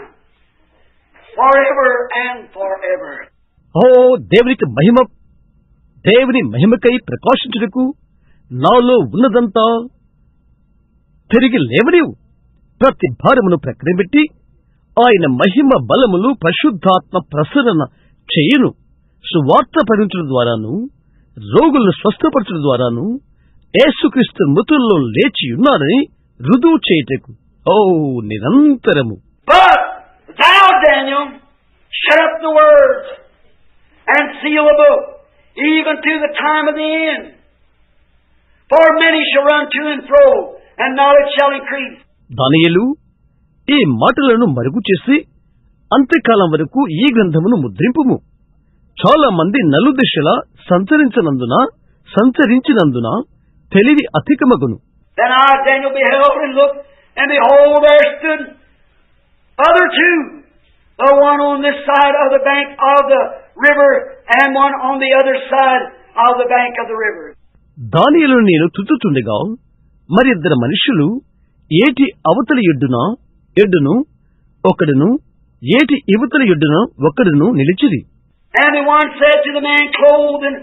Forever and forever. ఓ దేవునికి మహిమ! దేవుని మహిమకై ప్రకాశించుటకు నాలో ఉన్నదంతా తిరిగి లేవలేవు. ప్రతి భారమును ప్రక్కనబెట్టి ఆయన మహిమ బలములు పరిశుద్ధాత్మ ప్రసరణ చేయును. సువార్త ప్రకటించడం ద్వారాను, రోగులను స్వస్థపరచడం ద్వారాను యేసుక్రీస్తు మృతుల్లో లేచి ఉన్నారని రుజువు చేయుటకు నిరంతరము. But thou, Daniel, shut up the words and seal the book, even to the time of the end. For many shall run to and fro, and knowledge shall increase. దానియేలు, ఈ మాటలను మరుగు చేసి అంత్యకాలం వరకు ఈ గ్రంథమును ముద్రింపుము. చాలా మంది నలుదిశలా సంచరించినందున తెలివి అధికమగును. Then I, Daniel, beheld and looked, and behold, there stood other two, the one on this side of the bank of the river, and one on the other side of the bank of the river. దానియేలును నేను చుట్టుచుండగా మరిద్దరు మనుషులు ఏటి అవతలి ఎడ్డును ఒకడును, ఏటి ఇవతలి ఎడ్డున ఒకడును నిలిచిరి. And the one said to the man clothed in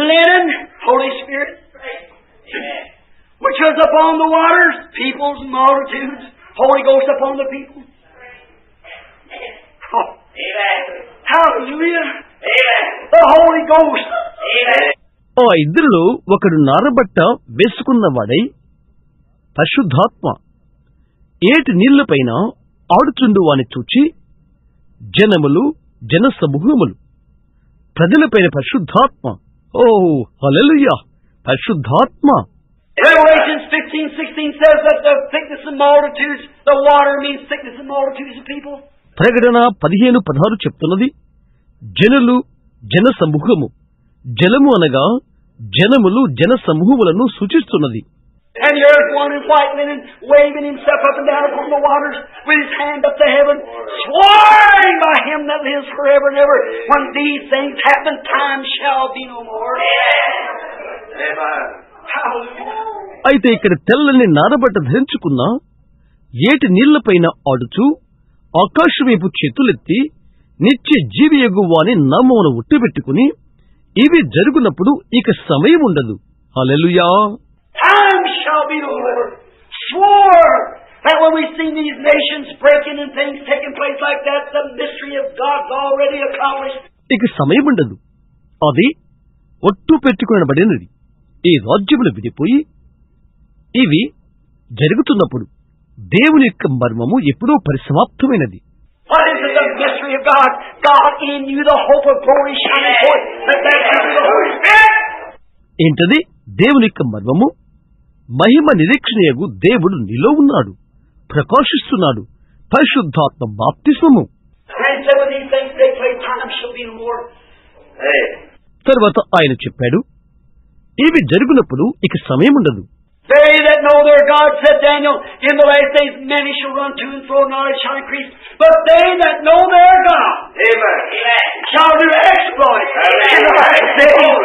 linen, Holy Spirit, which was upon the waters, peoples, multitudes, Holy Ghost upon the people. Oh. Hallelujah. The Holy Ghost. ఆ ఇద్దరిలో ఒకడు నారబట్ట వేసుకున్నవాడై పరిశుద్ధాత్మ ఏటి నీళ్లపైన ఆడుచుండు వాని చూచి జనములు, జన సమూహములు, ప్రజలపైన పరిశుద్ధాత్మ. హల్లెలూయా, పరిశుద్ధాత్మ. Revelation 15:16 says that the thickness of multitudes, the water means thickness of multitudes of people. ప్రకటన 15:16 చెప్తున్నది జనులు, జన సమూహము. జలము అనగా జనములు, జన సమూహములను సూచిస్తున్నది. And the earth one in white linen, waving himself up and down upon the waters, with his hand up to heaven, swearing by him that lives forever and ever, when these things happen, time shall be no more. Amen. అయితే ఇక్కడ తెల్లని నారబట్ట ధరించుకున్న ఏటి నీళ్లపైన ఆడుచు ఆకాశం వైపు చేతులెత్తి నిత్య జీవియగు వాని నామమును ఉట్టిపెట్టుకుని ఇవి జరుగునప్పుడు ఇక సమయం ఉండదు. హల్లెలూయా. Time shall be no more. Swore that when we see these nations breaking and things taking place like that, the mystery of God's already accomplished. ఇక సమయం ఉండదు, అది ఒట్టు పెట్టుకునబడినది. ఈ రాజ్యములు విడిపోయి ఇవి జరుగుతున్నప్పుడు దేవుని యొక్క మర్మము ఎప్పుడో పరిసమాప్తమైనది. What is it, the mystery of God? God in you, the hope of glory shining forth. That's the Holy Spirit. ఏంటది? దేవుని యొక్క మర్మము, మహిమ నిరీక్షణయగు దేవుడు నీలో ఉన్నాడు, ప్రకాశిస్తున్నాడు. పరిశుద్ధాత్మ బాప్తిస్మము. తర్వాత ఆయన చెప్పాడు, ఇవి జరుగునప్పుడు ఇక సమయం ఉండదు. They that know their God, said Daniel, in the last days many shall run to and fro, knowledge shall increase. But they that know their God, shall do exploits. In the last days,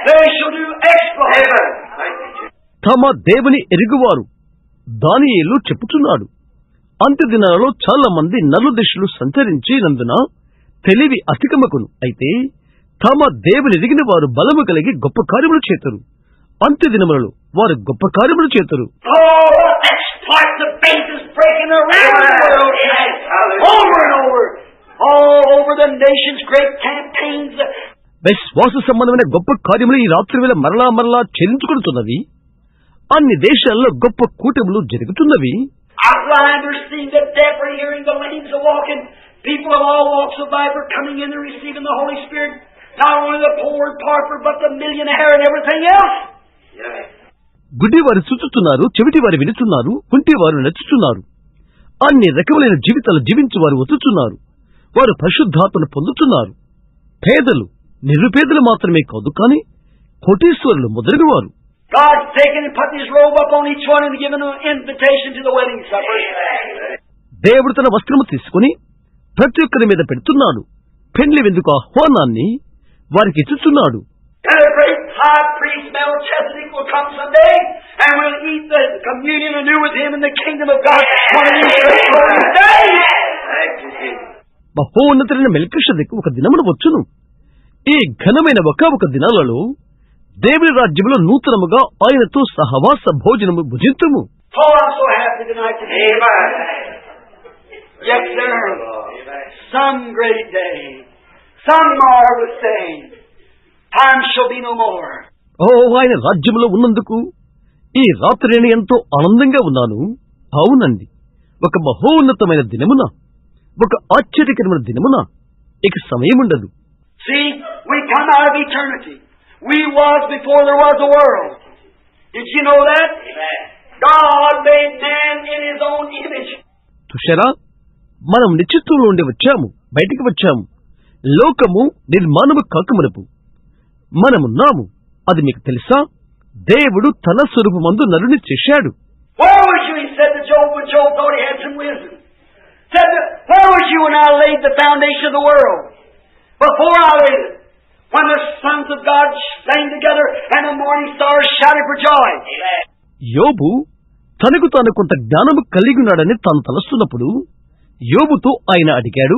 they shall do exploits. తమ దేవుని ఎరుగువారు దానియేలు చెప్పుచున్నాడు, అంత్య దినాలలో చాలా మంది నలుదిశలు సంచరించినందున తెలివి అధికమకును. అయితే తమ దేవుని ఎరిగిన వారు బలము కలిగి గొప్ప కార్యములు చేతురు. అంత్య దినములలో వారు గొప్ప కార్యములు చేతురు. విశ్వాస సంబంధమైన గొప్ప కార్యములు ఈ రాత్రి వేళ మరలా చెల్లించుకుంటున్నవి. అన్ని దేశాల్లో గొప్ప కూటములు జరుగుతున్నవి. People of all walks of life are coming in and receiving the Holy Spirit. Not only the poor and pauper, but the millionaire and everything else. గుడ్డివారు చూచుతున్నారు, చెవిటివారు వినుచున్నారు, కుంటివారు నడుచుచున్నారు. అన్ని రకములైన జీవితాలు జీవించువారు వస్తున్నారు. వారు పరిశుద్ధాత్మను పొందుతున్నారు. పేదలు, నిరుపేదలు మాత్రమే కాదు, కానీ కోటీశ్వరులు మొదలగువారు. God's taken and put His robe up on each one and given an invitation to the wedding supper. దేవుడు తన వస్త్రము తీసుకుని ప్రతి ఒక్కరి మీద పెడుతున్నాడు. పెండ్లి విందుకు ఆహ్వానాన్ని వారికి ఇచ్చుచున్నాడు. And a great high priest Melchizedek will come someday, and we'll eat the communion anew with him in the kingdom of God one of these great glorious days. మహోన్నతులైన మెల్కీషెదెకు ఒక దినమున వచ్చును. ఈ ఘనమైన ఒక దినాలలో దేవుని రాజ్యములో నూతనముగా ఆయనతో సహవాస భోజనము భుజింతుము. Oh, I'm so happy tonight to be here. Yes, sir. Some great day, some marvelous day. Time shall be no more. ఓ, ఆయన రాజ్యములో ఉన్నందుకు ఈ రాత్రి నేను ఎంతో ఆనందంగా ఉన్నాను. అవునండి, ఒక మహోన్నతమైన దినమున, ఒక ఆశ్చర్యకరమైన దినమున ఇక సమయముండదు. See, we come out of eternity. We was before there was a world. Did you know that? God made man in His own image. Tushara, మనం నిశ్చిత్వంలో ఉండి వచ్చాము, బయటికి వచ్చాము. లోకము నిర్మాణము కాకమునపు మనమున్నాము. అది మీకు తెలుసా? దేవుడు తన స్వరూపమందు నరుని చేశాడు. Where was you? He said to Job when Job thought he had some wisdom. Said, where was you when I laid the foundation of the world? Before I laid it, when the sons of God sang together and the morning stars shouted for joy. యోబు తనకు తాను కొంత జ్ఞానము కలిగి ఉన్నాడని తాను తలస్తున్నప్పుడు యోబుతో ఆయన అడిగాడు,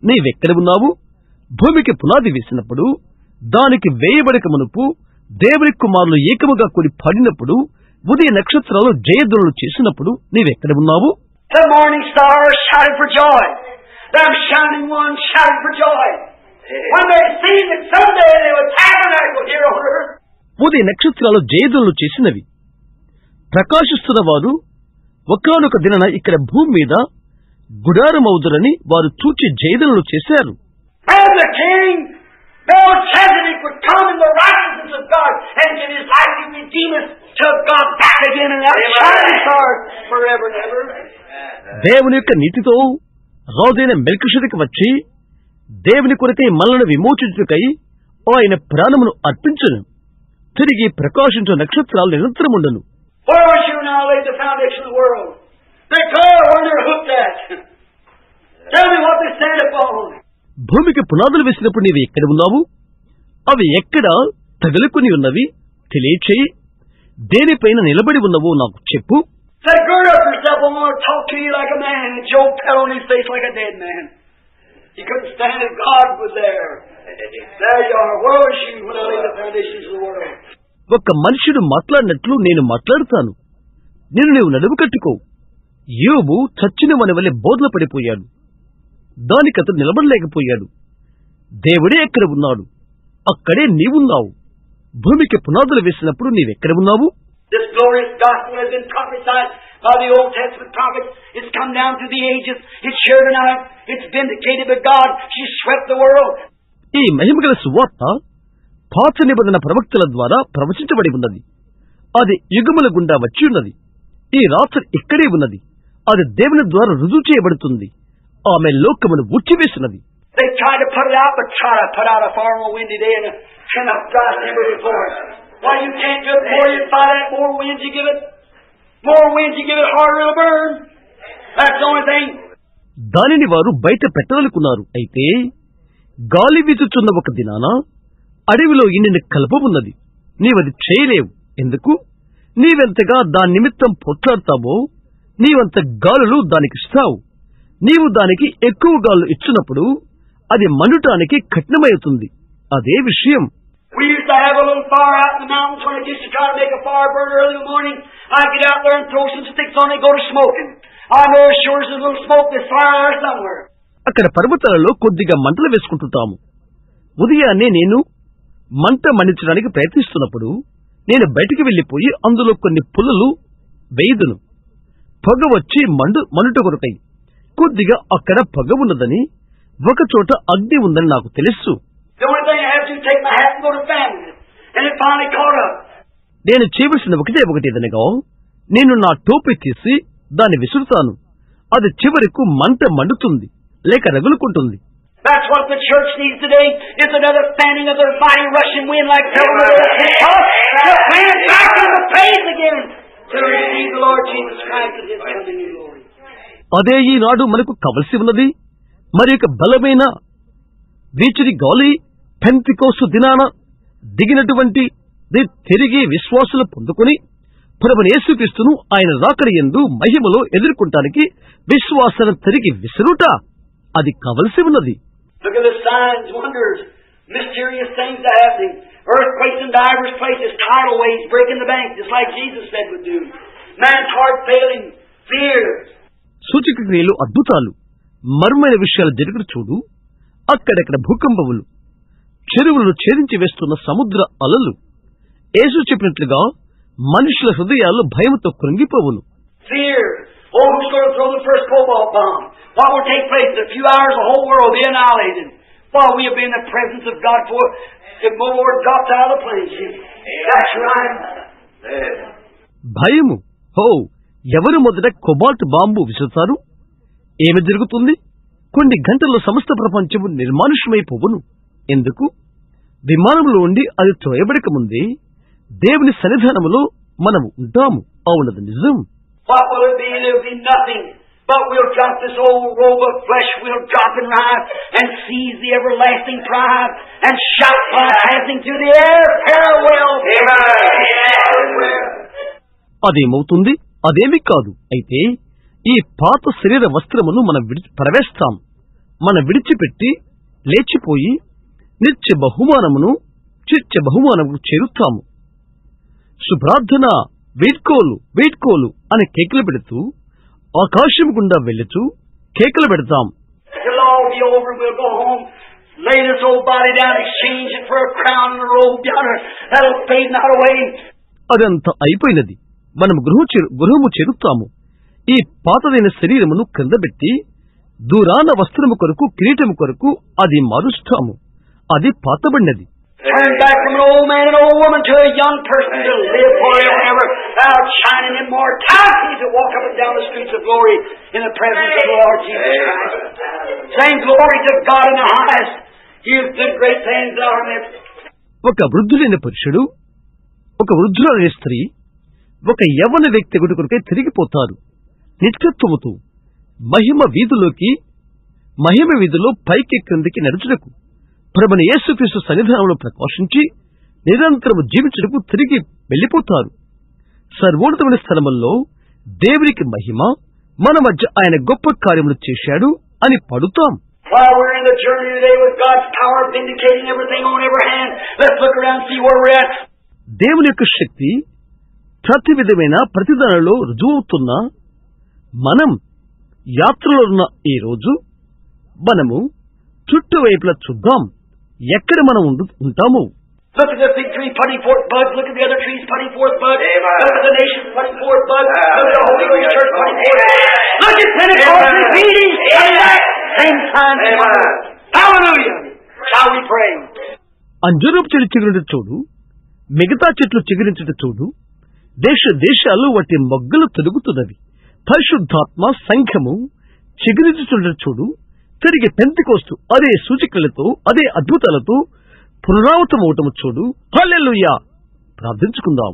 నీవెక్కడ ఉన్నావు? భూమికి పునాది వేసినప్పుడు, దానికి వేయబడక మునుపు దేవుని కుమారులు ఏకముగా కూడి పడినప్పుడు, ఉదయ నక్షత్రాలు జయధ్వనులు చేసినప్పుడు నీవెక్కడ ఉన్నావు? The morning stars shouted for joy. Them shining ones shouted for joy. When they seen that someday they would tabernacle here on earth. ఉదయ నక్షత్రాలు జయధ్వనులు చేసినవి. ప్రకాశిస్తున్న వారు ఒకానొక దినన ఇక్కడ భూమి మీద గుడారమవుదురని వారు చూచి జయధ్వనులు చేశారు. And the king, Melchizedek, would come in the righteousness of God and give his life to redeem us to God back again and that shining star forever and ever. దేవుని యొక్క నీతితో రాజైన మెల్కీషెదెకు వచ్చి దేవుని కొరకై మనలను విమోచించుటకై ఆయన ప్రాణమును అర్పించును. తిరిగి ప్రకాశించు నక్షత్రాలు నిరంతరముండును. Where was you now laid the foundation of the world? Declare where they're hooked at. Tell me what they stand upon. భూమికి పునాదులు వేసినప్పుడు నీవు ఎక్కడ ఉన్నావు? అవి ఎక్కడ తగులుకుని ఉన్నవి తెలియచేయి. దేనిపైన నిలబడి ఉన్నవో నాకు చెప్పు. Say, gird up yourself, I want to talk to you like a man. And Job fell on his face like a dead man. He couldn't stand it. God was there. There you are. Where was you when I laid the foundations of the world? ఒక మనుషుడు మాట్లాడినట్లు నేను మాట్లాడుతాను. నీవు నడుము కట్టుకో. యోబు చచ్చిన మన వలె బోర్ల పడిపోయాడు. దానికతడు నిలబడలేకపోయాడు. దేవుడే ఎక్కడ ఉన్నాడు, అక్కడే నీవున్నావు. భూమికి పునాదులు వేసినప్పుడు నీవెక్కడ ఉన్నావు? This glorious gospel has been prophesied by the Old Testament prophets. It's come down through the ages. It's here tonight. It's vindicated by God. She swept the world. ఈ మహిమగల సువార్త పాత నిబంధన ప్రవక్తల ద్వారా ప్రవచించబడి ఉన్నది. అది యుగముల గుండా వచ్చి ఉన్నది. ఈ రాత్రి ఇక్కడే ఉన్నది. అది దేవుని ద్వారా రుజువు చేయబడుతుంది. ఆమె లోకమును ఊడ్చివేసినది. They tried to put it out, but try to put out a far more windy day and a dry timber before it. Why, you can't do it. More you fight it, more winds you give it. More winds you give it, harder it'll burn. That's the only thing. దానిని వారు బయట పెట్టాలనుకున్నారు. అయితే గాలి వీచుచున్న ఒక దినాన అడవిలో ఇన్ని కలపమున్నది. నీవది చేయలేవు. ఎందుకు? నీవెంతగా దాని నిమిత్తం పొట్లాడతావో నీవంత గాలులు దానికిస్తావు. నీవు దానికి ఎక్కువ గాలు ఇచ్చినప్పుడు అది మండుటానికి కఠినమవుతుంది. అదే విషయం. We used to have a little fire out in the mountains when I used to try to make a fire burn early in the morning. I'd get out there and throw some sticks on it and go to smoking. I know as sure as there's a little smoke, there's fire there somewhere. అక్కడ పర్వతాలలో కొద్దిగా మంటలు వేసుకుంటుంటాము. ఉదయాన్నే నేను మంట మండించడానికి ప్రయత్నిస్తున్నప్పుడు నేను బయటికి వెళ్లిపోయి అందులో కొన్ని పుల్లలు వేయుదును. పొగ వచ్చి మండుట కొరకై కొద్దిగా అక్కడ పొగ ఉన్నదని, ఒక చోట అగ్ని ఉందని నాకు తెలుసు. నేను చేయవలసిన ఒకటేదనగా నేను నా టోపీ తీసి దాన్ని విసురుతాను. అది చివరకు మంట మండుతుంది లేక రగులుకుంటుంది. That's what the church needs today. It's another fanning of the mighty rushing wind like Pelham to fan back in the praise again to receive the Lord Jesus Christ as His coming in glory. అదే ఈనాడు మనకు కావలసి ఉన్నది. మరి ఒక బలమైన వీచిని గాలి పెంతెకోస్తు దినాన దిగినటువంటి తిరిగి విశ్వాసులు పొందుకుని ప్రభువైన యేసుక్రీస్తును ఆయన రాకడ యందు మహిమలో ఎదుర్కొంటానికి విశ్వాసాన్ని తిరిగి విసురుట అది కావలసి ఉన్నది. Look at the signs, wonders, mysterious things happening. Earthquakes in divers places. tidal waves breaking the bank, just like Jesus said would do. Man's heart failing, fear. సూచక క్రియలు అద్భుతాలు మర్మైన విషయాలు జరుగుడు చూడు. అక్కడక్కడ భూకంపములు, చెరువులను ఛేదించి వేస్తున్న సముద్ర అలలు. యేసు చెప్పినట్లుగా మనుషుల హృదయాలు భయముతో కృంగిపోవును. Fear. Oh, who's going to throw the first cobalt bomb? What will take place in a few hours? The whole world will be annihilated. While we have been in the presence of God for if the Lord dropped out of the plane. That's right. భయము. హో, ఎవరు మొదట కొబాల్ట్ బాంబు విసురుతారు? ఏమి జరుగుతుంది? కొన్ని గంటల్లో సమస్త ప్రపంచము నిర్మానుష్యమైపోవును. ఎందుకు? విమానంలో ఉండి అది త్రోయబడక ముందే దేవుని సన్నిధానములో మనము ఉంటాము. అవునది నిజం. What will it be? It will be nothing. But we'll drop this old robe of flesh, we'll drop and rise and seize the everlasting prize and shout while passing through the air, farewell. Amen. అదేమవుతుంది? అదేమి కాదు. అయితే ఈ పాత శరీర వస్త్రమును మనం పరవేస్తాం. మనం విడిచిపెట్టి లేచిపోయి నిత్య బహుమానమును చేరుతాము. శుభ్రార్థన, వీడ్కోలు వీడ్కోలు అని కేకలు పెడుతూ ఆకాశం గుండా వెళ్లుచూ కేకలు పెడతాం. అదంతా అయిపోయినది. మనము గృహము చేరుతాము. ఈ పాతదైన శరీరమును క్రిందబెట్టి దూరాన వస్త్రము కొరకు, కిరీటము కొరకు అది మారుస్తాము. అది పాతబడినది. Turn back from an old man and old woman to a young person to live forever and ever, outshining immortality to walk up and down the streets of glory in the presence of the Lord Jesus Christ. Saying glory to God in the highest. He has done great things in our midst. ఒక వృద్ధులైన పురుషుడు, ఒక వృద్ధులైన స్త్రీ, ఒక యవ్వన వ్యక్తి కొరకై తిరిగిపోతారు. నిత్యత్వముతో మహిమ వీధిలో పైకి క్రిందికి నడుచుటకు, ప్రభుని యేసుక్రీస్తు సన్నిధానంలో ప్రకాశించి నిరంతరము జీవించుటకు తిరిగి వెళ్లిపోతారు. సర్వోన్నతమైన స్థలముల్లో దేవునికి మహిమ, మన మధ్య ఆయన గొప్ప కార్యములు చేశాడు అని పడుతాం. While we're in the journey today with God's power vindicating everything on every hand, let's look around and see where we're at. దేవుని యొక్క శక్తి ప్రతి విధమైన ప్రతిదానిలో రుజువవుతున్న మనం యాత్రలో ఉన్న ఈ రోజు మనము చుట్టువైపులా చూద్దాం, ఎక్కడ మనం ఉంటాము. Look at the fig tree putting forth buds. Look at the other trees putting forth buds. Look at the nations putting forth buds. Look at the Holy Ghost Church putting forth. Look at Pentecost meeting. Same time. Hallelujah. Shall we pray? అంజూరపు చెట్టు చిగురించట చూడు, మిగతా చెట్లు చిగురించట చూడు. దేశాలు వాటి మొగ్గలు తొలుగుతున్నవి. పరిశుద్ధాత్మ సంఘము చిగురించుచుండట చూడు. తిరిగి పెంతెకోస్తు అదే సూచకలతో, అదే అద్భుతాలతో పునరావృతమవటము చూడు. హల్లెలూయా. ప్రార్థించుకుందాం.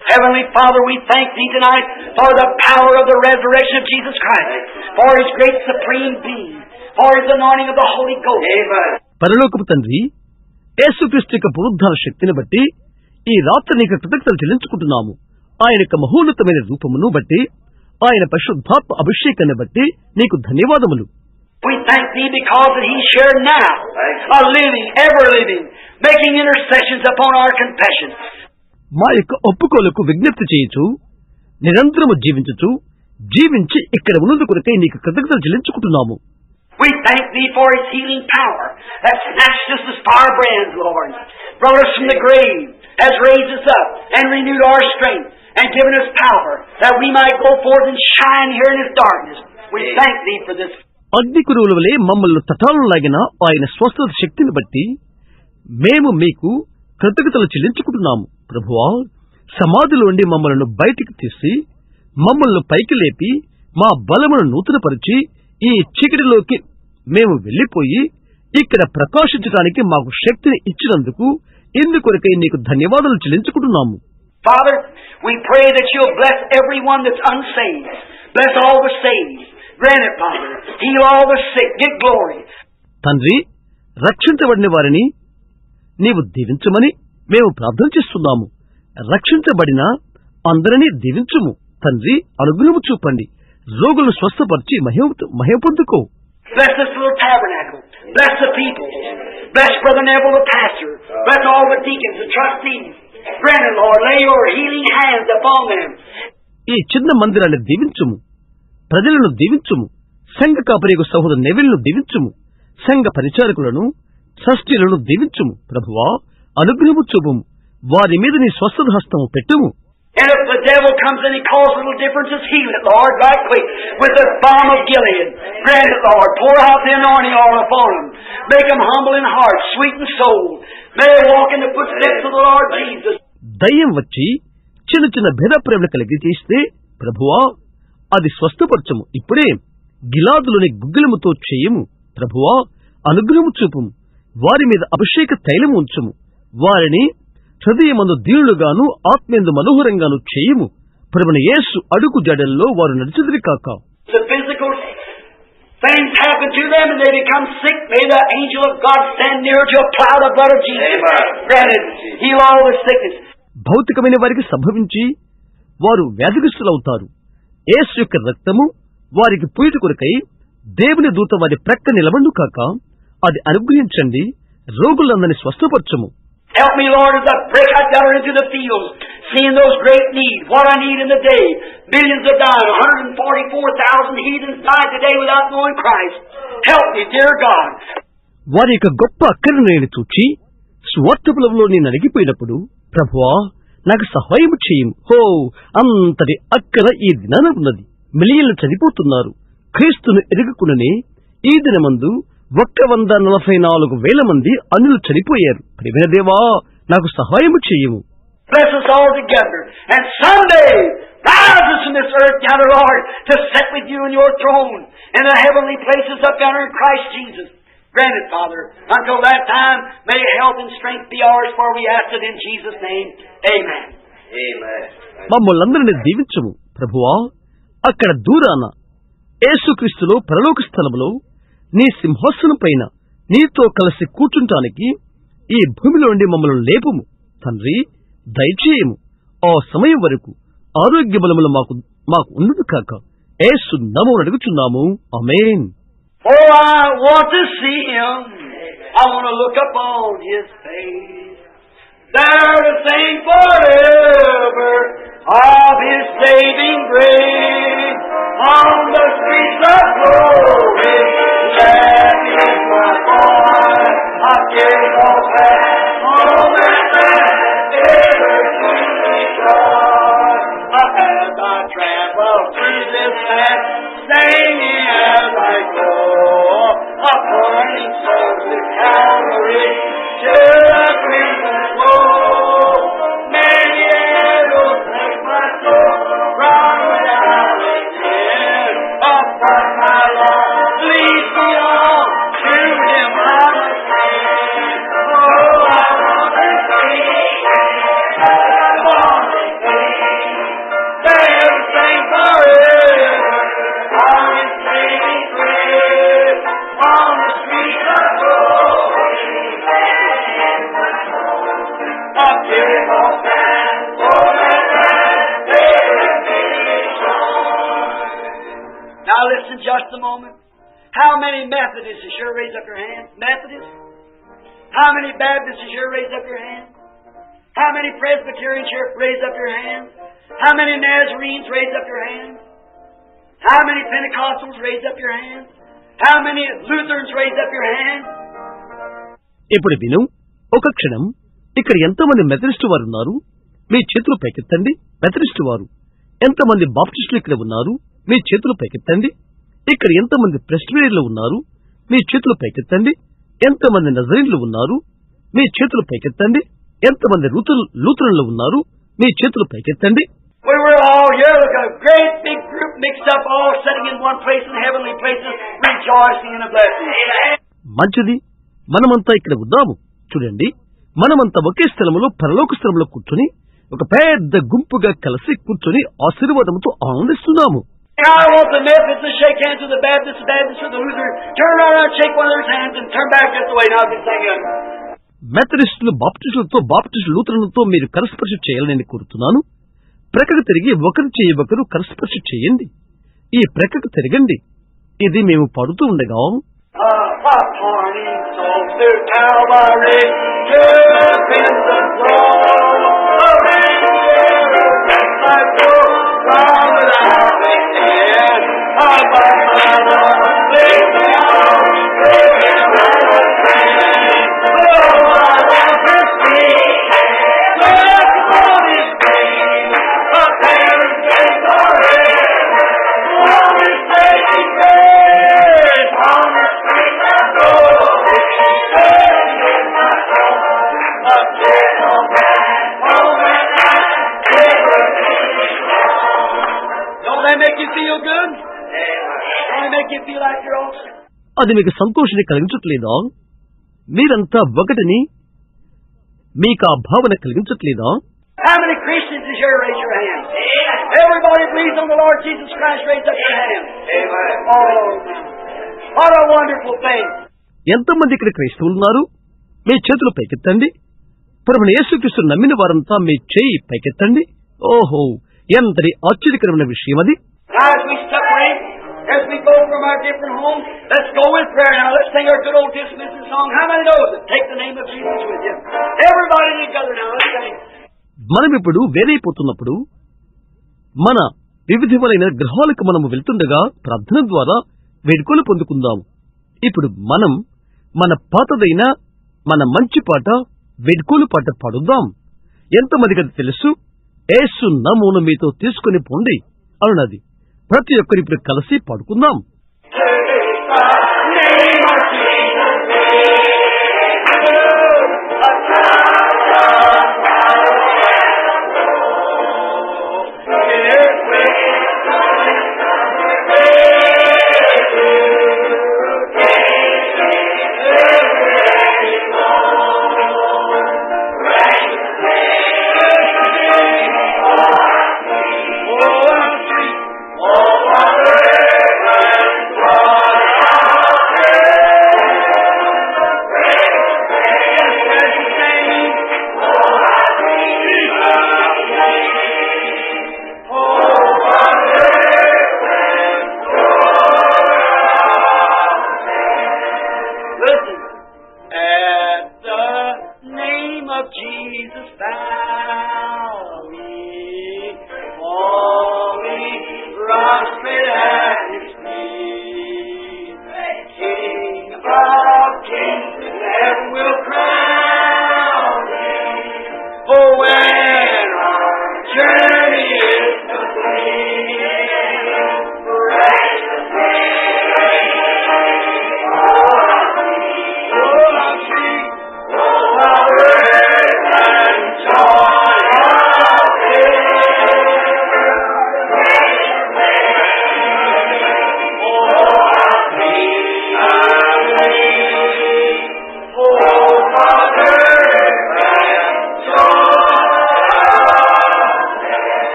Heavenly Father, we thank Thee tonight for the power of the resurrection of Jesus Christ, for His great supreme being, for His anointing of the Holy Ghost. Amen. పరలోకపు తండ్రి, యేసుక్రీస్తు యొక్క పునరుద్ధాన శక్తిని బట్టి ఈ రాత్రి నీకు కృతజ్ఞతలు చెల్లించుకుంటున్నాము. ఆయన యొక్క మహోన్నతమైన రూపమును బట్టి, ఆయన పరిశుద్ధాత్మ అభిషేకాన్ని బట్టి నీకు ధన్యవాదములు. We thank Thee because that He shared now, a living, ever living, making intercessions upon our confession. మా యొక్క ఒప్పుకోలకు విజ్ఞప్తి చేయుచు, నిరంతరము జీవించి ఇక్కడ ఉన్నందు కొరకై నీకు కృతజ్ఞతలు చెల్లించుకుంటున్నాము. We thank Thee for His healing power that snatched us as firebrands, Lord, brought us from the grave, has raised us up and renewed our strength and given us power that we might go forth and shine here in this darkness. We thank Thee for this. అగ్ని కురువుల వలె మమ్మల్ని తటాలను లాగిన ఆయన స్వస్థత శక్తిని బట్టి మేము మీకు కృతజ్ఞతలు చెల్లించుకుంటున్నాము. ప్రభువా, సమాధిలోండి మమ్మల్ని బయటికి తీసి మమ్మల్ని పైకి లేపి మా బలమును నూతనపరిచి ఈ చీకటిలోకి మేము వెళ్లిపోయి ఇక్కడ ప్రకాశించడానికి మాకు శక్తిని ఇచ్చినందుకు ఇందుకొరకై నీకు ధన్యవాదాలు చెల్లించుకుంటున్నాము. Father, we pray that You'll bless everyone that's unsaved. Bless all the saved. Grant it, Father. Heal all the sick. Get glory. తండ్రి, రక్షించబడిన వారిని నీవు దీవించమని మేము ప్రార్థన చేస్తున్నాము. రక్షించబడిన అందరినీ దీవించుము. తండ్రి, అనుగ్రహము చూపండి. రోగులను స్వస్థపరిచి మహిమ పొందుకో. Bless this little tabernacle. Bless the people. Bless Brother Neville, the pastor. Bless all the deacons, the trustees. Grant it, Lord. Lay your healing hands upon them. ఈ చిన్న మందిరాన్ని దీవించుము, ప్రజలను దీవించుము, సంఘ కాపరియకు సహోదరు నెవిల్ను దీవించుము, సంఘ పరిచారకులను ట్రస్టీలను దీవించుము. ప్రభువా, అనుగ్రహము చూపుము, వారి మీద నీ స్వస్థత హస్తము పెట్టుము. And if the devil comes and he causes little differences, heal it, Lord, right quick, with the balm of Gilead. Grant it, Lord. Pour out the anointing all upon them. Make them humble in heart, sweet in soul. May they walk in the footsteps of the Lord Jesus. దయ్యం వచ్చి చిన్న చిన్న భేదప్రేమలు కలిగి చేస్తే, ప్రభువా, అది స్వస్థపరచము. ఇప్పుడే గిలాదులోని గుగ్గిలముతో చేయము. ప్రభువా, అనుగ్రహము చూపుము, వారి మీద అభిషేక తైలము ఉంచుము, వారిని హృదయమందు దీనులుగాను ఆత్మేందు మనోహరంగాను చేయము. ప్రభువైన యేసు అడుగు జాడల్లో వారు నడిచెదరు కాక. The physical things happen to them and they become sick. May the angel of God stand near to apply the blood of Jesus. Granted, heal all the sickness. భౌతికమైన వారికి సంభవించి వారు వ్యాధిగ్రస్తులవుతారు. యేసు యొక్క రక్తము వారికి పూయిట కొరకై దేవుని దూత వారి ప్రక్క నిలబడు కాక. అది అనుగ్రహించండి, రోగులందరినీ స్వస్థపరచము. Help me, Lord, as I break out there into the fields, seeing those great needs, what I need in the day. Millions have died. 144,000 heathens died today without knowing Christ. Help me, dear God. వారి యొక్క గొప్ప అక్కరను నేను చూచి స్వార్థపులంలో నేను అడిగిపోయినప్పుడు, ప్రభువా, నాకు సహాయం చేయము. హో, అంతటి అక్కర ఈ దినాన ఉన్నది. మిలియన్లు చనిపోతున్నారు. క్రీస్తును ఎదుగుకుననే ఈ దినమందు 144,000 మంది అన్యులు చనిపోయారు. ప్రియమైన దేవా, నాకు సహాయము చేయము. Bless us all together. And someday, rise us from this earth, gather, Lord, to sit with you in your throne in the heavenly places up yonder in Christ Jesus. Grant it, Father. Until that time, may health and strength be ours, for we ask it in Jesus' name. Amen. Amen. మమ్మల్నందరినీ దీవించుము. ప్రభువా, అక్కడ దూరాన యేసుక్రీస్తులో పరలోక స్థలములో నీ సింహాసనం పైన నీతో కలిసి కూర్చుంటానికి ఈ భూమిలో నుండి మమ్మల్ని లేపుము. తండ్రి, దయచేయము. ఆ సమయం వరకు ఆరోగ్య బలములు మాకు ఉండును కాక. యేసు నామమున అడుగుచున్నాము. ఆమేన్. Oh, I want to see Him. I want to look upon His face. There to sing forever of His saving grace. On the streets of glory, that is my boy. I give all back home and back, ever to be joy. As I travel through this land, singing as I go, a burning soul to Calvary, to the crimson flow. Many arrows take my soul, from down again, upon my Lord, leads me on, to Him I must sing. Oh, I want to see, I want to see, they'll sing forever, on His saving grace, on the streets of glory, up here on that, oh, that Now listen just a moment. How many Methodists is sure raise up your hand? Methodists? How many Baptists is sure raise up your hand? How many Presbyterians sure raise up your hand? How many Nazarenes raise up your hand? How many Pentecostals raise up your hand? How many Lutherans raise up your hand? ఇప్పుడు విను, ఒక క్షణం. ఇక్కడ ఎంతమంది మెథడిస్టు వారు ఉన్నారు? మీ చేతులు పైకెత్తండి. మెథడిస్టు వారు. ఎంతమంది బాప్టిస్టులు ఇక్కడ ఉన్నారు? మీ చేతులు పైకెత్తండి. ఇక్కడ ఎంతమంది ప్రెస్బిటేరియన్లు ఉన్నారు? మీ చేతులు పైకెత్తండి. ఎంతమంది నజరీన్లు ఉన్నారు? మీ చేతులు పైకెత్తండి. ఎంతమంది లూథరన్లు ఉన్నారు? మీ చేతులు పైకెత్తండి. We were all here, like a great big group mixed up, all sitting in one place in heavenly places, rejoicing in a blessing. మంచిది, మనమంతా ఇక్కడ ఉన్నాము. చూడండి, మనమంతా ఒకే స్థలములో పరలోక స్థలంలో కూర్చొని ఒక పెద్ద గుంపుగా కలిసి కూర్చొని ఆశీర్వాదముతో ఆనందిస్తున్నాము. I want the Methodists to shake hands with the Baptists, Baptists with the Lutherans. Turn around and shake one of their hands and turn back just the way now I've been singing. మెథడిస్టులు బాప్టిస్టులతో, బాప్టిస్టు లూథరన్లతో మీరు కరస్పర్శ చేయాలని కోరుతున్నాను. ప్రక్కకు తిరిగి ఒకరి చేయి ఒకరు కరస్పర్శ చేయండి. ఈ ప్రక్కకు తిరగండి. ఇది మేము పాడుతూ ఉండగా to Calvary, to the crimson throne, you feel good? Don't it make you feel like you're all... అది మీకు సంతోషాన్ని కలిగించట్లేదా? మీరంతా ఒకటిని మీకు ఆ భావన కలిగించట్లేదా? How many Christians is here? Raise your hand. Everybody believes on the Lord Jesus Christ. Raise up your hand. Oh, what a wonderful thing. ఎంతమంది ఇక్కడ క్రైస్తవులు ఉన్నారు? మీ చేతులు పైకెత్తండి. ప్రభువైన యేసుక్రీస్తు నమ్మిన వారంతా మీ చేయి పైకెత్తండి. ఓహో, ఎంతటి ఆశ్చర్యకరమైన విషయం అది. Now as we separate, as we go from our different homes, let's go with prayer now. Let's sing our good old dismissing song. How many knows it? Take the name of Jesus with you. Everybody together now. Let's sing. మనమిప్పుడు వేరైపోతున్నప్పుడు మన వివిధమైన గృహాలకు మనము వెళ్తుండగా ప్రార్థన ద్వారా వేడుకలు పొందుకుందాం. ఇప్పుడు మనం మన పాతదైన మన మంచి పాట వేడుకోలు పాట పాడుద్దాం. ఎంతమందికి అది తెలుసు? యేసు నామమున మీతో తీసుకుని పోండి అన్నది. ప్రతి ఒక్కరు ఇప్పుడు కలిసి పాడుకుందాం.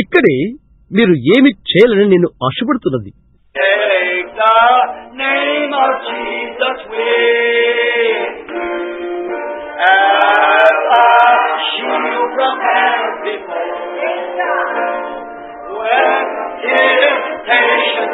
ఇక్కడే మీరు ఏమి చేయాలని నేను ఆశపడుతున్నది. When temptation